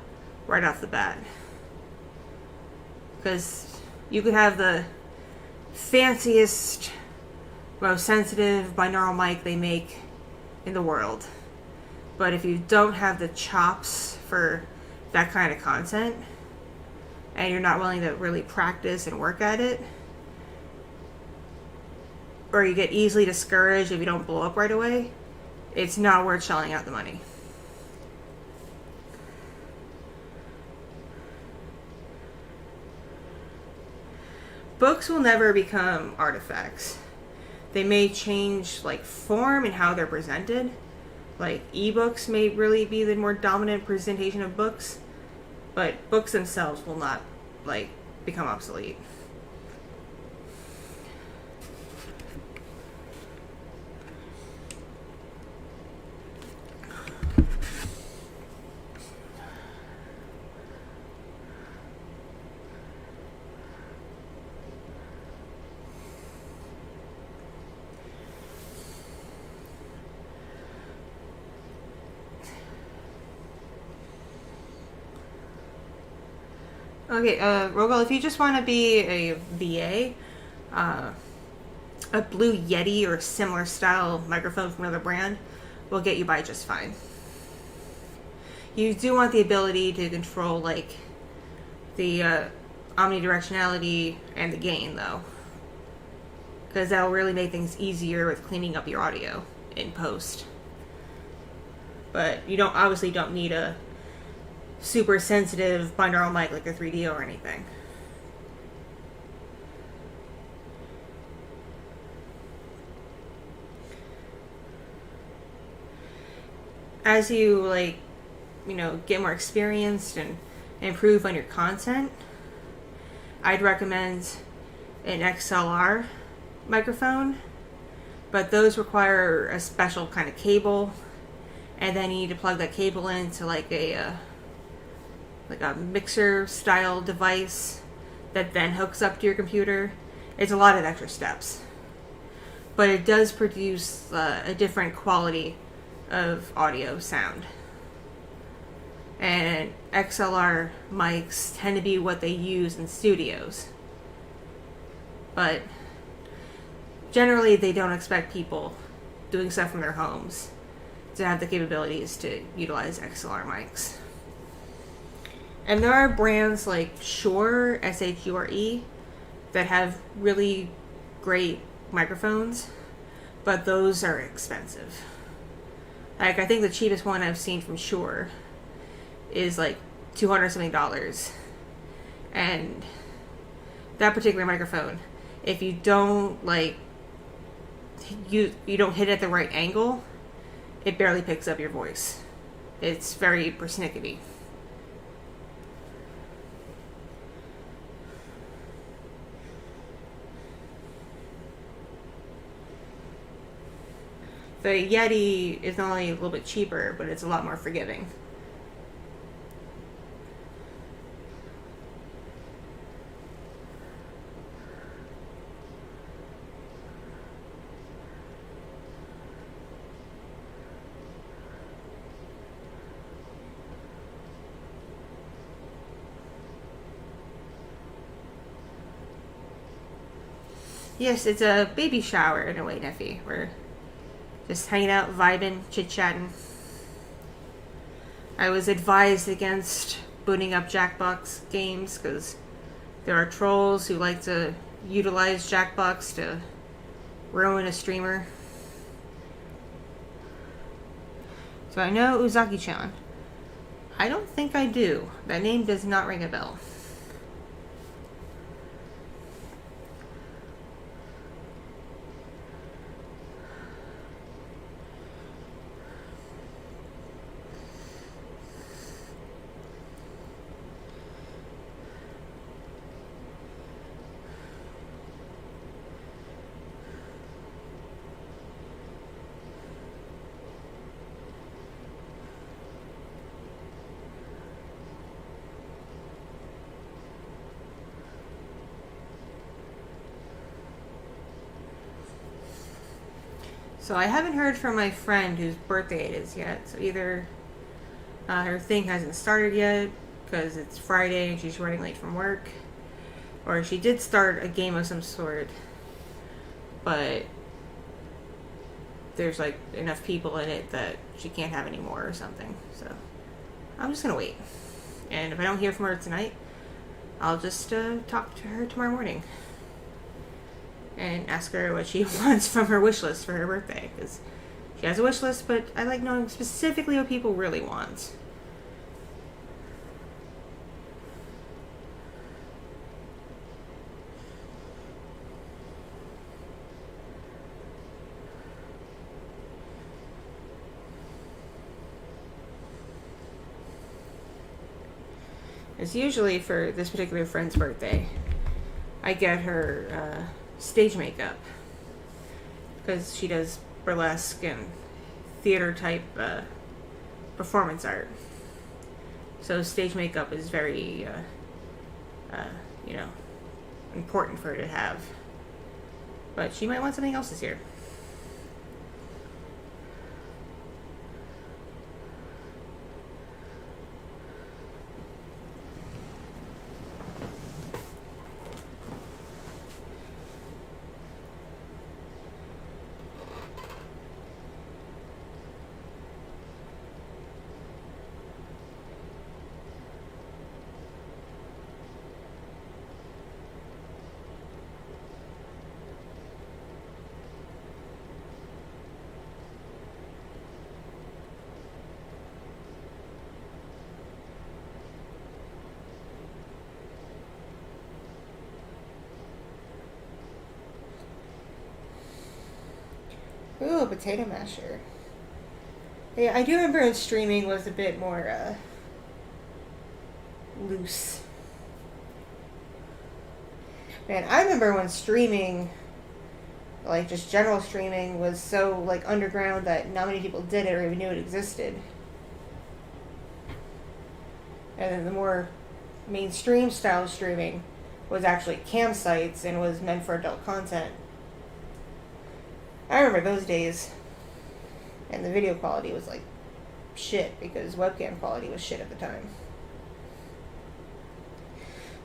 right off the bat. Because you could have the fanciest, most sensitive binaural mic they make in the world. But if you don't have the chops for that kind of content, and you're not willing to really practice and work at it, or you get easily discouraged if you don't blow up right away, it's not worth shelling out the money. Books will never become artifacts. They may change like form and how they're presented. Like ebooks may really be the more dominant presentation of books, but books themselves will not like become obsolete. Okay, Rogel, if you just want to be a VA, a Blue Yeti or similar style microphone from another brand will get you by just fine. You do want the ability to control like the omnidirectionality and the gain though, because that'll really make things easier with cleaning up your audio in post. But you obviously don't need a super sensitive binaural mic like a 3DO or anything. As you get more experienced and improve on your content, I'd recommend an XLR microphone, but those require a special kind of cable, and then you need to plug that cable into like a mixer style device that then hooks up to your computer. It's a lot of extra steps, but it does produce a different quality of audio sound. And XLR mics tend to be what they use in studios, but generally they don't expect people doing stuff from their homes to have the capabilities to utilize XLR mics. And there are brands like Shure, SHURE, that have really great microphones, but those are expensive. Like, I think the cheapest one I've seen from Shure is like $200 something. And that particular microphone, if you don't you don't hit it at the right angle, it barely picks up your voice. It's very persnickety. The Yeti is not only a little bit cheaper, but it's a lot more forgiving. Yes, it's a baby shower in a way, Neffy. We're just hanging out, vibing, chit-chatting. I was advised against booting up Jackbox games because there are trolls who like to utilize Jackbox to ruin a streamer. So I know Uzaki-chan. I don't think I do. That name does not ring a bell. So I haven't heard from my friend whose birthday it is yet. So either her thing hasn't started yet because it's Friday and she's running late from work, or she did start a game of some sort, but there's like enough people in it that she can't have any more or something. So I'm just gonna wait. And if I don't hear from her tonight, I'll just talk to her tomorrow morning and ask her what she wants from her wish list for her birthday, because she has a wish list, but I like knowing specifically what people really want. It's usually for this particular friend's birthday, I get her stage makeup, because she does burlesque and theater type performance art. So stage makeup is very important for her to have, but she might want something else this year. Ooh, a potato masher. Yeah, I do remember when streaming was a bit more loose. Man, I remember when streaming, like just general streaming, was so like underground that not many people did it or even knew it existed. And then the more mainstream style streaming was actually cam sites and was meant for adult content. I remember those days. And the video quality was like shit because webcam quality was shit at the time.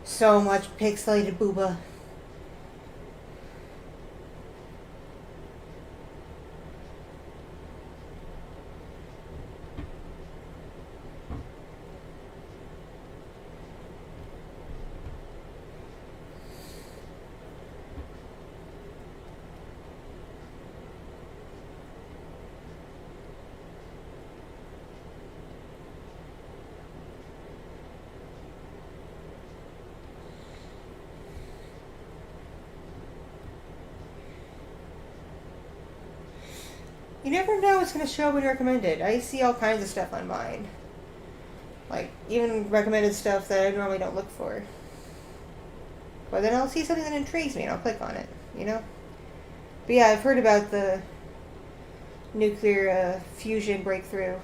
So much pixelated booba. You never know what's going to show when recommended. I see all kinds of stuff on mine. Like, even recommended stuff that I normally don't look for. But then I'll see something that intrigues me and I'll click on it, you know? But yeah, I've heard about the nuclear fusion breakthrough.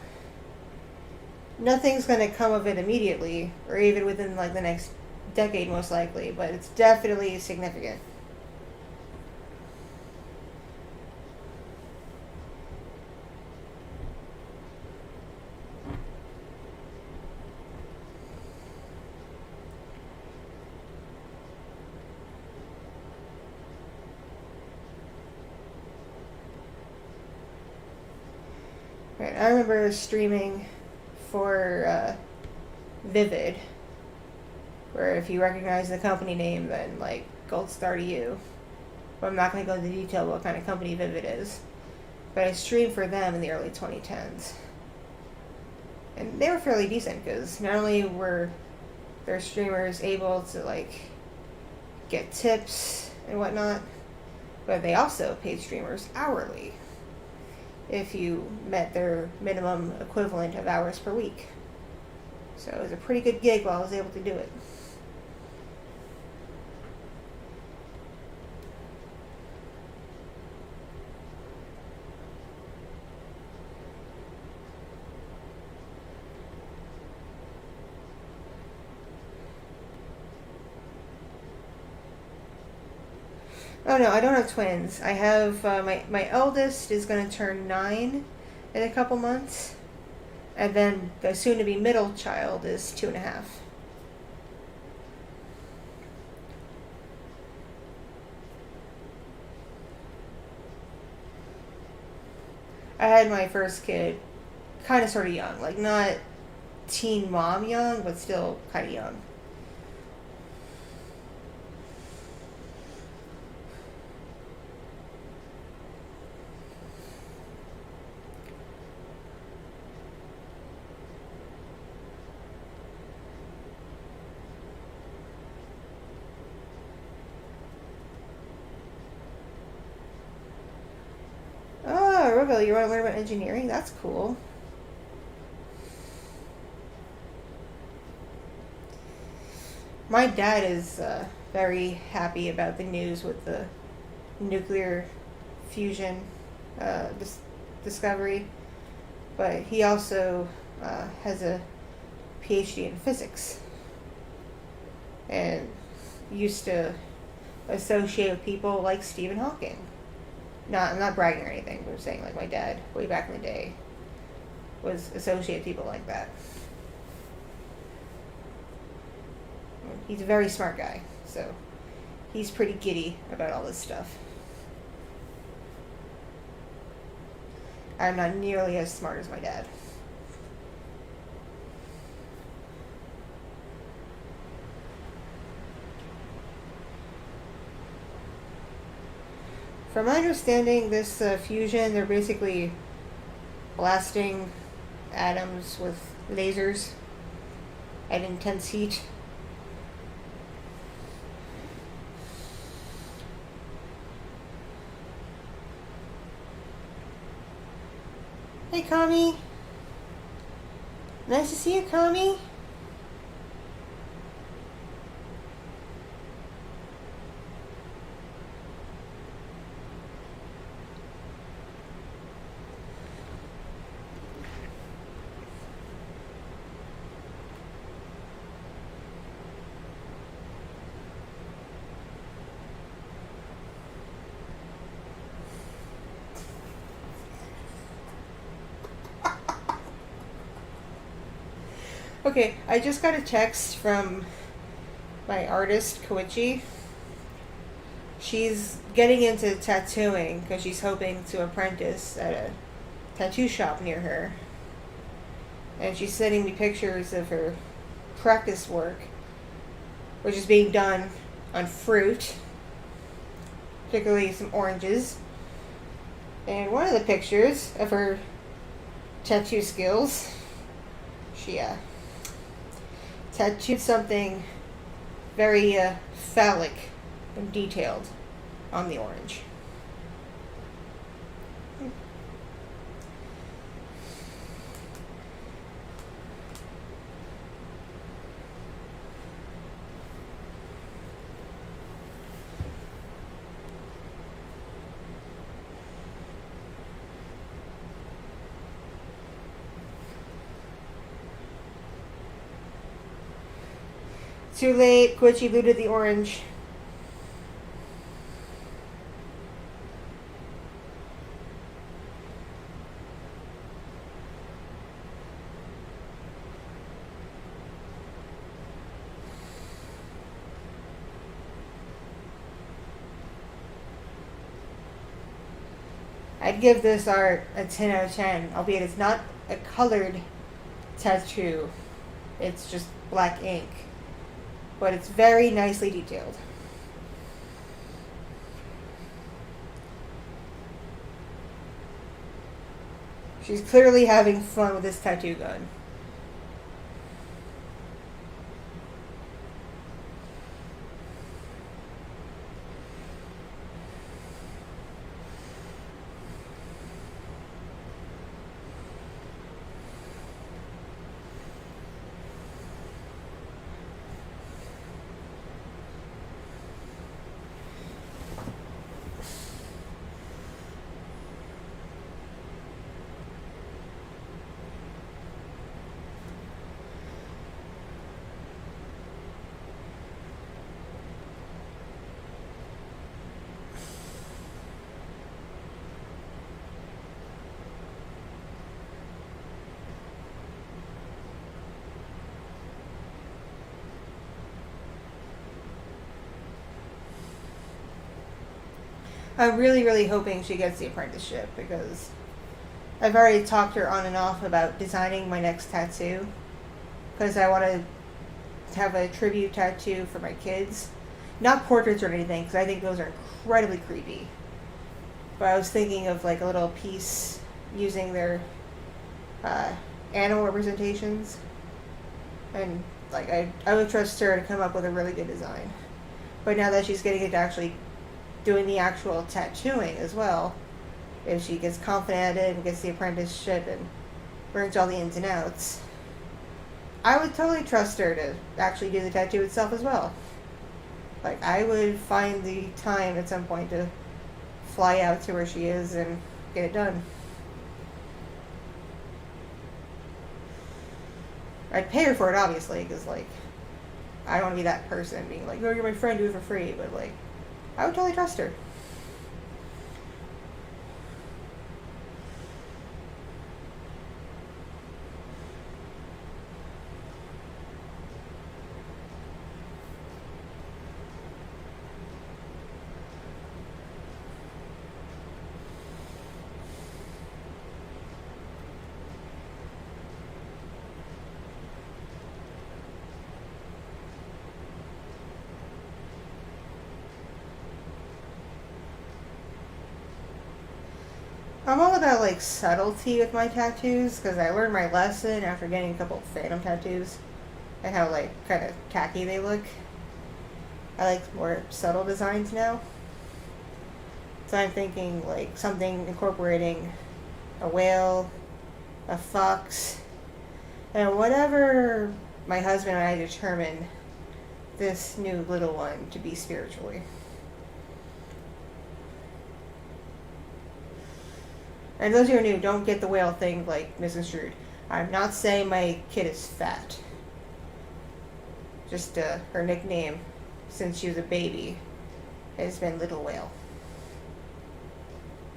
Nothing's going to come of it immediately, or even within like the next decade most likely, but it's definitely significant. Right, I remember streaming for Vivid, where if you recognize the company name, then like gold star to you. But I'm not going to go into detail what kind of company Vivid is. But I streamed for them in the early 2010s. And they were fairly decent because not only were their streamers able to like get tips and whatnot, but they also paid streamers hourly if you met their minimum equivalent of hours per week. So it was a pretty good gig while I was able to do it. Oh no, I don't have twins. I have my eldest is going to turn 9 in a couple months, and then the soon-to-be middle child is 2.5. I had my first kid kind of sort of young, like not teen mom young, but still kind of young. Oh, Robo, you want to learn about engineering? That's cool. My dad is very happy about the news with the nuclear fusion discovery, but he also has a PhD in physics and used to associate with people like Stephen Hawking. I'm not bragging or anything, but I'm saying like my dad, way back in the day, was associated with people like that. He's a very smart guy, so he's pretty giddy about all this stuff. I'm not nearly as smart as my dad. From my understanding, this fusion, they're basically blasting atoms with lasers at intense heat. Hey, Kami. Nice to see you, Kami. Okay, I just got a text from my artist, Koichi. She's getting into tattooing because she's hoping to apprentice at a tattoo shop near her. And she's sending me pictures of her practice work, which is being done on fruit, particularly some oranges. And one of the pictures of her tattoo skills, she tattooed something very phallic and detailed on the orange. Too late, Koichi looted the orange. I'd give this art a 10 out of 10, albeit it's not a colored tattoo. It's just black ink. But it's very nicely detailed. She's clearly having fun with this tattoo gun. I'm really, really hoping she gets the apprenticeship because I've already talked to her on and off about designing my next tattoo because I want to have a tribute tattoo for my kids. Not portraits or anything because I think those are incredibly creepy. But I was thinking of like a little piece using their animal representations. And like I would trust her to come up with a really good design. But now that she's getting into actually doing the actual tattooing as well, if she gets confident at it and gets the apprenticeship and learns all the ins and outs, I would totally trust her to actually do the tattoo itself as well. Like, I would find the time at some point to fly out to where she is and get it done. I'd pay her for it, obviously, because, like, I don't want to be that person being like, oh, you're my friend, do it for free, but, like, I would totally trust her. I'm all about, like, subtlety with my tattoos, because I learned my lesson after getting a couple of phantom tattoos, and how, like, kind of tacky they look. I like more subtle designs now. So I'm thinking, like, something incorporating a whale, a fox, and whatever my husband and I determine this new little one to be spiritually. And those who are new, don't get the whale thing like misconstrued. I'm not saying my kid is fat. Just her nickname since she was a baby has been Little Whale.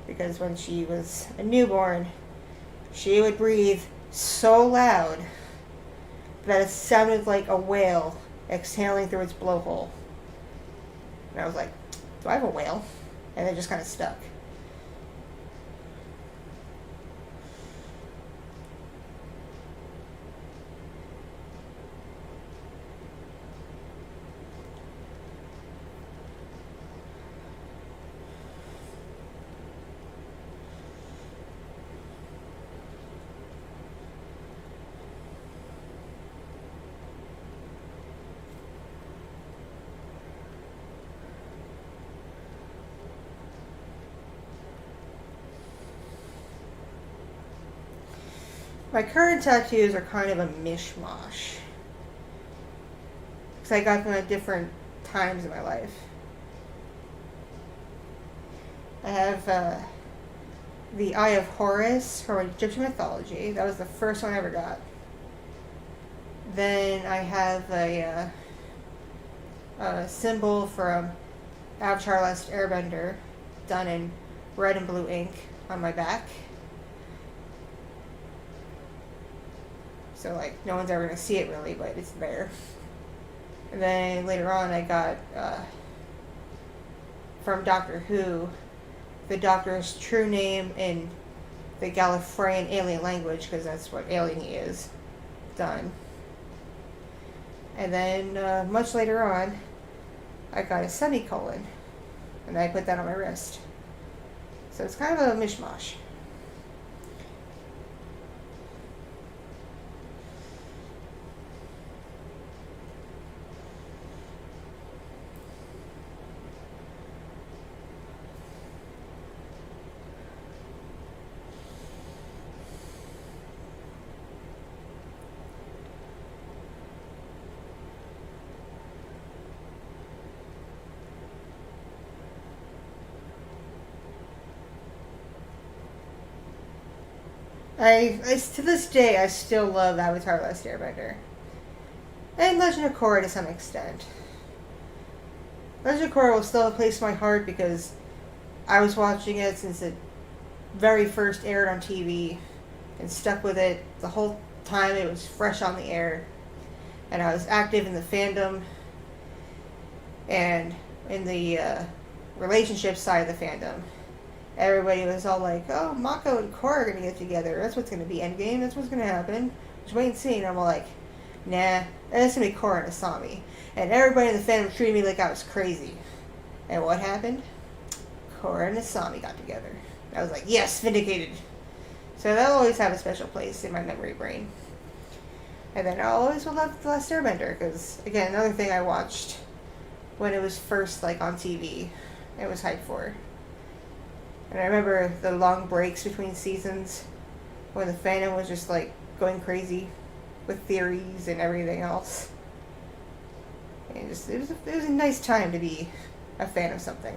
Because when she was a newborn, she would breathe so loud that it sounded like a whale exhaling through its blowhole. And I was like, do I have a whale? And it just kind of stuck. My current tattoos are kind of a mishmash. Because I got them at different times in my life. I have the Eye of Horus from Egyptian mythology. That was the first one I ever got. Then I have a symbol from Avatar Last Airbender done in red and blue ink on my back. So, like, no one's ever going to see it really, but it's there. And then later on, I got, from Doctor Who, the Doctor's true name in the Gallifreyan alien language, because that's what alien he is, done. And then, much later on, I got a semicolon, and I put that on my wrist. So it's kind of a mishmash. To this day, I still love Avatar Last Airbender. And Legend of Korra to some extent. Legend of Korra will still have a place in my heart because I was watching it since it very first aired on TV and stuck with it the whole time it was fresh on the air. And I was active in the fandom and in the relationship side of the fandom. Everybody was all like, oh, Mako and Korra are going to get together. That's what's going to be Endgame. That's what's going to happen. Just wait and see. And I'm all like, nah, that's going to be Korra and Asami. And everybody in the fandom treated me like I was crazy. And what happened? Korra and Asami got together. I was like, yes, vindicated. So that'll always have a special place in my memory brain. And then I always will love The Last Airbender because, again, another thing I watched when it was first, like, on TV. It was hyped for. And I remember the long breaks between seasons when the fandom was just like going crazy with theories and everything else. And it was a nice time to be a fan of something.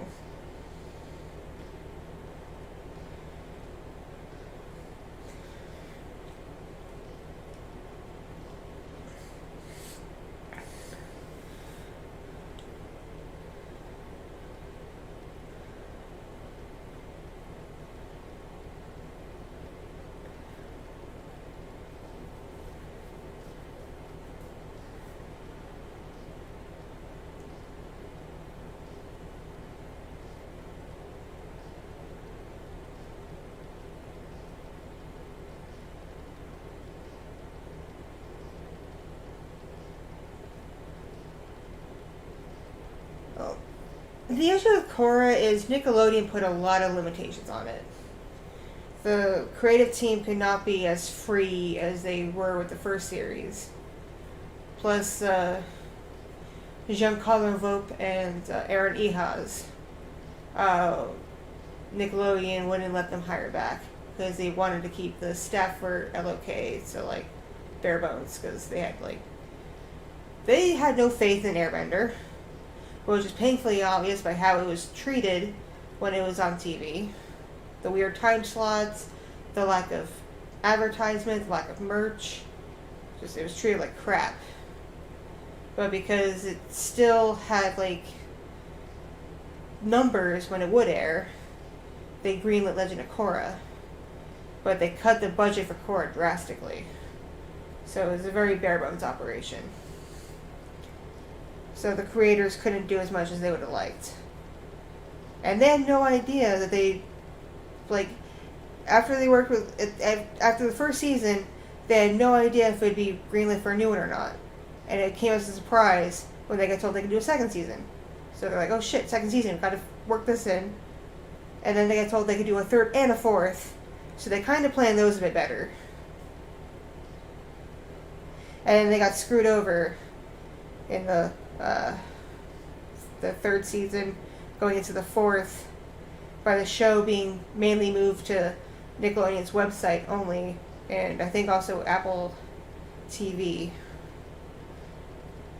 The issue with Korra is Nickelodeon put a lot of limitations on it. The creative team could not be as free as they were with the first series. Plus, Jean-Claude Van and Aaron Ehasz, Nickelodeon wouldn't let them hire back. because they wanted to keep the staff for LOK, so like bare bones, because they had no faith in Airbender, which is painfully obvious by how it was treated when it was on TV. The weird time slots, the lack of advertisement, the lack of merch, it was treated like crap. But because it still had like numbers when it would air, they greenlit Legend of Korra, but they cut the budget for Korra drastically. So it was a very bare bones operation. So the creators couldn't do as much as they would have liked. And they had no idea that after the first season, they had no idea if it would be greenlit for a new one or not. And it came as a surprise when they got told they could do a second season. So they're like, oh shit, second season, we've got to work this in. And then they got told they could do a third and a fourth. So they kind of planned those a bit better. And then they got screwed over in the third season, going into the fourth, by the show being mainly moved to Nickelodeon's website only, and I think also Apple TV.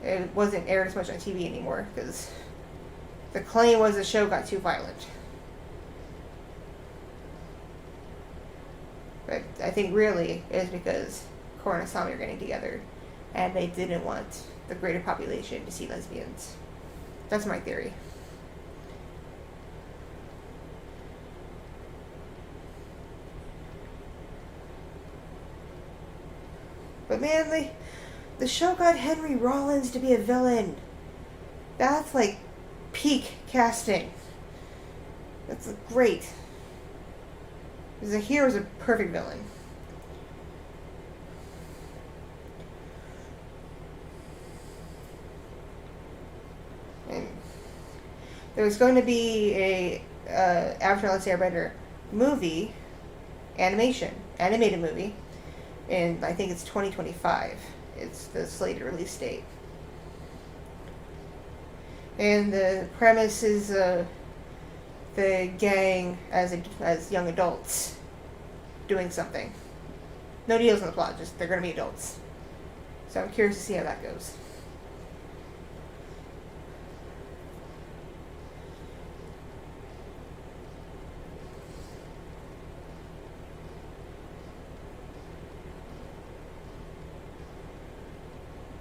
It wasn't aired as much on TV anymore, because the claim was the show got too violent. But I think really it is because Korra and Asami are getting together, and they didn't want the greater population to see lesbians. That's my theory. But man, the show got Henry Rollins to be a villain. That's like peak casting. That's great. Because hero's a perfect villain. And there's going to be a Avatar: Last Airbender movie, animated movie, and I think it's 2025. It's the slated release date. And the premise is the gang as young adults doing something. No deals in the plot, just they're going to be adults. So I'm curious to see how that goes.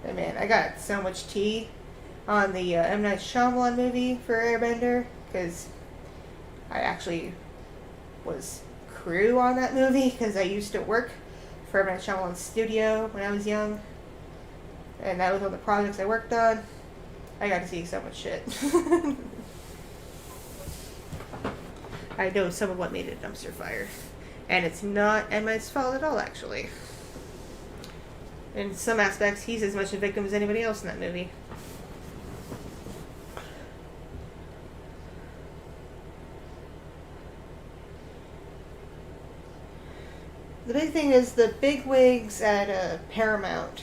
And man, I got so much tea on the M. Night Shyamalan movie for Airbender, because I actually was crew on that movie, because I used to work for M. Night Shyamalan's studio when I was young, and that was one of the projects I worked on. I got to see so much shit. I know some of what made it a dumpster fire, and it's not M. Night's fault at all, actually. In some aspects, he's as much a victim as anybody else in that movie. The big thing is the bigwigs at Paramount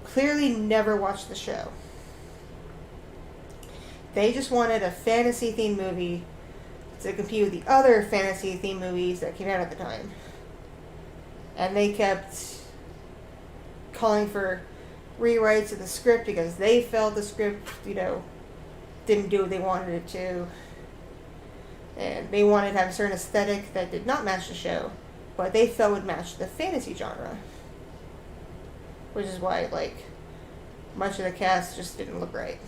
clearly never watched the show. They just wanted a fantasy-themed movie to compete with the other fantasy-themed movies that came out at the time. And they kept calling for rewrites of the script because they felt the script, didn't do what they wanted it to. And they wanted to have a certain aesthetic that did not match the show, but they felt would match the fantasy genre. Which is why, much of the cast just didn't look right.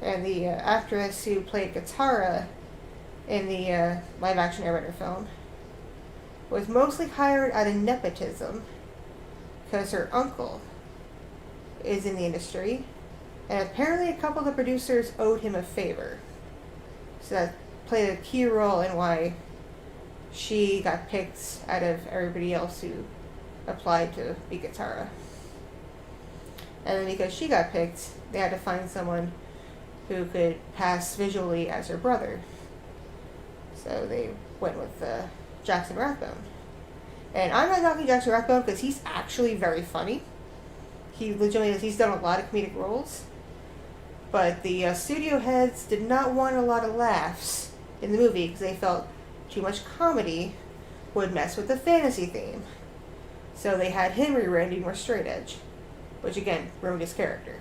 And the actress who played Katara in the live-action Airbender film was mostly hired out of nepotism because her uncle is in the industry, and apparently a couple of the producers owed him a favor. So that played a key role in why she got picked out of everybody else who applied to be Katara. And then because she got picked, they had to find someone who could pass visually as her brother. So they went with Jackson Rathbone. And I'm not knocking Jackson Rathbone because he's actually very funny. He legitimately he's done a lot of comedic roles. But the studio heads did not want a lot of laughs in the movie because they felt too much comedy would mess with the fantasy theme. So they had him rewritten to be more straight edge, which again ruined his character.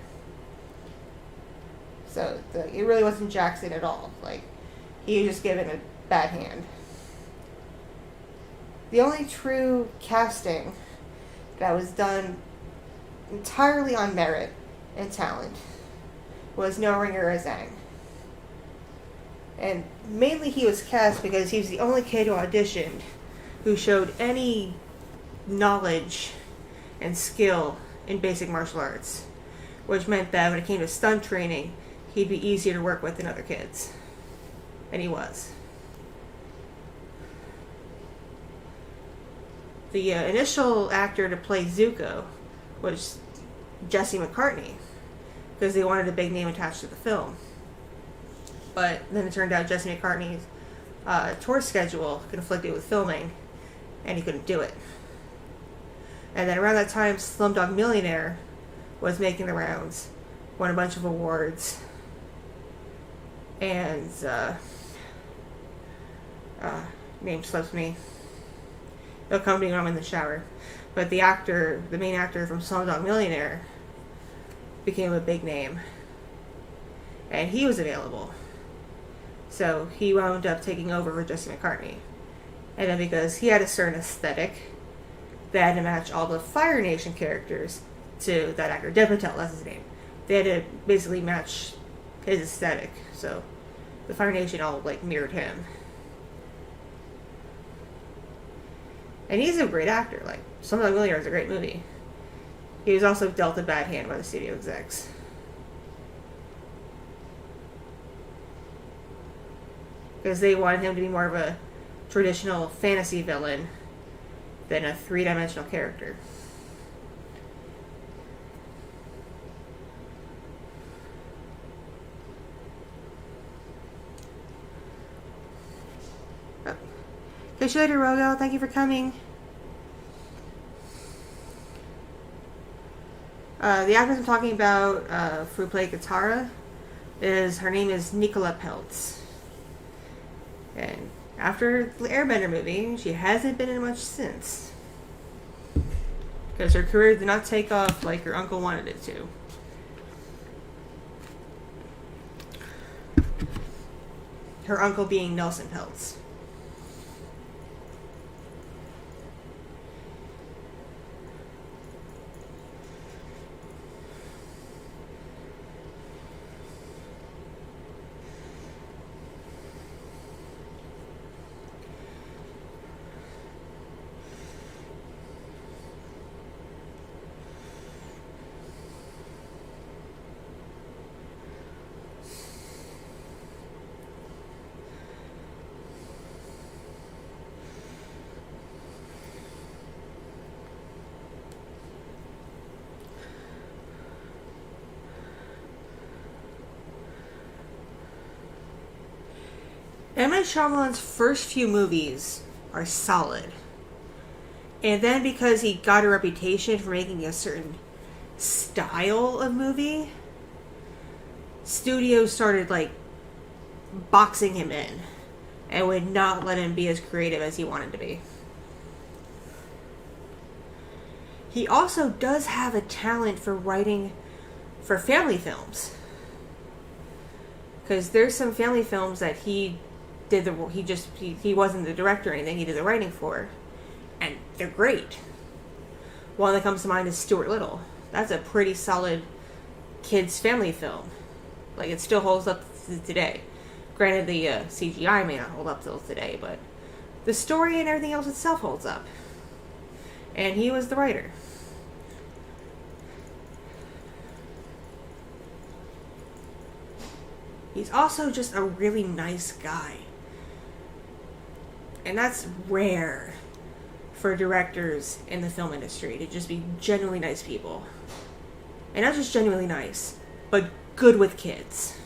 So it really wasn't Jackson at all. Like, he was just given a bad hand. The only true casting that was done entirely on merit and talent was No Ringer as Aang. And mainly he was cast because he was the only kid who auditioned who showed any knowledge and skill in basic martial arts, which meant that when it came to stunt training, he'd be easier to work with than other kids. And he was. The initial actor to play Zuko was Jesse McCartney, because they wanted a big name attached to the film. But then it turned out Jesse McCartney's tour schedule conflicted with filming, and he couldn't do it. And then around that time, Slumdog Millionaire was making the rounds, won a bunch of awards, and name slips me. It'll come to me when I'm in the shower. But the main actor from Slumdog Millionaire, became a big name, and he was available. So he wound up taking over for Jesse McCartney. And then because he had a certain aesthetic, they had to match all the Fire Nation characters to that actor. Dev Patel, that's his name. They had to basically match his aesthetic. So the Fire Nation all mirrored him. And he's a great actor. Slumdog Millionaire is a great movie. He was also dealt a bad hand by the studio execs. Because they wanted him to be more of a traditional fantasy villain than a three-dimensional character. Oh. Catch you later, Rogo. Thank you for coming. The actress I'm talking about, who played Katara, her name is Nicola Peltz. And after the Airbender movie, she hasn't been in much since. Because her career did not take off like her uncle wanted it to. Her uncle being Nelson Peltz. M. Night Shyamalan's first few movies are solid. And then because he got a reputation for making a certain style of movie, studios started boxing him in and would not let him be as creative as he wanted to be. He also does have a talent for writing for family films. Because there's some family films that he wasn't the director or anything, he did the writing for, and they're great. One that comes to mind is Stuart Little. That's a pretty solid kids family film. It still holds up today. Granted, the CGI may not hold up till today, but the story and everything else itself holds up. And he was the writer. He's also just a really nice guy. And that's rare for directors in the film industry, to just be genuinely nice people. And not just genuinely nice, but good with kids.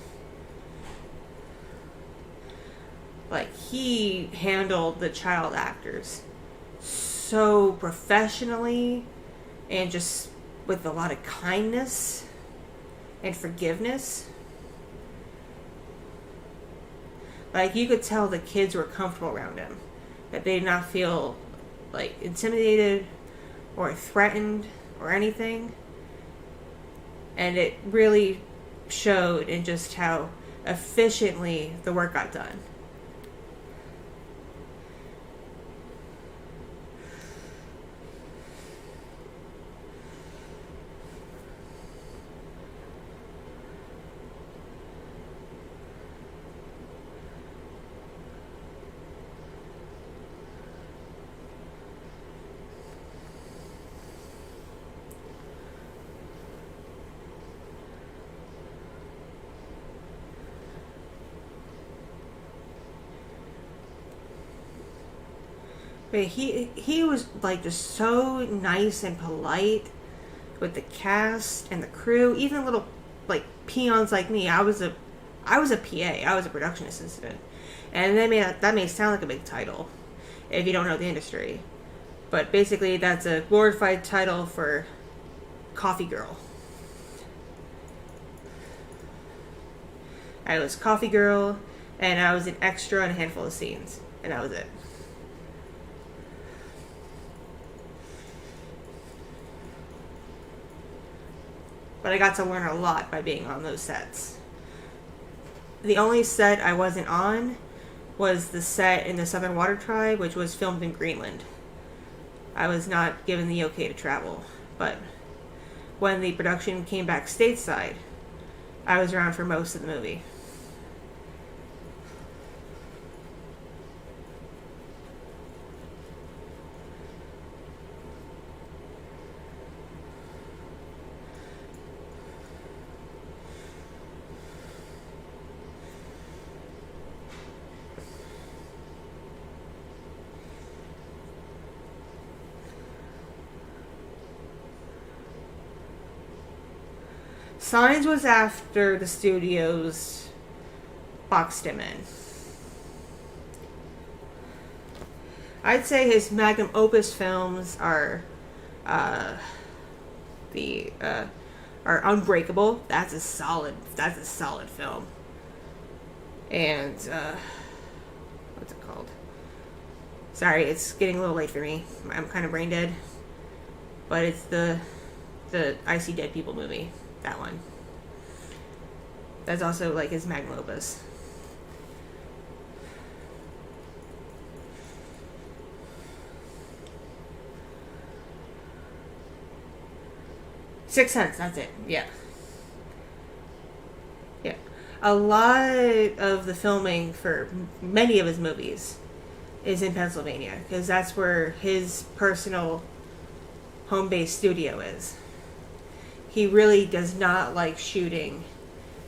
Like, he handled the child actors so professionally and just with a lot of kindness and forgiveness. Like, you could tell the kids were comfortable around him. That they did not feel, like, intimidated or threatened or anything. And it really showed in just how efficiently the work got done. But he was like just so nice and polite with the cast and the crew, even little like peons like me. I was a PA. I was a production assistant, and that may sound like a big title if you don't know the industry, but basically that's a glorified title for coffee girl. I was coffee girl, and I was an extra in a handful of scenes, and that was it. But I got to learn a lot by being on those sets. The only set I wasn't on was the set in the Southern Water Tribe, which was filmed in Greenland. I was not given the okay to travel. But when the production came back stateside, I was around for most of the movie. Signs was after the studios boxed him in. I'd say his magnum opus films are are Unbreakable. That's a solid film. And what's it called? Sorry, it's getting a little late for me. I'm kind of brain dead. But it's the I See Dead People movie. That one. That's also like his magnum opus. Sixth Sense, that's it. Yeah. Yeah. A lot of the filming for many of his movies is in Pennsylvania, because that's where his personal home-based studio is. He really does not like shooting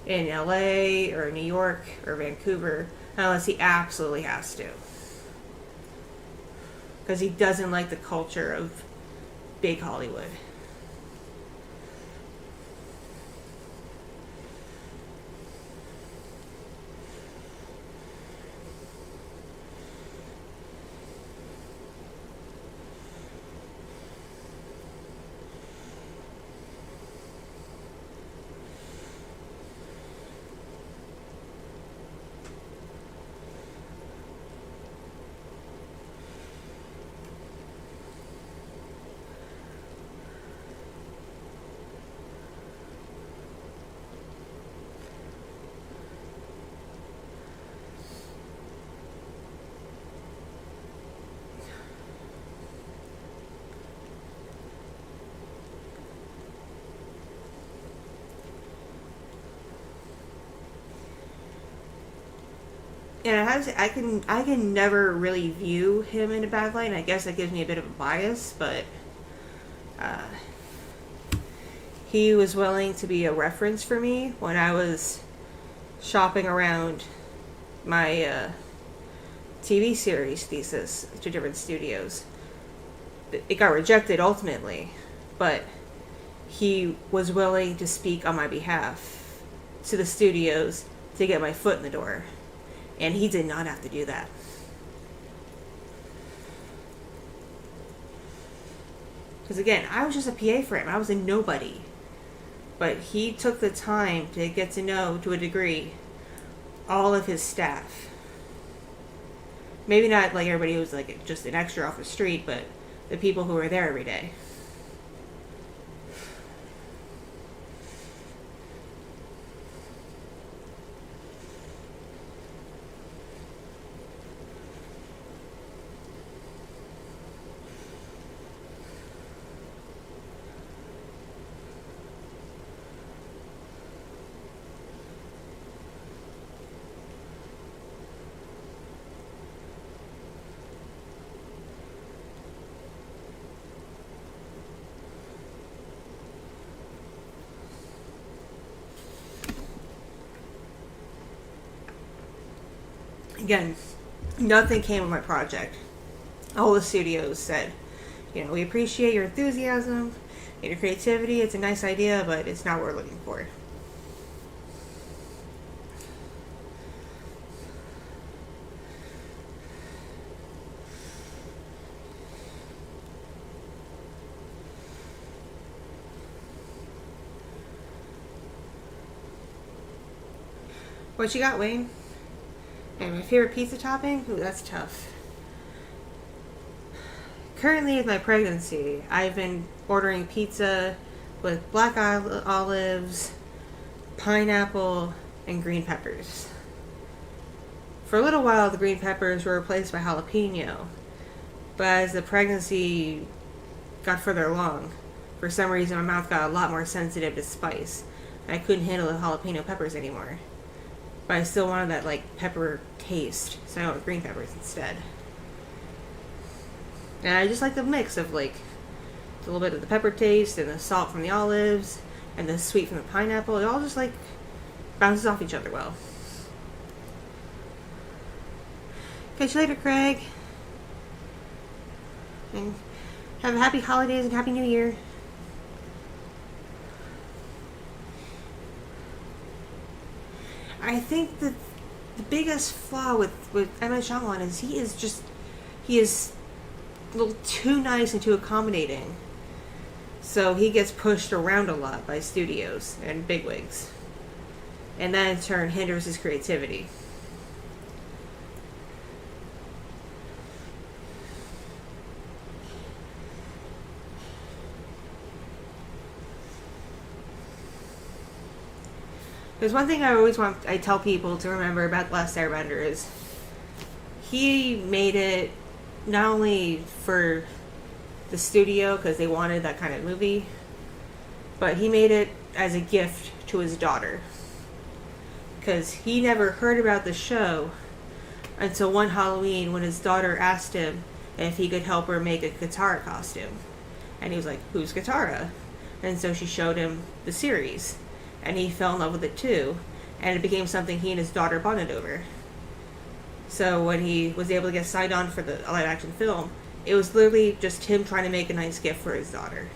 in LA or New York or Vancouver unless he absolutely has to. Because he doesn't like the culture of big Hollywood. And I have to say, I can never really view him in a bad light. And I guess that gives me a bit of a bias, but he was willing to be a reference for me when I was shopping around my TV series thesis to different studios. It got rejected ultimately, but he was willing to speak on my behalf to the studios to get my foot in the door. And he did not have to do that. Because again, I was just a PA for him. I was a nobody. But he took the time to get to know, to a degree, all of his staff. Maybe not like everybody who was like just an extra off the street, but the people who were there every day. Again, nothing came of my project. All the studios said, we appreciate your enthusiasm and your creativity. It's a nice idea, but it's not what we're looking for. What you got, Wayne? And my favorite pizza topping? Ooh, that's tough. Currently, with my pregnancy, I've been ordering pizza with black olives, pineapple, and green peppers. For a little while, the green peppers were replaced by jalapeno. But as the pregnancy got further along, for some reason my mouth got a lot more sensitive to spice. And I couldn't handle the jalapeno peppers anymore. But I still wanted that, pepper taste, so I went with green peppers instead. And I just like the mix of, a little bit of the pepper taste, and the salt from the olives, and the sweet from the pineapple. It all just, bounces off each other well. Catch you later, Craig. And have a happy holidays and happy new year. I think that the biggest flaw with M. Night Shyamalan is he is a little too nice and too accommodating. So he gets pushed around a lot by studios and bigwigs. And that in turn hinders his creativity. There's one thing I tell people to remember about The Last Airbender is he made it not only for the studio because they wanted that kind of movie, but he made it as a gift to his daughter. Because he never heard about the show until one Halloween when his daughter asked him if he could help her make a Katara costume. And he was like, "Who's Katara?" And so she showed him the series. And he fell in love with it too. And it became something he and his daughter bonded over. So when he was able to get signed on for the live action film, it was literally just him trying to make a nice gift for his daughter.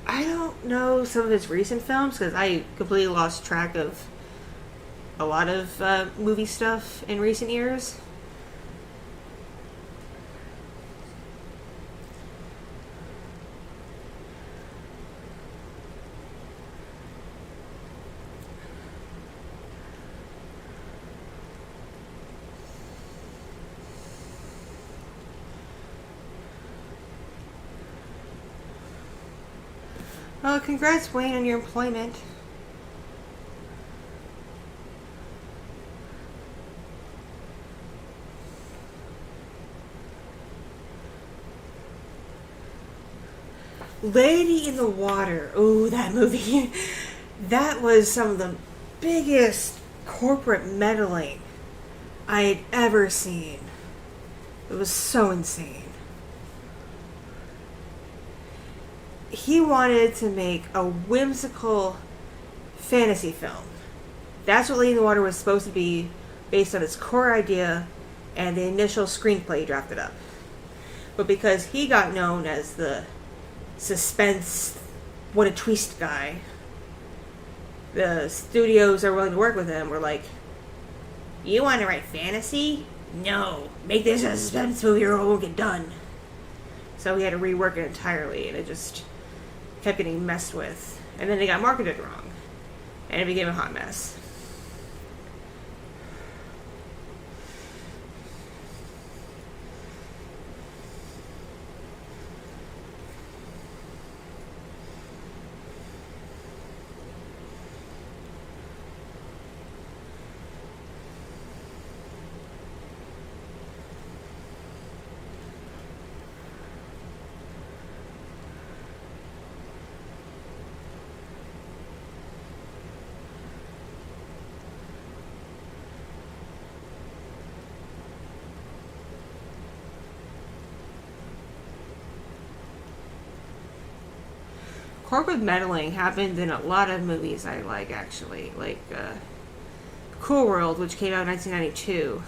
I don't know some of his recent films because I completely lost track of a lot of movie stuff in recent years. Well, congrats, Wayne, on your employment. Lady in the Water. Oh, that movie. That was some of the biggest corporate meddling I had ever seen. It was so insane. He wanted to make a whimsical fantasy film. That's what Lady in the Water was supposed to be, based on its core idea and the initial screenplay he drafted up. But because he got known as the suspense, what a twist guy, the studios that were willing to work with him were like, you want to write fantasy? No. Make this a suspense movie or it won't get done. So he had to rework it entirely, and it just kept getting messed with. And then they got marketed wrong, and it became a hot mess. Corporate meddling happened in a lot of movies I like, actually. Like, Cool World, which came out in 1992.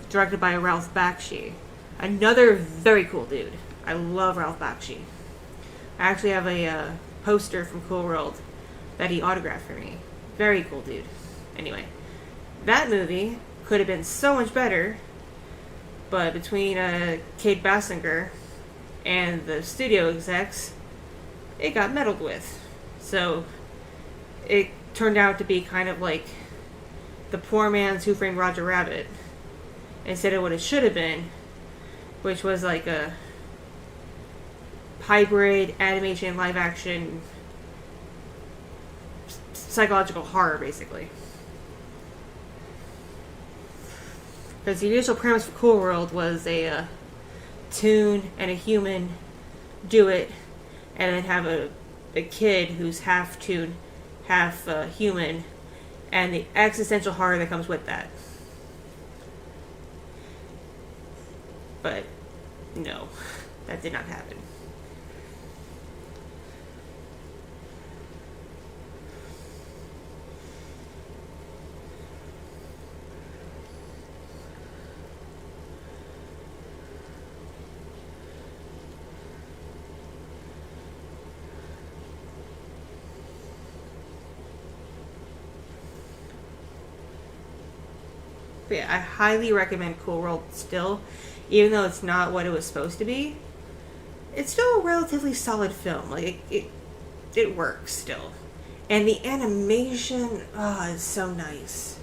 Directed by Ralph Bakshi. Another very cool dude. I love Ralph Bakshi. I actually have a poster from Cool World that he autographed for me. Very cool dude. Anyway, that movie could have been so much better, but between Kate Basinger and the studio execs, it got meddled with. So it turned out to be kind of like the poor man's Who Framed Roger Rabbit, instead of what it should have been, which was like a hybrid animation live action psychological horror, basically. Because the initial premise for Cool World was a toon and a human do it, and then have a kid who's half toon, half human, and the existential horror that comes with that. But no, that did not happen. But yeah, I highly recommend Cool World still, even though it's not what it was supposed to be. It's still a relatively solid film. Like, it works still. And the animation, is so nice.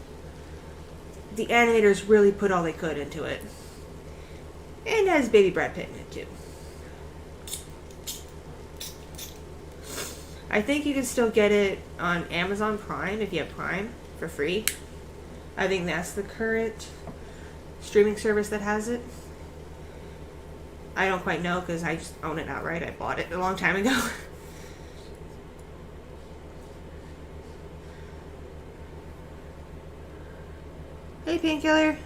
The animators really put all they could into it. And it has baby Brad Pitt in it, too. I think you can still get it on Amazon Prime, if you have Prime, for free. I think that's the current streaming service that has it. I don't quite know because I just own it outright. I bought it a long time ago. Hey, Painkiller.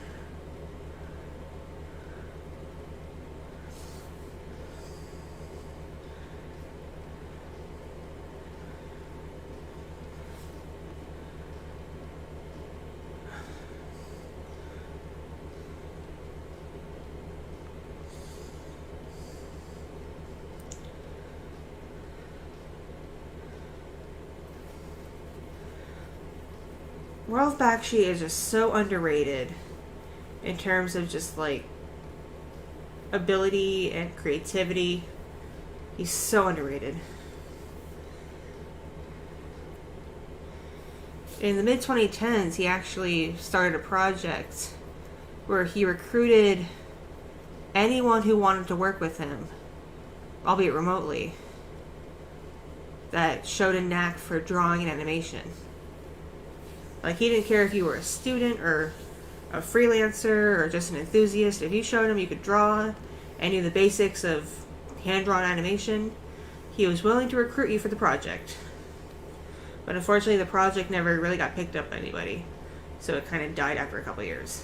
Ralph Bakshi is just so underrated in terms of just like ability and creativity. He's so underrated. In the mid-2010s, he actually started a project where he recruited anyone who wanted to work with him, albeit remotely, that showed a knack for drawing and animation. Like, he didn't care if you were a student or a freelancer or just an enthusiast. If you showed him you could draw and knew the basics of hand-drawn animation, he was willing to recruit you for the project. But unfortunately, the project never really got picked up by anybody. So it kind of died after a couple years.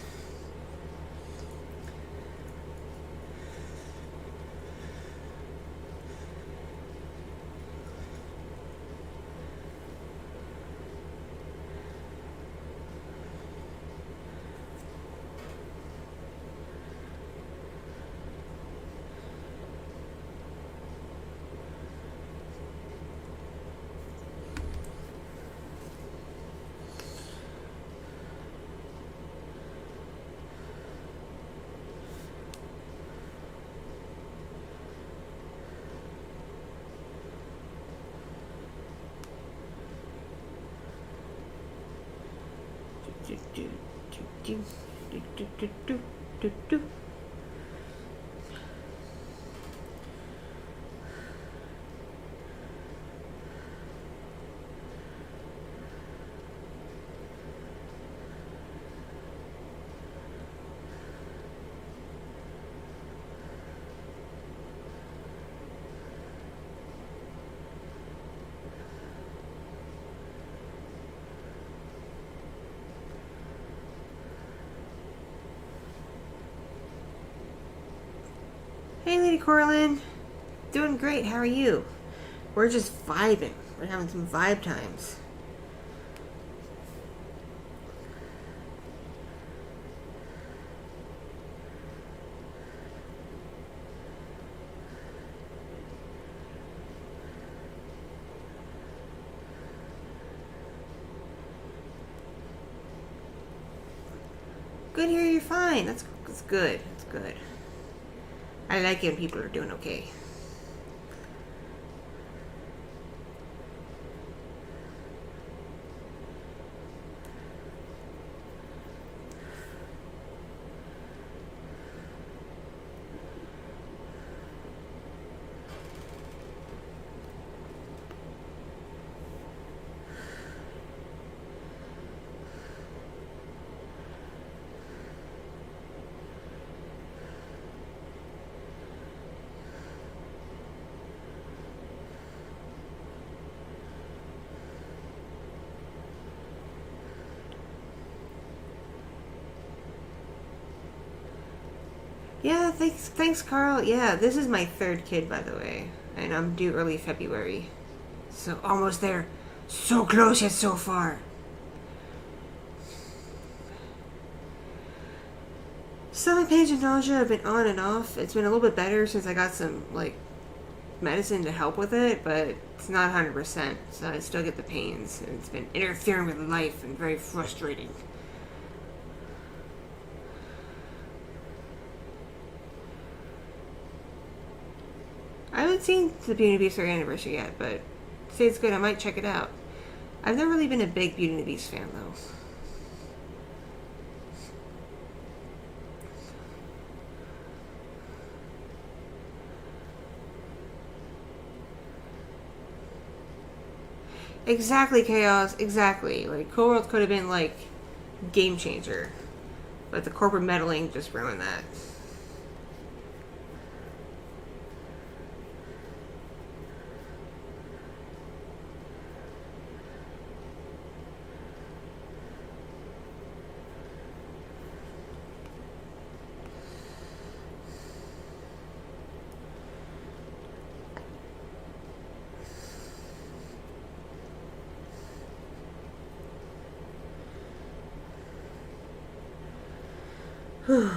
Hey, Lady Corlin. Doing great. How are you? We're just vibing. We're having some vibe times. Good to hear you're fine. That's good. That's good. I like it when people are doing okay. Yeah, thanks, Carl. Yeah, this is my third kid, by the way, and I'm due early February. So almost there. So close yet so far. Stomach pains and nausea have been on and off. It's been a little bit better since I got some, medicine to help with it, but it's not 100%, so I still get the pains, and it's been interfering with life and very frustrating. I haven't seen the Beauty and the Beast for anniversary yet, but say it's good, I might check it out. I've never really been a big Beauty and the Beast fan, though. Exactly, Chaos, exactly. Cool World could have been, game changer. But the corporate meddling just ruined that. Whew.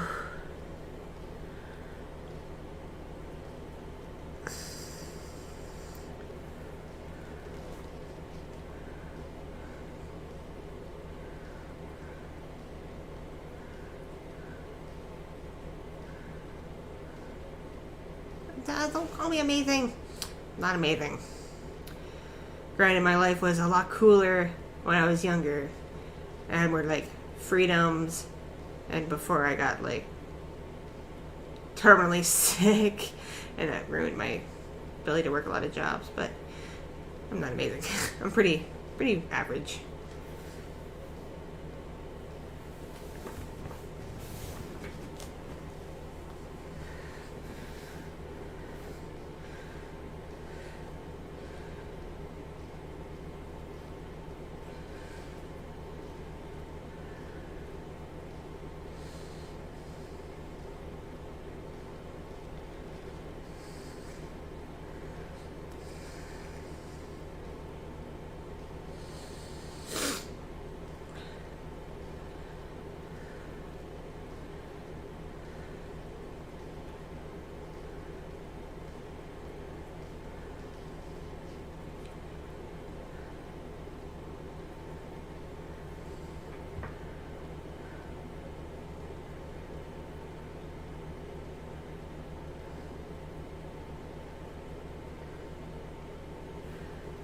Don't call me amazing. Not amazing. Granted, my life was a lot cooler when I was younger. I had more, freedoms. And before I got, terminally sick. And that ruined my ability to work a lot of jobs. But I'm not amazing. I'm pretty average.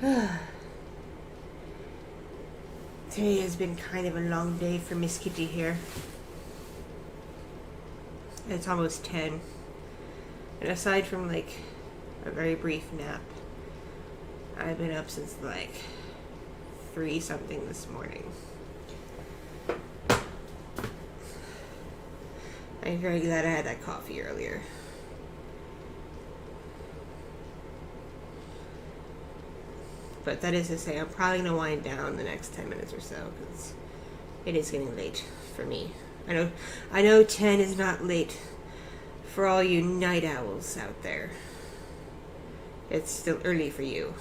Today has been kind of a long day for Miss Kitti here. It's almost 10. And aside from like a very brief nap, I've been up since like 3 something this morning. I'm very glad I had that coffee earlier. But that is to say, I'm probably going to wind down the next 10 minutes or so, because it is getting late for me. I know 10 is not late for all you night owls out there. It's still early for you.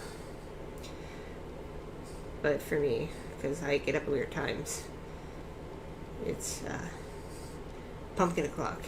But for me, because I get up at weird times, it's pumpkin o'clock.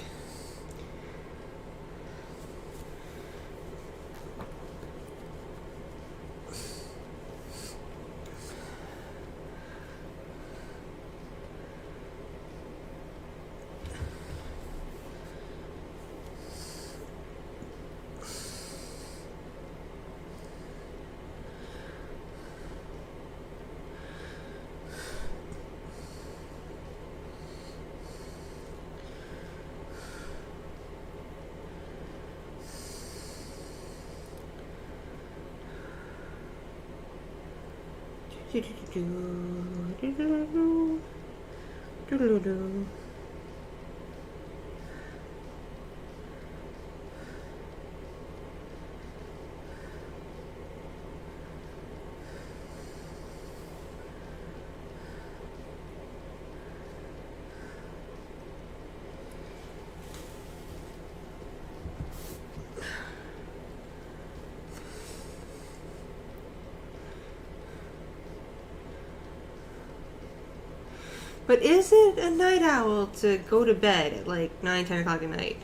But is it a night owl to go to bed at like 9, 10 o'clock at night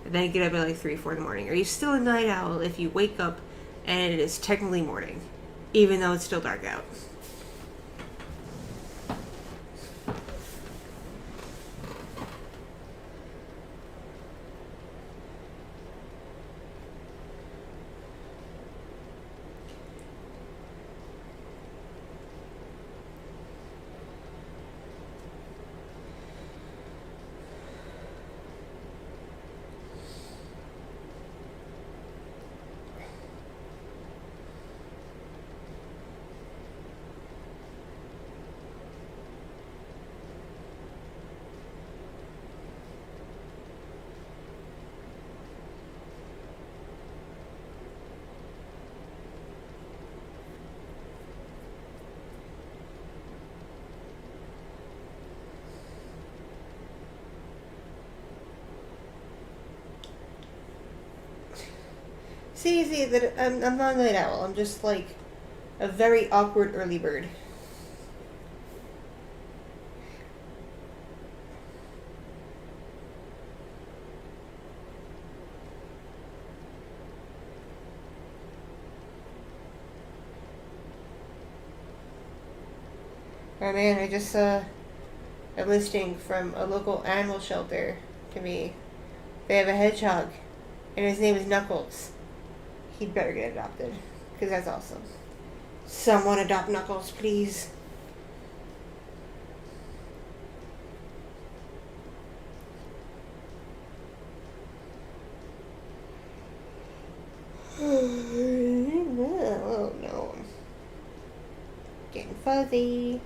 and then get up at like 3, 4 in the morning? Are you still a night owl if you wake up and it is technically morning, even though it's still dark out? See, that I'm not a night owl. I'm just like a very awkward early bird. Oh man, I just saw a listing from a local animal shelter to me. They have a hedgehog, and his name is Knuckles. He'd better get adopted, because that's awesome. Someone adopt Knuckles, please. Oh no. Getting fuzzy.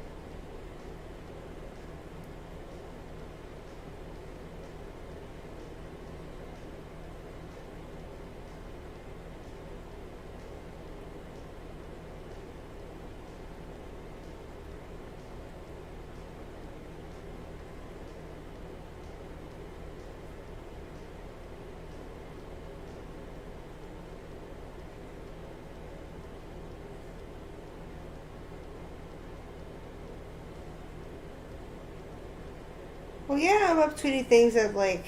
Well, yeah, I'm up tweeting things at like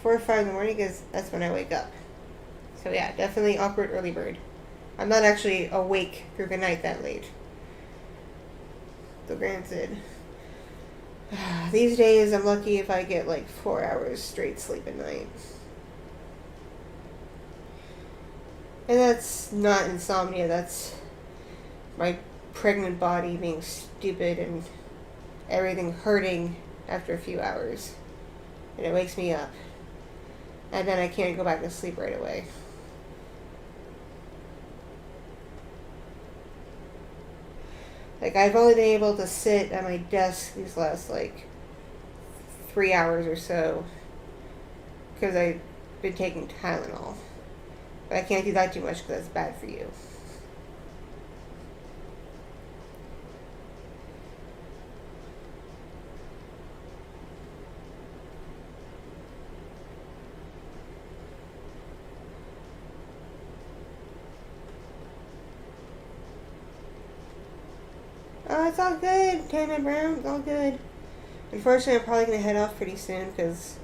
4 or 5 in the morning because that's when I wake up. So yeah, definitely awkward early bird. I'm not actually awake through the night that late. Though granted, these days I'm lucky if I get like 4 hours straight sleep at night. And that's not insomnia, that's my pregnant body being stupid and everything hurting after a few hours. And it wakes me up. And then I can't go back to sleep right away. Like, I've only been able to sit at my desk these last, 3 hours or so. Because I've been taking Tylenol. But I can't do that too much because that's bad for you. Oh, it's all good, Tammy Brown. It's all good. Unfortunately, I'm probably going to head off pretty soon because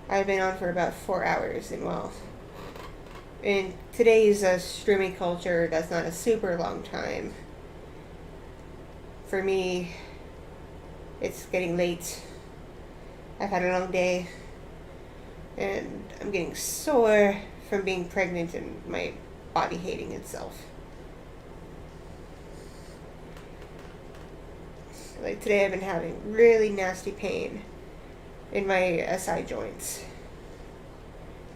I've been on for about 4 hours. And, well, in today's streaming culture, that's not a super long time. For me, it's getting late. I've had a long day. And I'm getting sore from being pregnant and my body hating itself. Like today I've been having really nasty pain in my SI joints,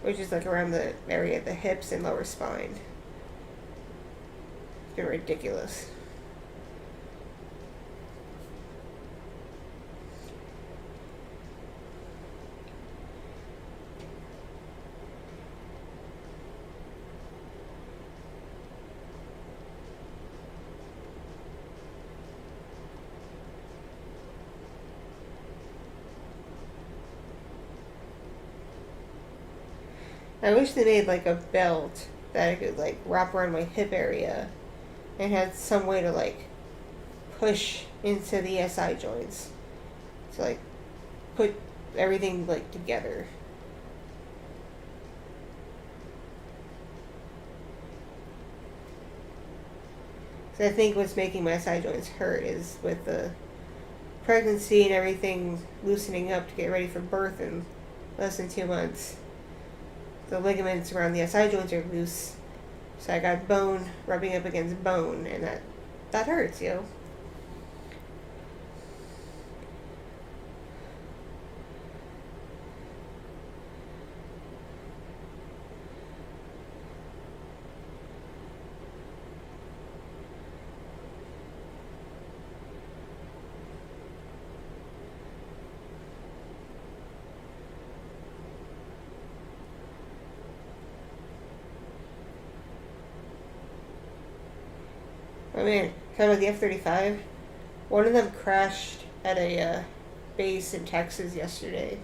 which is like around the area of the hips and lower spine. It's been ridiculous. I wish they made like a belt that I could like wrap around my hip area and had some way to like push into the SI joints to like put everything like together. So I think what's making my SI joints hurt is with the pregnancy and everything loosening up to get ready for birth in less than 2 months. The ligaments around the SI joints are loose, so I got bone rubbing up against bone, and that hurts, yo. I mean, talking about the F-35, one of them crashed at a base in Texas yesterday.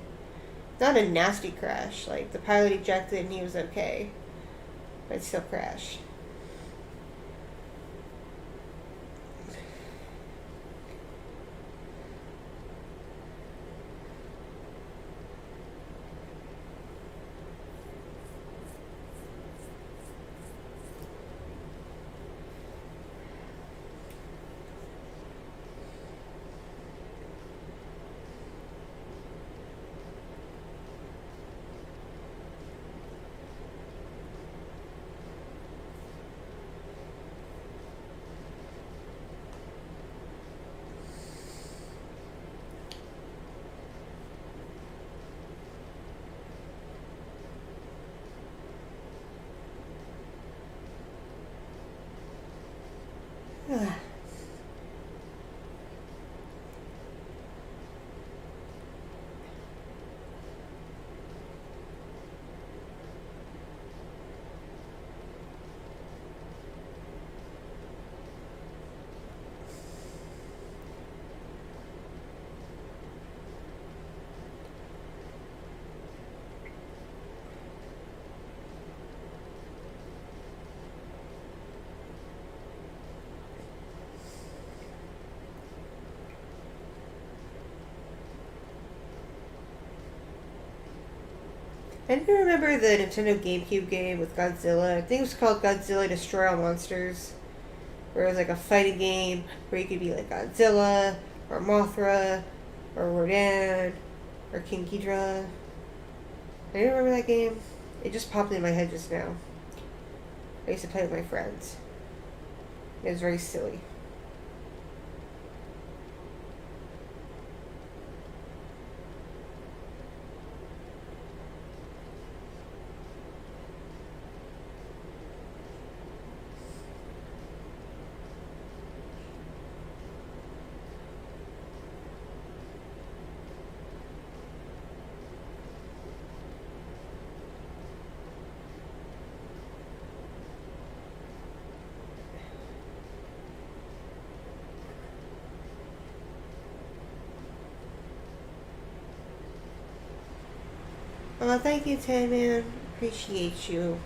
Not a nasty crash, like the pilot ejected and he was okay, but it still crashed. I do remember the Nintendo GameCube game with Godzilla. I think it was called Godzilla Destroy All Monsters. Where it was like a fighting game where you could be like Godzilla, or Mothra, or Rodan, or King Ghidorah. I do remember that game. It just popped in my head just now. I used to play with my friends. It was very silly. Oh, thank you, Tin Man. Appreciate you.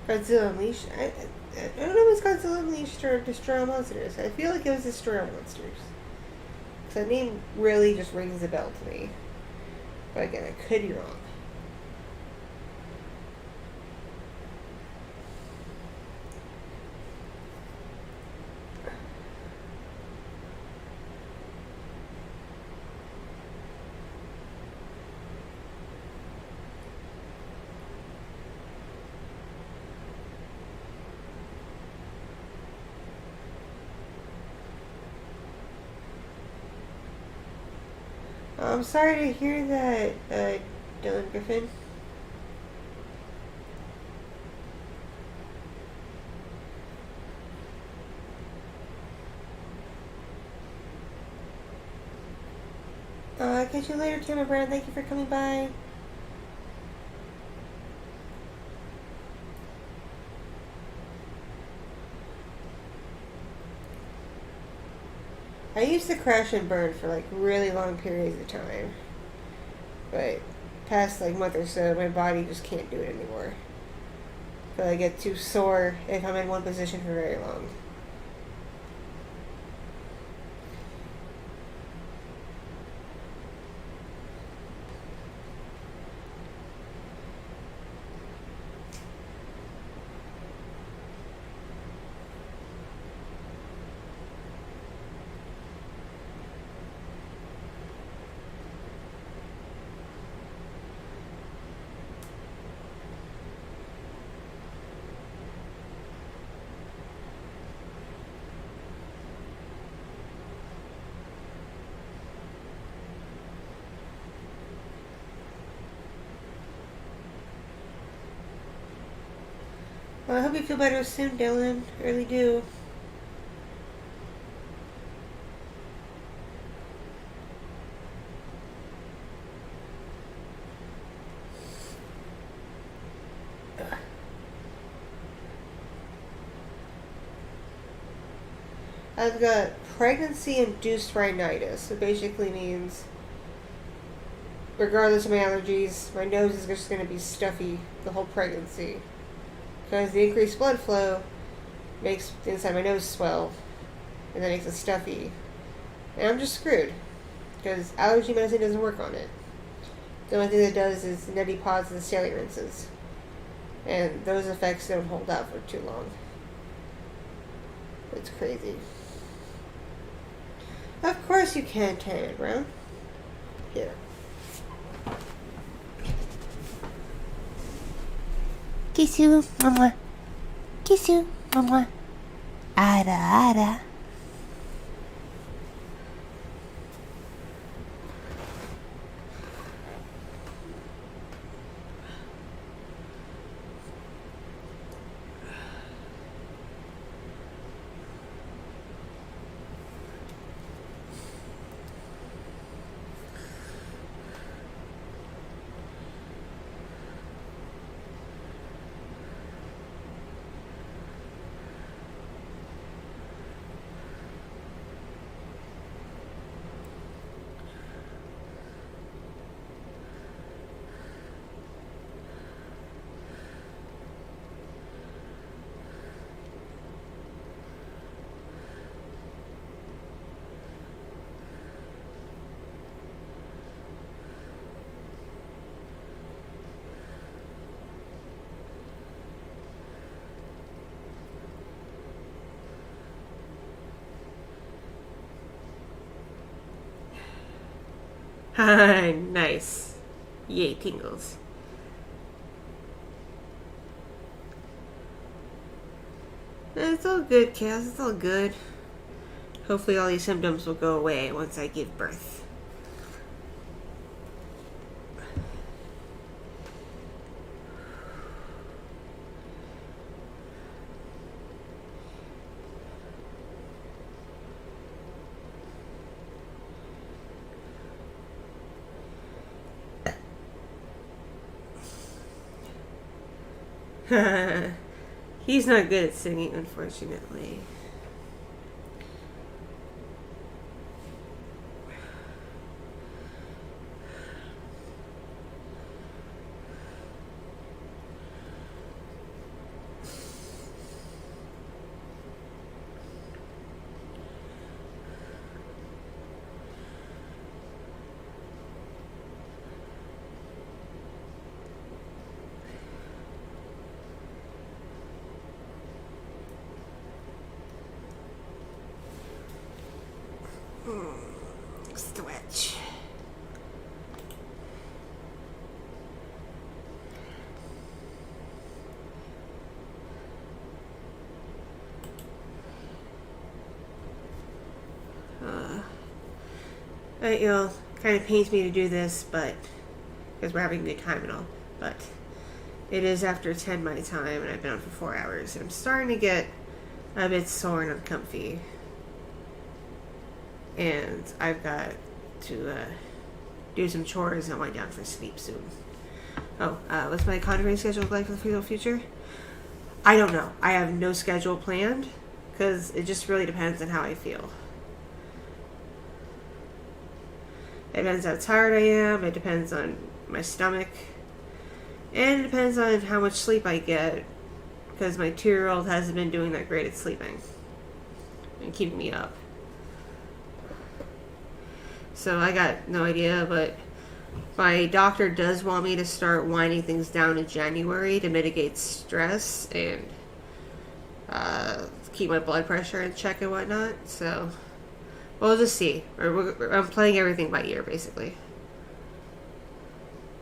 Godzilla Unleashed. I don't know if it's Godzilla Unleashed or Destroy All Monsters. I feel like it was Destroy All Monsters. Because that name really just rings a bell to me. But again, I could be wrong. I'm sorry to hear that, Dylan Griffin. Catch you later, Cameron Brown. Thank you for coming by. I used to crash and burn for like really long periods of time. But past like month or so, my body just can't do it anymore. But I get too sore if I'm in one position for very long. Well, I hope you feel better soon, Dylan. I really do. I've got pregnancy-induced rhinitis. It basically means, regardless of my allergies, my nose is just going to be stuffy the whole pregnancy. Because the increased blood flow makes the inside of my nose swell, and that makes it stuffy. And I'm just screwed, because allergy medicine doesn't work on it. The only thing that does is neti pods and saline rinses. And those effects don't hold out for too long. It's crazy. Of course you can, Tan Brown. Here. Kiss you, mama. Kiss you, mama. Ada, ada. Nice. Yay, tingles. It's all good, Chaos. It's all good. Hopefully all these symptoms will go away once I give birth. He's not good at singing, unfortunately. Stretch. Kind of pains me to do this, but because we're having a good time and all, but it is after 10 my time, and I've been on for 4 hours, and I'm starting to get a bit sore and uncomfy. And I've got to do some chores and wind down for sleep soon. Oh, what's my conjuring schedule like for the future? I don't know. I have no schedule planned because it just really depends on how I feel. It depends how tired I am. It depends on my stomach. And it depends on how much sleep I get because my 2-year-old hasn't been doing that great at sleeping and keeping me up. So I got no idea, but my doctor does want me to start winding things down in January to mitigate stress and keep my blood pressure in check and whatnot. So we'll just see. I'm playing everything by ear, basically.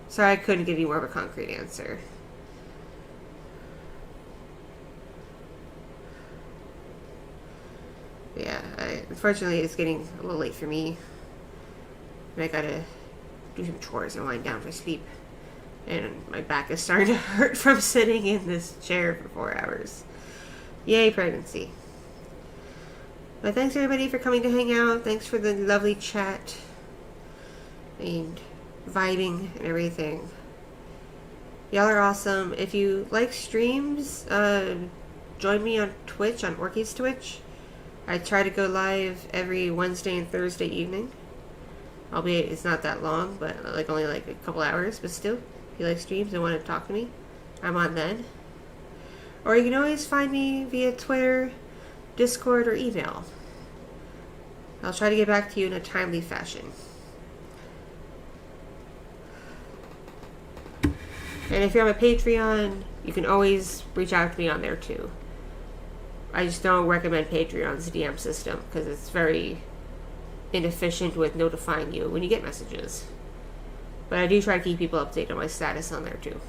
Sorry I couldn't give you more of a concrete answer. Yeah, unfortunately it's getting a little late for me. And I gotta do some chores and wind down for sleep. And my back is starting to hurt from sitting in this chair for 4 hours. Yay, pregnancy. But thanks everybody for coming to hang out. Thanks for the lovely chat. And vibing and everything. Y'all are awesome. If you like streams, join me on Twitch, on Orky's Twitch. I try to go live every Wednesday and Thursday evening. Albeit it's not that long, but only a couple hours, but still, if you like streams and want to talk to me, I'm on then. Or you can always find me via Twitter, Discord, or email. I'll try to get back to you in a timely fashion. And if you're on my Patreon, you can always reach out to me on there too. I just don't recommend Patreon's DM system because it's very inefficient with notifying you when you get messages. But I do try to keep people updated on my status on there too.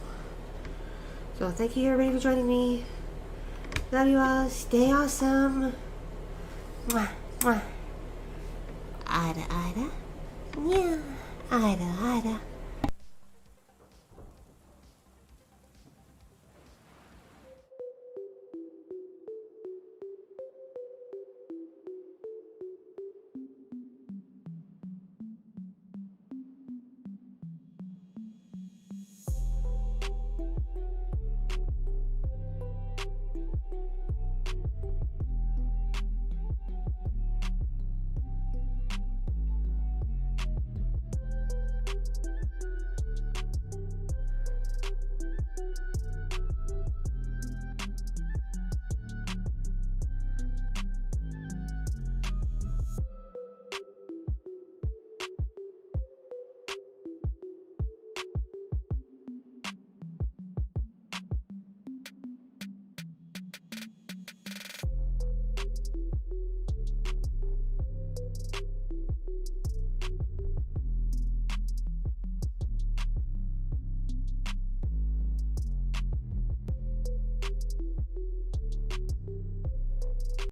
So thank you everybody for joining me. Love you all. Stay awesome. Mwah, mwah. Ada, Ada. Yeah. Ada, Ada.